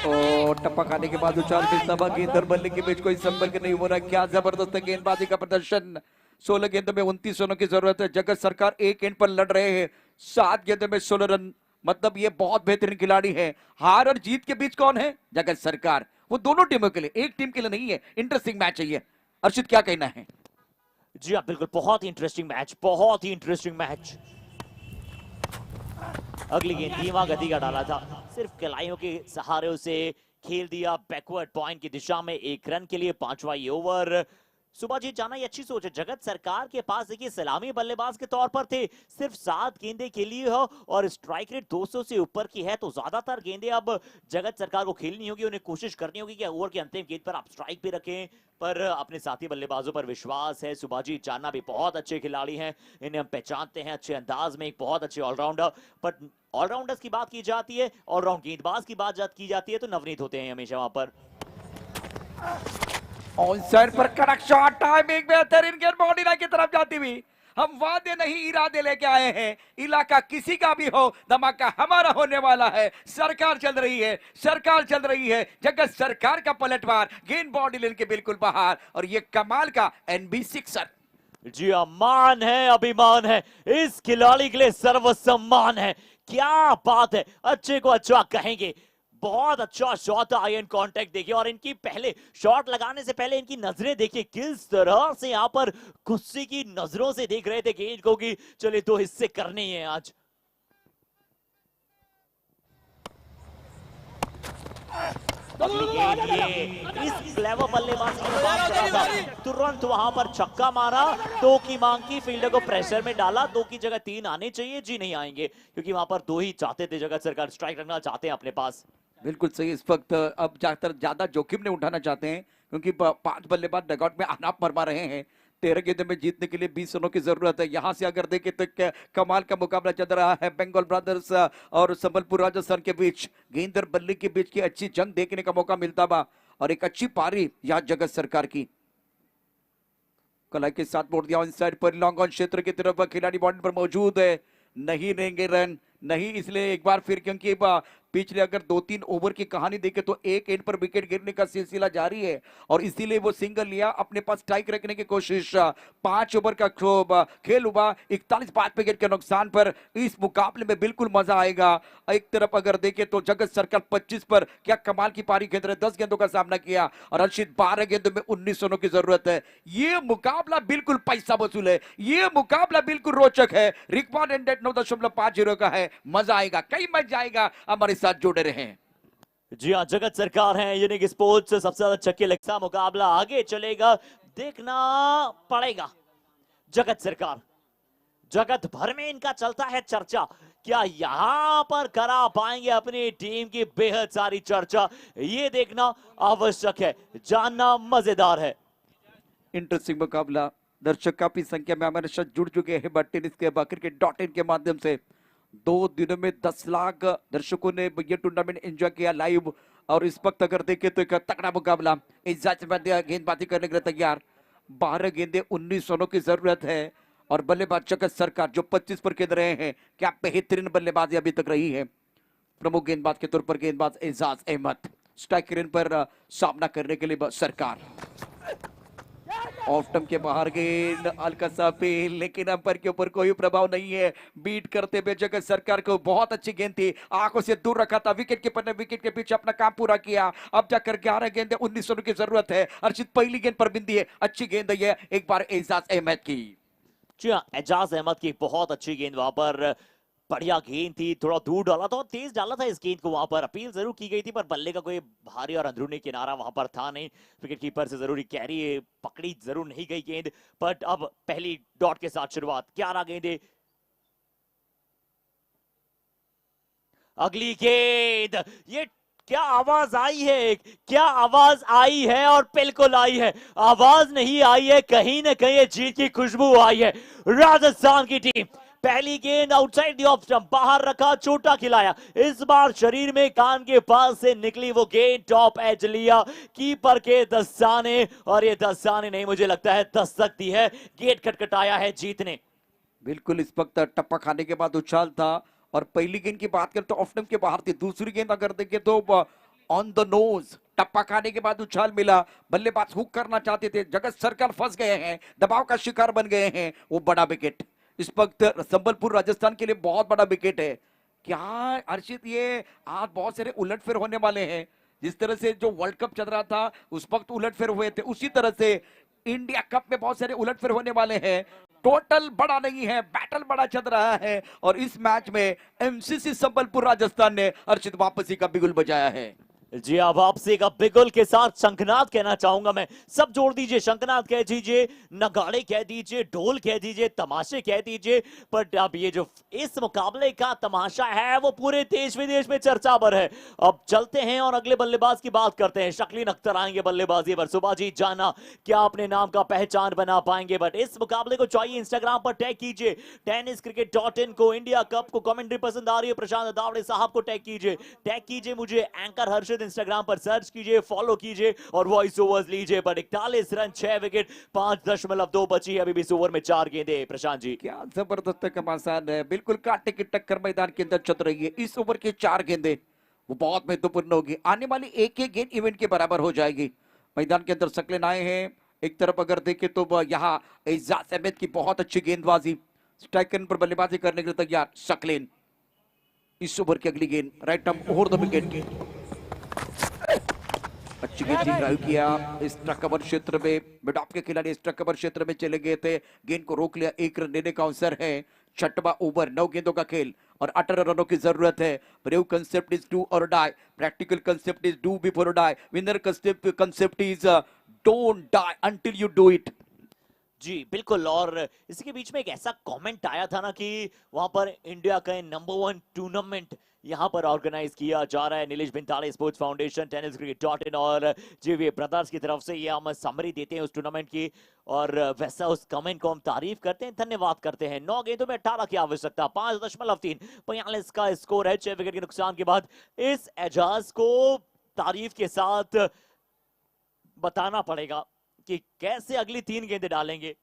और टप्पा खाने के बाद उछाल फिर गेंद और बल्ले के बीच कोई संपर्क नहीं हो रहा। क्या जबरदस्त गेंदबाजी का प्रदर्शन। 16 गेंदों में 29 रनों की जरूरत है। जगत सरकार एक गेंद पर लड़ रहे हैं, 7 गेंदों में 16 रन, मतलब ये बहुत बेहतरीन खिलाड़ी है। हार और जीत के बीच कौन है? जगत सरकार। वो दोनों टीमों के लिए, एक टीम के लिए नहीं है। इंटरेस्टिंग मैच है ये। अर्षित क्या कहना है? जी हाँ बिल्कुल, बहुत ही इंटरेस्टिंग मैच, बहुत ही इंटरेस्टिंग मैच। अगली गेंद धीमा गति का डाला था, सिर्फ कलाइयों के सहारे उसे खेल दिया बैकवर्ड पॉइंट की दिशा में। 1 रन के लिए 5वां ये ओवर। सुभाजीत जाना ये अच्छी सोच है। जगत सरकार के पास देखिए सलामी बल्लेबाज के तौर पर थे, सिर्फ 7 गेंदें खेली हो और स्ट्राइक रेट 200 से ऊपर की है, तो ज्यादातर गेंदें अब जगत सरकार को खेलनी होगी। उन्हें कोशिश करनी होगी कि ओवर की अंतिम गेंद पर आप स्ट्राइक भी रखें, पर अपने साथी बल्लेबाजों पर विश्वास है। सुभाजीत जाना भी बहुत अच्छे खिलाड़ी हैं, इन्हें हम पहचानते हैं अच्छे अंदाज में, एक बहुत अच्छे ऑलराउंडर। बट ऑलराउंडर्स की बात की जाती है, ऑलराउंड गेंदबाज की बात की जाती है, तो नवनीत होते हैं हमेशा वहां पर। ऑन साइड पर कड़क शॉट, टाइमिंग बेहतरीन, गेंद बाउंड्री लाइन की तरफ जाती हुई। हम वादे नहीं इरादे लेके आए हैं, इलाका किसी का भी हो, धमाका हमारा होने वाला है। सरकार चल रही है, सरकार चल रही है। जगत सरकार का पलटवार, गेंद बाउंड्री लाइन के बिल्कुल बाहर, और ये कमाल का एनबी सिक्सर। जी मान है, अभिमान है, इस खिलाड़ी के लिए सर्वसम्मान है। क्या बात है, अच्छे को अच्छा कहेंगे। बहुत अच्छा शॉट था, आयन कांटेक्ट देखिए, और इनकी पहले शॉट लगाने से पहले इनकी नजरें देखिए किस तरह से यहाँ पर गुस्से की नजरों से देख रहे थे गेंद को कि चले 2 हिस्से करने हैं आज। अगली गेंद ये इस क्लेवर बल्लेबाज की बात कर रहा था, तुरंत वहां पर छक्का मारा, 2 की मांग की, फील्डर को प्रेशर में डाला। 2 की जगह 3 आने चाहिए, जी नहीं आएंगे, क्योंकि वहां पर 2 ही चाहते थे जगत सरकार, स्ट्राइक रखना चाहते हैं अपने पास। बिल्कुल सही। इस वक्त अब जाकर ज्यादा जोखिम नहीं उठाना चाहते हैं, क्योंकि 5 बल्लेबाज डगआउट में आनाप फरमा रहे हैं। 13 गेंदों में जीतने के लिए 20 रनों की जरूरत है। यहां से अगर देखें तो कमाल का मुकाबला चल रहा है बंगाल ब्रदर्स और संबलपुर राजस्थान के बीच। गेंद और बल्ले के बीच की अच्छी जंग देखने का मौका मिलता बा, और एक अच्छी पारी यहाँ जगत सरकार की कला के साथ मोड़ दिया। इनसाइड पर लॉन्ग ऑन क्षेत्र की तरफ खिलाड़ी बाउंड्री पर मौजूद है, नहीं रहेंगे रन, नहीं इसलिए एक बार फिर, क्योंकि पिछले अगर 2-3 ओवर की कहानी देखें तो एक एंड पर विकेट गिरने का सिलसिला जारी है, और इसीलिए वो सिंगल लिया, अपने पास स्ट्राइक रखने की कोशिश। 5 ओवर का खेल हुआ, 41 5 विकेट के नुकसान पर। इस मुकाबले में बिल्कुल मजा आएगा। एक तरफ अगर देखें तो जगत सरकार 25 पर क्या कमाल की पारी खेल रहे, 10 गेंदों का सामना किया, और अर्षित 12 गेंदों में 19 रनों की जरूरत है। ये मुकाबला बिल्कुल पैसा वसूल है, ये मुकाबला बिल्कुल रोचक है। रिकॉर्ड एंडेड 9.50 का है, मजा आएगा, कई मैच जाएगा, हमारे साथ जुड़े रहें। जी हाँ, जगत सरकार है, यूनिक स्पोर्ट्स सबसे ज्यादा छक्के लगता, मुकाबला आगे चलेगा, देखना पड़ेगा। जगत सरकार, जगत भर में इनका चलता है चर्चा, क्या यहां पर करा पाएंगे अपनी टीम की बेहद सारी चर्चा, ये देखना आवश्यक है, जानना मजेदार है। इंटरेस्टिंग मुकाबला, दर्शक काफी संख्या में हमारे साथ जुड़ चुके हैं टेनिस के क्रिकेट.in के माध्यम से, 2 दिनों में 10 लाख दर्शकों ने ये टूर्नामेंट एंजॉय किया लाइव। और इस वक्त अगर देखें तो एक तगड़ा मुकाबला, इजाज गेंदबाजी करने के लिए तैयार। 12 गेंदे 19 रनों की जरूरत है। और बल्लेबाज जगत सरकार जो 25 पर खेल रहे हैं, क्या बेहतरीन बल्लेबाजी अभी तक रही है। प्रमुख गेंदबाज के तौर पर गेंदबाज एजाज अहमद, स्ट्राइक रेन पर सामना करने के लिए सरकार। ऑफ स्टंप के बाहर गेंद, हल्का सा फेल, लेकिन अंपायर के ऊपर कोई प्रभाव नहीं है। बीट करते हुए जगत सरकार को बहुत अच्छी गेंद थी, आंखों से दूर रखा था। विकेट कीपर ने विकेट के पीछे अपना काम पूरा किया। अब जाकर 11 गेंदे 19 रनों की जरूरत है। अर्शित पहली गेंद पर बिंदी है, अच्छी गेंद है एक बार एजाज अहमद की। जी हाँ, एजाज अहमद की बहुत अच्छी गेंद, वहां पर बढ़िया गेंद थी, थोड़ा दूर डाला था और तेज डाला था इस गेंद को। वहां पर अपील जरूर की गई थी पर बल्ले का कोई भारी और अंदरूनी किनारा वहां पर था नहीं। विकेट कीपर से जरूरी कैरी पकड़ी जरूर नहीं गई गेंद, बट अब पहली डॉट के साथ शुरुआत। 11 गेंदे, अगली गेंद, ये क्या आवाज आई है, क्या आवाज आई है, और बिल्कुल आई है। आवाज नहीं आई है, कहीं ना कहीं जीत की खुशबू आई है। राजस्थान की टीम पहली गेंद आउटसाइड द ऑफ स्टंप, बाहर रखा, छोटा खिलाया। इस बार शरीर में कान के पास से निकली वो गेंद, टॉप एज लिया कीपर के दस्ताने, और ये दस्ताने नहीं, मुझे लगता है दस्तक दी है, गेट खटखटाया है जीत ने। बिल्कुल इस वक्त टप्पा खाने के बाद उछाल था। और पहली गेंद की बात करें तो ऑफ स्टंप के बाहर थी। दूसरी गेंद अगर देखें तो ऑन द नोज, टप्पा खाने के बाद उछाल मिला। बल्लेबाज हुक करना चाहते थे, जगत सरकार फंस गए हैं, दबाव का शिकार बन गए हैं। वो बड़ा विकेट इस वक्त संबलपुर राजस्थान के लिए बहुत बड़ा विकेट है। क्या हर्षित, ये आज बहुत सारे उलटफेर होने वाले हैं। जिस तरह से जो वर्ल्ड कप चल रहा था उस वक्त उलटफेर हुए थे, उसी तरह से इंडिया कप में बहुत सारे उलटफेर होने वाले हैं। टोटल बड़ा नहीं है, बैटल बड़ा चल रहा है। और इस मैच में एमसीसी संबलपुर राजस्थान ने हर्षित वापसी का बिगुल बजाया है। जी, अब आपसे का बिगुल के साथ शंखनाद कहना चाहूंगा मैं। सब जोड़ दीजिए, शंखनाद कह दीजिए, नगाड़े कह दीजिए, ढोल कह दीजिए, तमाशे कह दीजिए। पर अब ये जो इस मुकाबले का तमाशा है वो पूरे देश विदेश में चर्चा पर है। अब चलते हैं और अगले बल्लेबाज की बात करते हैं। शकील अख्तर आएंगे बल्लेबाजी पर। सुभाजीत जाना, क्या अपने नाम का पहचान बना पाएंगे? बट इस मुकाबले को चाहिए इंस्टाग्राम पर टैग कीजिए tenniscricket.in को। इंडिया कप को कमेंट्री पसंद आ रही है, प्रशांत दावड़े साहब को टैग कीजिए मुझे, एंकर हर्षित इंस्टाग्राम पर सर्च कीजिए, फॉलो कीजिए और वॉइस ओवर्स लीजिए। पर 41 रन, 6 विकेट, 5.2 बची, अभी भी इस ओवर में 4 गेंदें। प्रशांत जी, क्या जबरदस्त घमासान है, बिल्कुल कांटे की टक्कर मैदान के अंदर चल रही है। इस ओवर की 4 गेंदें वो बहुत महत्वपूर्ण होगी, आने वाली एक एक गेंद इवेंट के बराबर हो जाएगी। मैदान के अंदर सकलेन आए हैं। एक तरफ अगर देखें तो यहाँ एजाज अहमद की बहुत अच्छी गेंदबाजी, स्ट्राइक पर बल्लेबाजी करने के लिए तैयार सकलेन। इस ओवर की अगली गेंद right arm over the wicket, अच्छी गेंद ड्राइव किया। इस ट्रक कवर क्षेत्र में मिडॉप के खिलाड़ी इस ट्रक कवर क्षेत्र में चले गए थे, गेंद को रोक लिया। 1 रन देने का अवसर है। 6वां ओवर, 9 गेंदों का खेल और 18 रनों की जरूरत है। Brave concept is do or die, practical concept is do before die, winner concept is don't die until you do it. जी बिल्कुल। और इसी के बीच में एक ऐसा कमेंट आया था ना कि वहां पर इंडिया का नंबर 1 टूर्नामेंट यहां पर ऑर्गेनाइज किया जा रहा है। Nilesh Bhintade sports foundation, tenniscricket.in और जीवी ब्रदर्स की तरफ से ये हम समरी देते हैं उस टूर्नामेंट की, और वैसा उस कमेंट को हम तारीफ करते हैं, धन्यवाद करते हैं। 9 गेंदों में 18 की आवश्यकता, 5.3, 45 का स्कोर है। 6 विकेट के नुकसान के बाद इस एजाज को तारीफ के साथ बताना पड़ेगा कि कैसे अगली 3 गेंदें डालेंगे।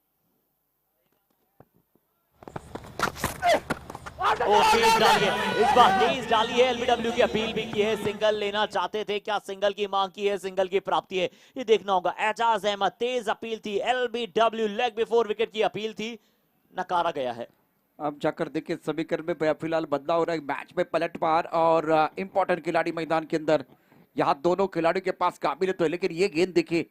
तेज डाली है, इस बार तेज डाली है। एलबीडब्ल्यू की अपील भी की है, सिंगल लेना चाहते थे, क्या सिंगल की मांग की है, सिंगल की प्राप्ति है, ये देखना होगा। एजाज अहमद, तेज अपील थी, एलबीडब्ल्यू लेग बिफोर विकेट की अपील थी, नकारा गया है। अब जाकर देखिए समीकरण में फिलहाल बदलाव हो रहा है। मैच में पलटवार और इंपॉर्टेंट खिलाड़ी मैदान के अंदर, यहाँ दोनों खिलाड़ियों के पास काबिलियत तो है, लेकिन ये गेंद देखिए,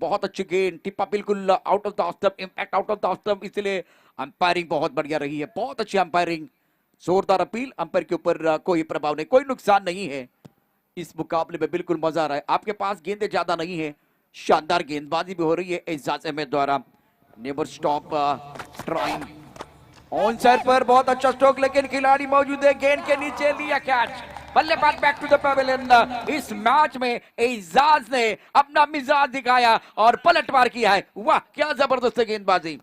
बहुत अच्छी गेंद, टिप्पा बिल्कुल out of the off stump, impact out of the off stump, इसलिए अंपायरिंग बहुत बढ़िया रही है, बहुत अच्छी अंपायरिंग, जोरदार अपील, अंपायर के ऊपर कोई प्रभाव नहीं, कोई नुकसान नहीं है। इस मुकाबले में बिल्कुल मजा आ रहा है। आपके पास गेंदें ज्यादा नहीं है, शानदार गेंदबाजी भी हो रही है एजाज अहमद द्वारा। Never stop trying, on side पर बहुत अच्छा स्ट्रोक, लेकिन खिलाड़ी मौजूद है, गेंद के नीचे लिया कैच, बल्लेबाज बैक टू द पवेलियन। इस मैच में एजाज ने अपना मिजाज दिखाया और पलटवार किया है। वाह क्या जबरदस्त गेंदबाजी,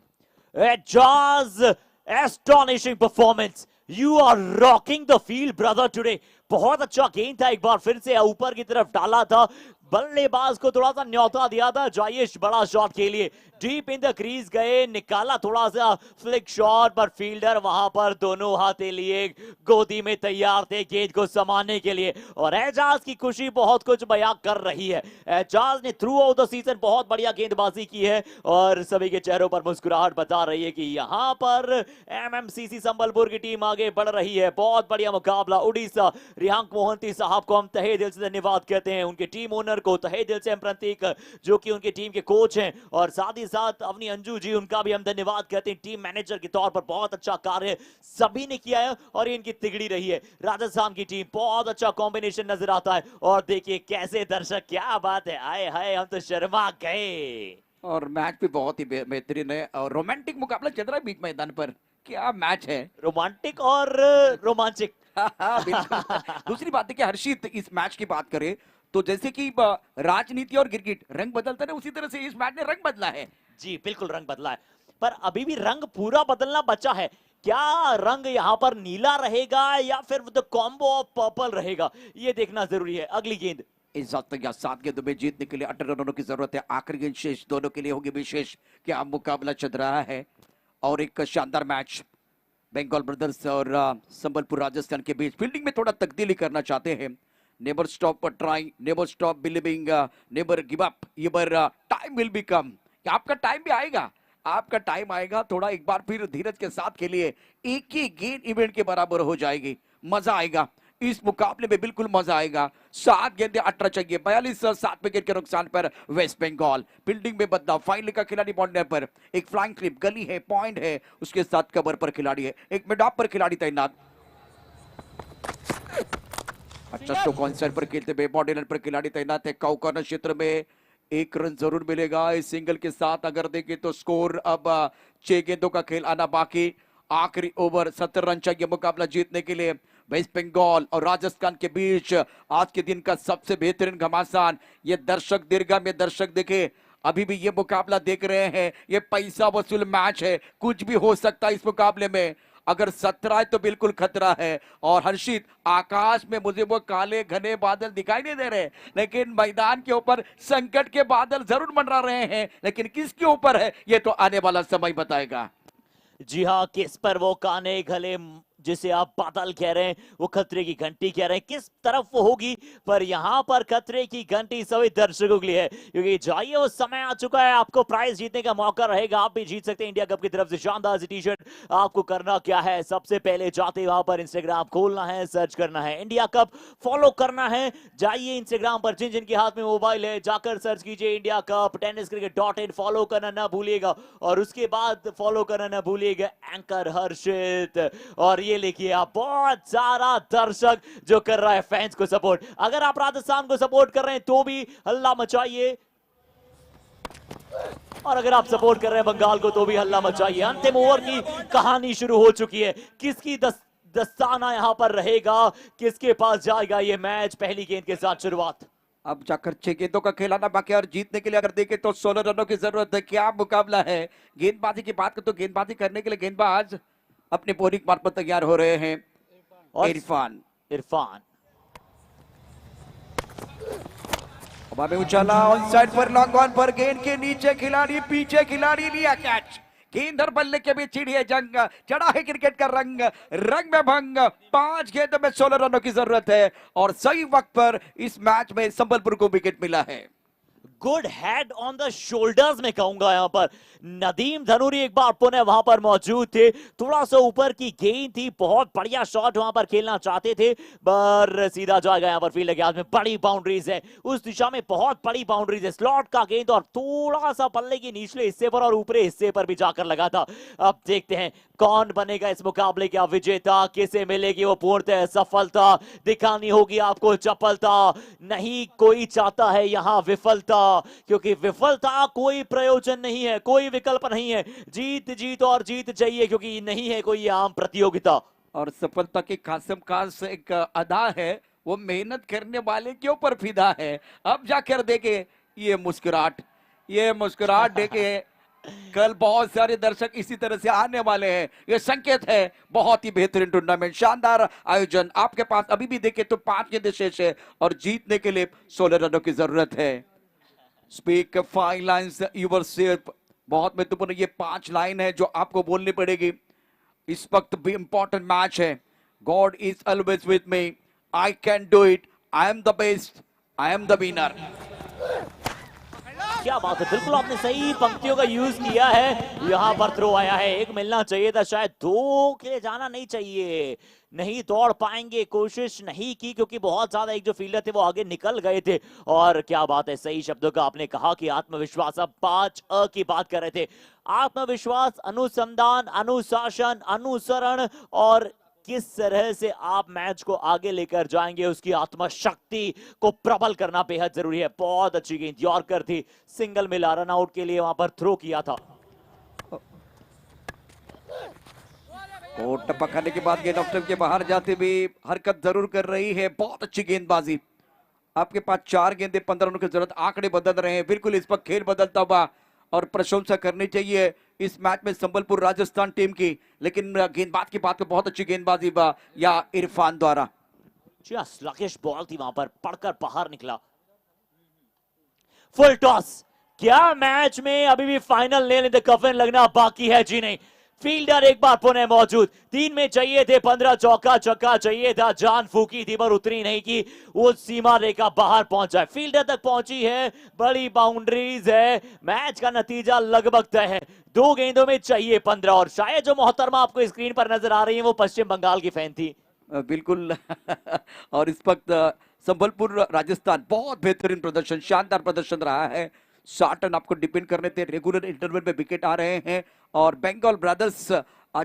Ajaz astonishing performance, you are rocking the field brother today. बहुत अच्छा गेंद था, एक बार फिर से ऊपर की तरफ डाला था, बल्लेबाज को थोड़ा सा न्योता दिया था जायेश बड़ा शॉट के लिए। डीप इन द क्रीज गए, निकाला थोड़ा सा फ्लिक शॉट, पर फील्डर वहां पर दोनों हाथे लिए गोदी में तैयार थे गेंद को समाने के लिए। और एजाज की खुशी बहुत कुछ बयां कर रही है। एजाज ने थ्रू आउट द सीजन बहुत बढ़िया गेंदबाजी की है और सभी के चेहरों पर मुस्कुराहट बता रही है कि यहां पर एमएमसीसी संबलपुर की टीम आगे बढ़ रही है। बहुत बढ़िया मुकाबला। उड़ीसा रियांक मोहंती साहब को हम तहे दिल से धन्यवाद कहते हैं, उनके टीम ओनर को तहे दिल से हम प्रतीक जो कि उनके टीम के कोच हैं, और साथ ही साथ अवनी अंजू जी, उनका भी हम धन्यवाद कहते हैं। टीम मैनेजर के तौर पर बहुत अच्छा कार्य सभी ने किया है और ये इनकी तिगड़ी रही है। राजस्थान की टीम बहुत अच्छा कॉम्बिनेशन नजर आता है और देखिए कैसे दर्शक, क्या बात है, आए हाय हम तो शर्मा गए। और मैच भी बहुत ही बेहतरीन है और रोमांटिक मुकाबला चल रहा है बीच मैदान पर। क्या मैच है, रोमांटिक और रोमांचिक। बिल्कुल। दूसरी बात है कि हर्षित, इस मैच की बात करें तो जैसे कि राजनीति और क्रिकेट रंग बदलता है, उसी तरह से इस मैच ने रंग बदला है। जी बिल्कुल रंग बदला है, पर अभी भी रंग पूरा बदलना बचा है। क्या रंग यहां पर नीला रहेगा या फिर द कॉम्बो ऑफ पर्पल रहेगा, ये देखना जरूरी है। अगली गेंद इज्जत या 7 गेंदों में जीतने के लिए 18 रनों की जरूरत है। आखिरी गेंद शेष, दोनों के लिए होगी विशेष। क्या मुकाबला चल रहा है और एक शानदार मैच बंगाल ब्रदर्स और संबलपुर राजस्थान के बीच। फील्डिंग में थोड़ा तब्दीली करना चाहते हैं। Never stop trying, never stop believing, never give up, ever time will be come. आपका टाइम भी आएगा, आपका टाइम आएगा। थोड़ा एक बार फिर धीरज के साथ खेलिए, एक ही गेंद इवेंट के बराबर हो जाएगी, मजा आएगा इस मुकाबले में, बिल्कुल मजा आएगा। 7 गेंदें 18 चाहिए, 42 विकेट के नुकसान पर वेस्ट बंगाल। फील्डिंग में बदलाव, फाइनल का खिलाड़ी बॉन्डर पर एक फ्लाइंग क्लिप, गली है, पॉइंट है, उसके साथ कवर पर खिलाड़ी है, एक मिड ऑफ पर खिलाड़ी तैनात। अच्छा स्ट्रोक ऑन साइड पर खेलते हुए बॉडी लाइन पर खिलाड़ी तैनात है। काउ कॉर्नर क्षेत्र में 1 रन जरूर मिलेगा इस सिंगल के साथ। अगर देखें तो स्कोर अब 6 गेंदों का खेल आना बाकी। आखिरी ओवर 70 रन चाहिए मुकाबला जीतने के लिए। वेस्ट बंगाल और राजस्थान के बीच आज के दिन का सबसे बेहतरीन घमासान। ये दर्शक दीर्घा में दर्शक देखे, अभी भी ये मुकाबला देख रहे हैं। ये पैसा वसूल मैच है, कुछ भी हो सकता है इस मुकाबले में। अगर 17 है तो बिल्कुल खतरा है। और हर्षित, आकाश में मुझे वो काले घने बादल दिखाई नहीं दे रहे, लेकिन मैदान के ऊपर संकट के बादल जरूर मंडरा रहे हैं, लेकिन किसके ऊपर है ये तो आने वाला समय बताएगा। जी हाँ, किस पर वो काने घले जिसे आप बादल कह रहे हैं, वो खतरे की घंटी कह रहे हैं, किस तरफ वो होगी, पर यहां पर खतरे की घंटी सभी दर्शकों के लिए है, क्योंकि जाइए वो समय आ चुका है। आपको प्राइज जीतने का मौका रहेगा, आप भी जीत सकते हैं इंडिया कप की तरफ से शानदार सी टी-शर्ट। आपको करना क्या है, सबसे पहले जाते वहां पर इंस्टाग्राम खोलना है, सर्च करना है इंडिया कप, फॉलो करना है। जाइए इंस्टाग्राम पर, जिन जिन के हाथ में मोबाइल है जाकर सर्च कीजिए इंडिया कप tenniscricket.in, फॉलो करना ना भूलिएगा। और उसके बाद फॉलो करना ना भूलिएगा एंकर हर्षित। और ये लिखिए आप, बहुत सारा दर्शक जो कर रहा है फैंस को सपोर्ट। अगर आप राजस्थान को सपोर्ट कर रहे हैं तो भी हल्ला मचाइए, और अगर आप सपोर्ट कर रहे हैं बंगाल को तो भी हल्ला मचाइए। अंतिम ओवर की कहानी शुरू हो चुकी है। किसकी दस्ताना यहां पर रहेगा, किसके पास जाएगा ये मैच। पहली गेंद के साथ शुरुआत। अब जाकर 6 गेंदों का खेलाना बाकी, और जीतने के लिए अगर देखें तो 16 रनों की जरूरत है। क्या मुकाबला है। गेंदबाजी की बात करें तो गेंदबाजी करने के लिए गेंदबाज अपने बॉलिंग मार्ग पर तैयार हो रहे हैं। इरफान हवा में उछाला, ऑन साइड पर लॉन्ग ऑन पर, गेंद के नीचे खिलाड़ी, पीछे खिलाड़ी, लिया कैच। गेंद और बल्ले के बीच चिड़ी है जंग, चढ़ा है क्रिकेट का रंग, रंग में भंग। 5 गेंदों में 16 रनों की जरूरत है और सही वक्त पर इस मैच में संबलपुर को विकेट मिला है। Good head on the shoulders में कहूंगा यहां पर। नदीम धनूरी एक बार पुनः वहां पर मौजूद थे, थोड़ा सा ऊपर की गेंद थी, बहुत बढ़िया शॉट वहां पर खेलना चाहते थे, पर सीधा जाएगा यहां पर फील्ड के हाथ में। बड़ी बाउंड्रीज है उस दिशा में, बहुत बड़ी बाउंड्रीज है। स्लॉट का गेंद और थोड़ा सा पल्ले के निचले हिस्से पर और ऊपरी हिस्से पर भी जाकर लगा था। अब देखते हैं कौन बनेगा इस मुकाबले का विजेता, किसे मिलेगी वो पूर्णतः सफलता। दिखानी होगी आपको चपलता, नहीं कोई चाहता है यहां विफलता, क्योंकि विफलता कोई प्रयोजन नहीं है, कोई विकल्प नहीं है। जीत जीत और जीत चाहिए, क्योंकि नहीं है कोई आम प्रतियोगिता। और सफलता की खासम खास एक अदा है, वो मेहनत करने वाले के ऊपर फिदा है। अब जाकर देखे ये मुस्कुराहट देखे कल बहुत सारे दर्शक इसी तरह से आने वाले हैं, ये संकेत है। बहुत ही बेहतरीन टूर्नामेंट, शानदार आयोजन। आपके पास अभी भी देखे तो 5 गेंदें शेष है और जीतने के लिए 16 रनों की जरूरत है। स्पीक 5 लाइन्स यूवरसेल्फ, बहुत महत्वपूर्ण ये 5 लाइन है जो आपको बोलनी पड़ेगी। इस वक्त भी इंपॉर्टेंट मैच है। God is always with me, I can do it, I am the best, I am the winner. क्या बात है, बिल्कुल आपने सही पंक्तियों का यूज किया है। यहाँ पर थ्रो आया है, एक मिलना चाहिए था शायद, 2 के लिए जाना नहीं चाहिए। नहीं दौड़ पाएंगे, कोशिश नहीं की क्योंकि बहुत ज्यादा एक जो फील्डर थे वो आगे निकल गए थे। और क्या बात है, सही शब्दों का आपने कहा कि आत्मविश्वास। अब 5 की बात कर रहे थे, आत्मविश्वास, अनुसंधान, अनुशासन, अनुसरण और किस तरह से आप मैच को आगे लेकर जाएंगे, उसकी आत्मा शक्ति को प्रबल करना बेहद जरूरी है। बहुत अच्छी गेंद, यॉर्कर थी, सिंगल मिला, रन आउट के लिए वहां पर थ्रो किया था। और टपकाने के बाद गेंद ऑफ स्टंप के बाहर जाते हुए हरकत जरूर कर रही है। बहुत अच्छी गेंदबाजी। आपके पास 4 गेंदे 15 रनों की जरूरत। आंकड़े बदल रहे हैं, बिल्कुल इस पर खेल बदलता हुआ और प्रशंसा करनी चाहिए इस मैच में संबलपुर राजस्थान टीम की। लेकिन गेंदबाज की बात को, बहुत अच्छी गेंदबाजी या इरफान द्वारा। स्लगिश बॉल थी, वहां पर पड़कर बाहर निकला। Full toss. क्या मैच में अभी भी फाइनल नेल इन द कफन लगना बाकी है? जी नहीं। फील्डर एक बार पुनः मौजूद। 3 में चाहिए थे 15, चौका छक्का चाहिए था, जान फूकी थी पर उतरी नहीं की, वो सीमा रेखा बाहर पहुंचा, फील्डर तक पहुंची है, बड़ी बाउंड्रीज है, मैच का नतीजा लगभग तय है। 2 गेंदों में चाहिए 15 और शायद जो मोहतरमा आपको स्क्रीन पर नजर आ रही है वो पश्चिम बंगाल की फैन थी। बिल्कुल और इस वक्त संबलपुर राजस्थान बहुत बेहतरीन प्रदर्शन, शानदार प्रदर्शन रहा है। 60 रन आपको डिपेंड करने थे, रेगुलर इंटरवल में विकेट आ रहे हैं और बंगाल ब्रदर्स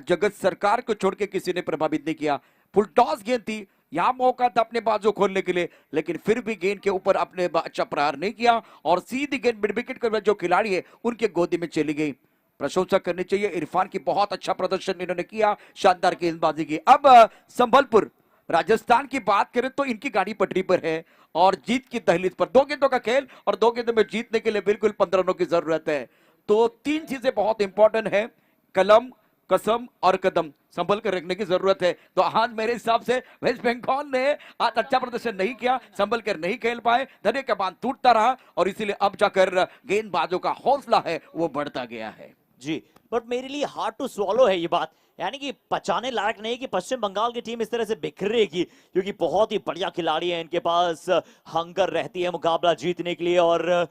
जगत सरकार को छोड़ के किसी ने प्रभावित नहीं किया। फुल टॉस गेंद थी, यहाँ मौका था अपने बाजू खोलने के लिए, लेकिन फिर भी गेंद के ऊपर अपने अच्छा प्रहार नहीं किया और सीधी गेंद मिड विकेट के जो खिलाड़ी है उनके गोदी में चली गई। प्रशंसा करनी चाहिए इरफान की, बहुत अच्छा प्रदर्शन इन्होंने किया, शानदार गेंदबाजी की। अब संबलपुर राजस्थान की बात करें तो इनकी गाड़ी पटरी पर है और जीत की दहलीज पर। 2 गेंदों का खेल और 2 गेंदों में जीतने के लिए बिल्कुल 15 रनों की जरूरत है। तो 3 चीजें बहुत इंपॉर्टेंट है, कलम, कसम और कदम संभल कर रखने की जरूरत है। तो आज मेरे हिसाब से वेस्ट बंगाल ने आज अच्छा प्रदर्शन नहीं किया, संभल कर नहीं खेल पाए, धैर्य का बांध टूटता रहा और इसीलिए अब जाकर गेंदबाजों का हौसला है वो बढ़ता गया है। जी, बट मेरे लिए हार्ड टू स्वॉलो है ये बात, यानी कि पचाने लायक नहीं कि पश्चिम बंगाल की टीम इस तरह से बिखरेगी, क्योंकि बहुत ही बढ़िया खिलाड़ी है, इनके पास हंगर रहती है मुकाबला जीतने के लिए। और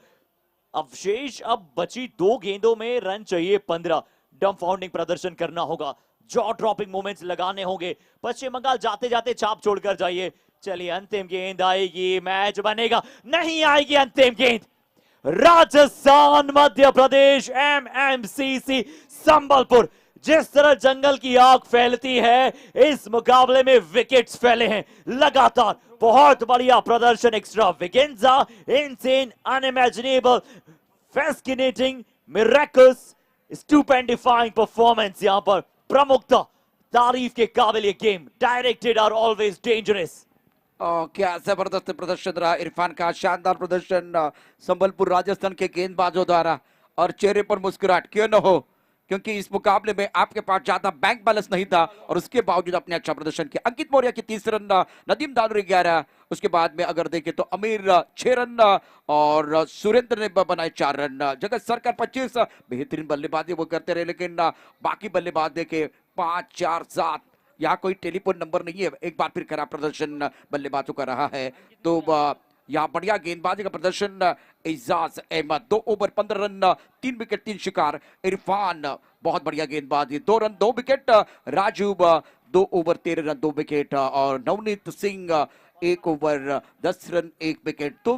अवशेष अब बची 2 गेंदों में रन चाहिए 15, डंफाउंडिंग प्रदर्शन करना होगा, जॉ ड्रॉपिंग मोमेंट्स लगाने होंगे। पश्चिम बंगाल जाते जाते छाप छोड़कर जाइए। चलिए अंतिम गेंद आएगी, मैच बनेगा, नहीं आएगी अंतिम गेंद। राजस्थान मध्य प्रदेश एमएमसीसी संबलपुर, जिस तरह जंगल की आग फैलती है इस मुकाबले में विकेट्स फैले हैं लगातार। बहुत बढ़िया प्रदर्शन, extravaganza, insane, unimaginable, fascinating, miracles, stupendifying performance. यहां पर प्रमुखता, तारीफ के काबिल ये game. Directed are always dangerous. क्या जबरदस्त प्रदर्शन रहा इरफान का, शानदार प्रदर्शन संबलपुर राजस्थान के गेंदबाजों द्वारा। और चेहरे पर मुस्कुराहट क्यों न हो, क्योंकि इस मुकाबले में आपके पास ज्यादा बैंक बैलेंस नहीं था और उसके बावजूद अपने अच्छा प्रदर्शन किया। अंकित मौर्य की 30 रन, नदीम दादरी 11, उसके बाद में अगर देखें तो अमीर 6 रन और सुरेंद्र ने बनाए 4 रन। जगत सरकार 25, बेहतरीन बल्लेबाजी वो करते रहे, लेकिन बाकी बल्लेबाज देखे 5, 4, 7, यहाँ कोई टेलीफोन नंबर नहीं है। एक बार फिर खराब प्रदर्शन बल्लेबाजों का रहा है। तो यहाँ बढ़िया गेंदबाजी का प्रदर्शन, Ejaz Ahmed 2 over 15 run, 3 wicket 3 शिकार। इरफान बहुत बढ़िया गेंदबाजी, 2 run 2 wicket. Raju 2 over 13 run 2 wicket और Navneet Singh 1 over 10 run 1 wicket. तो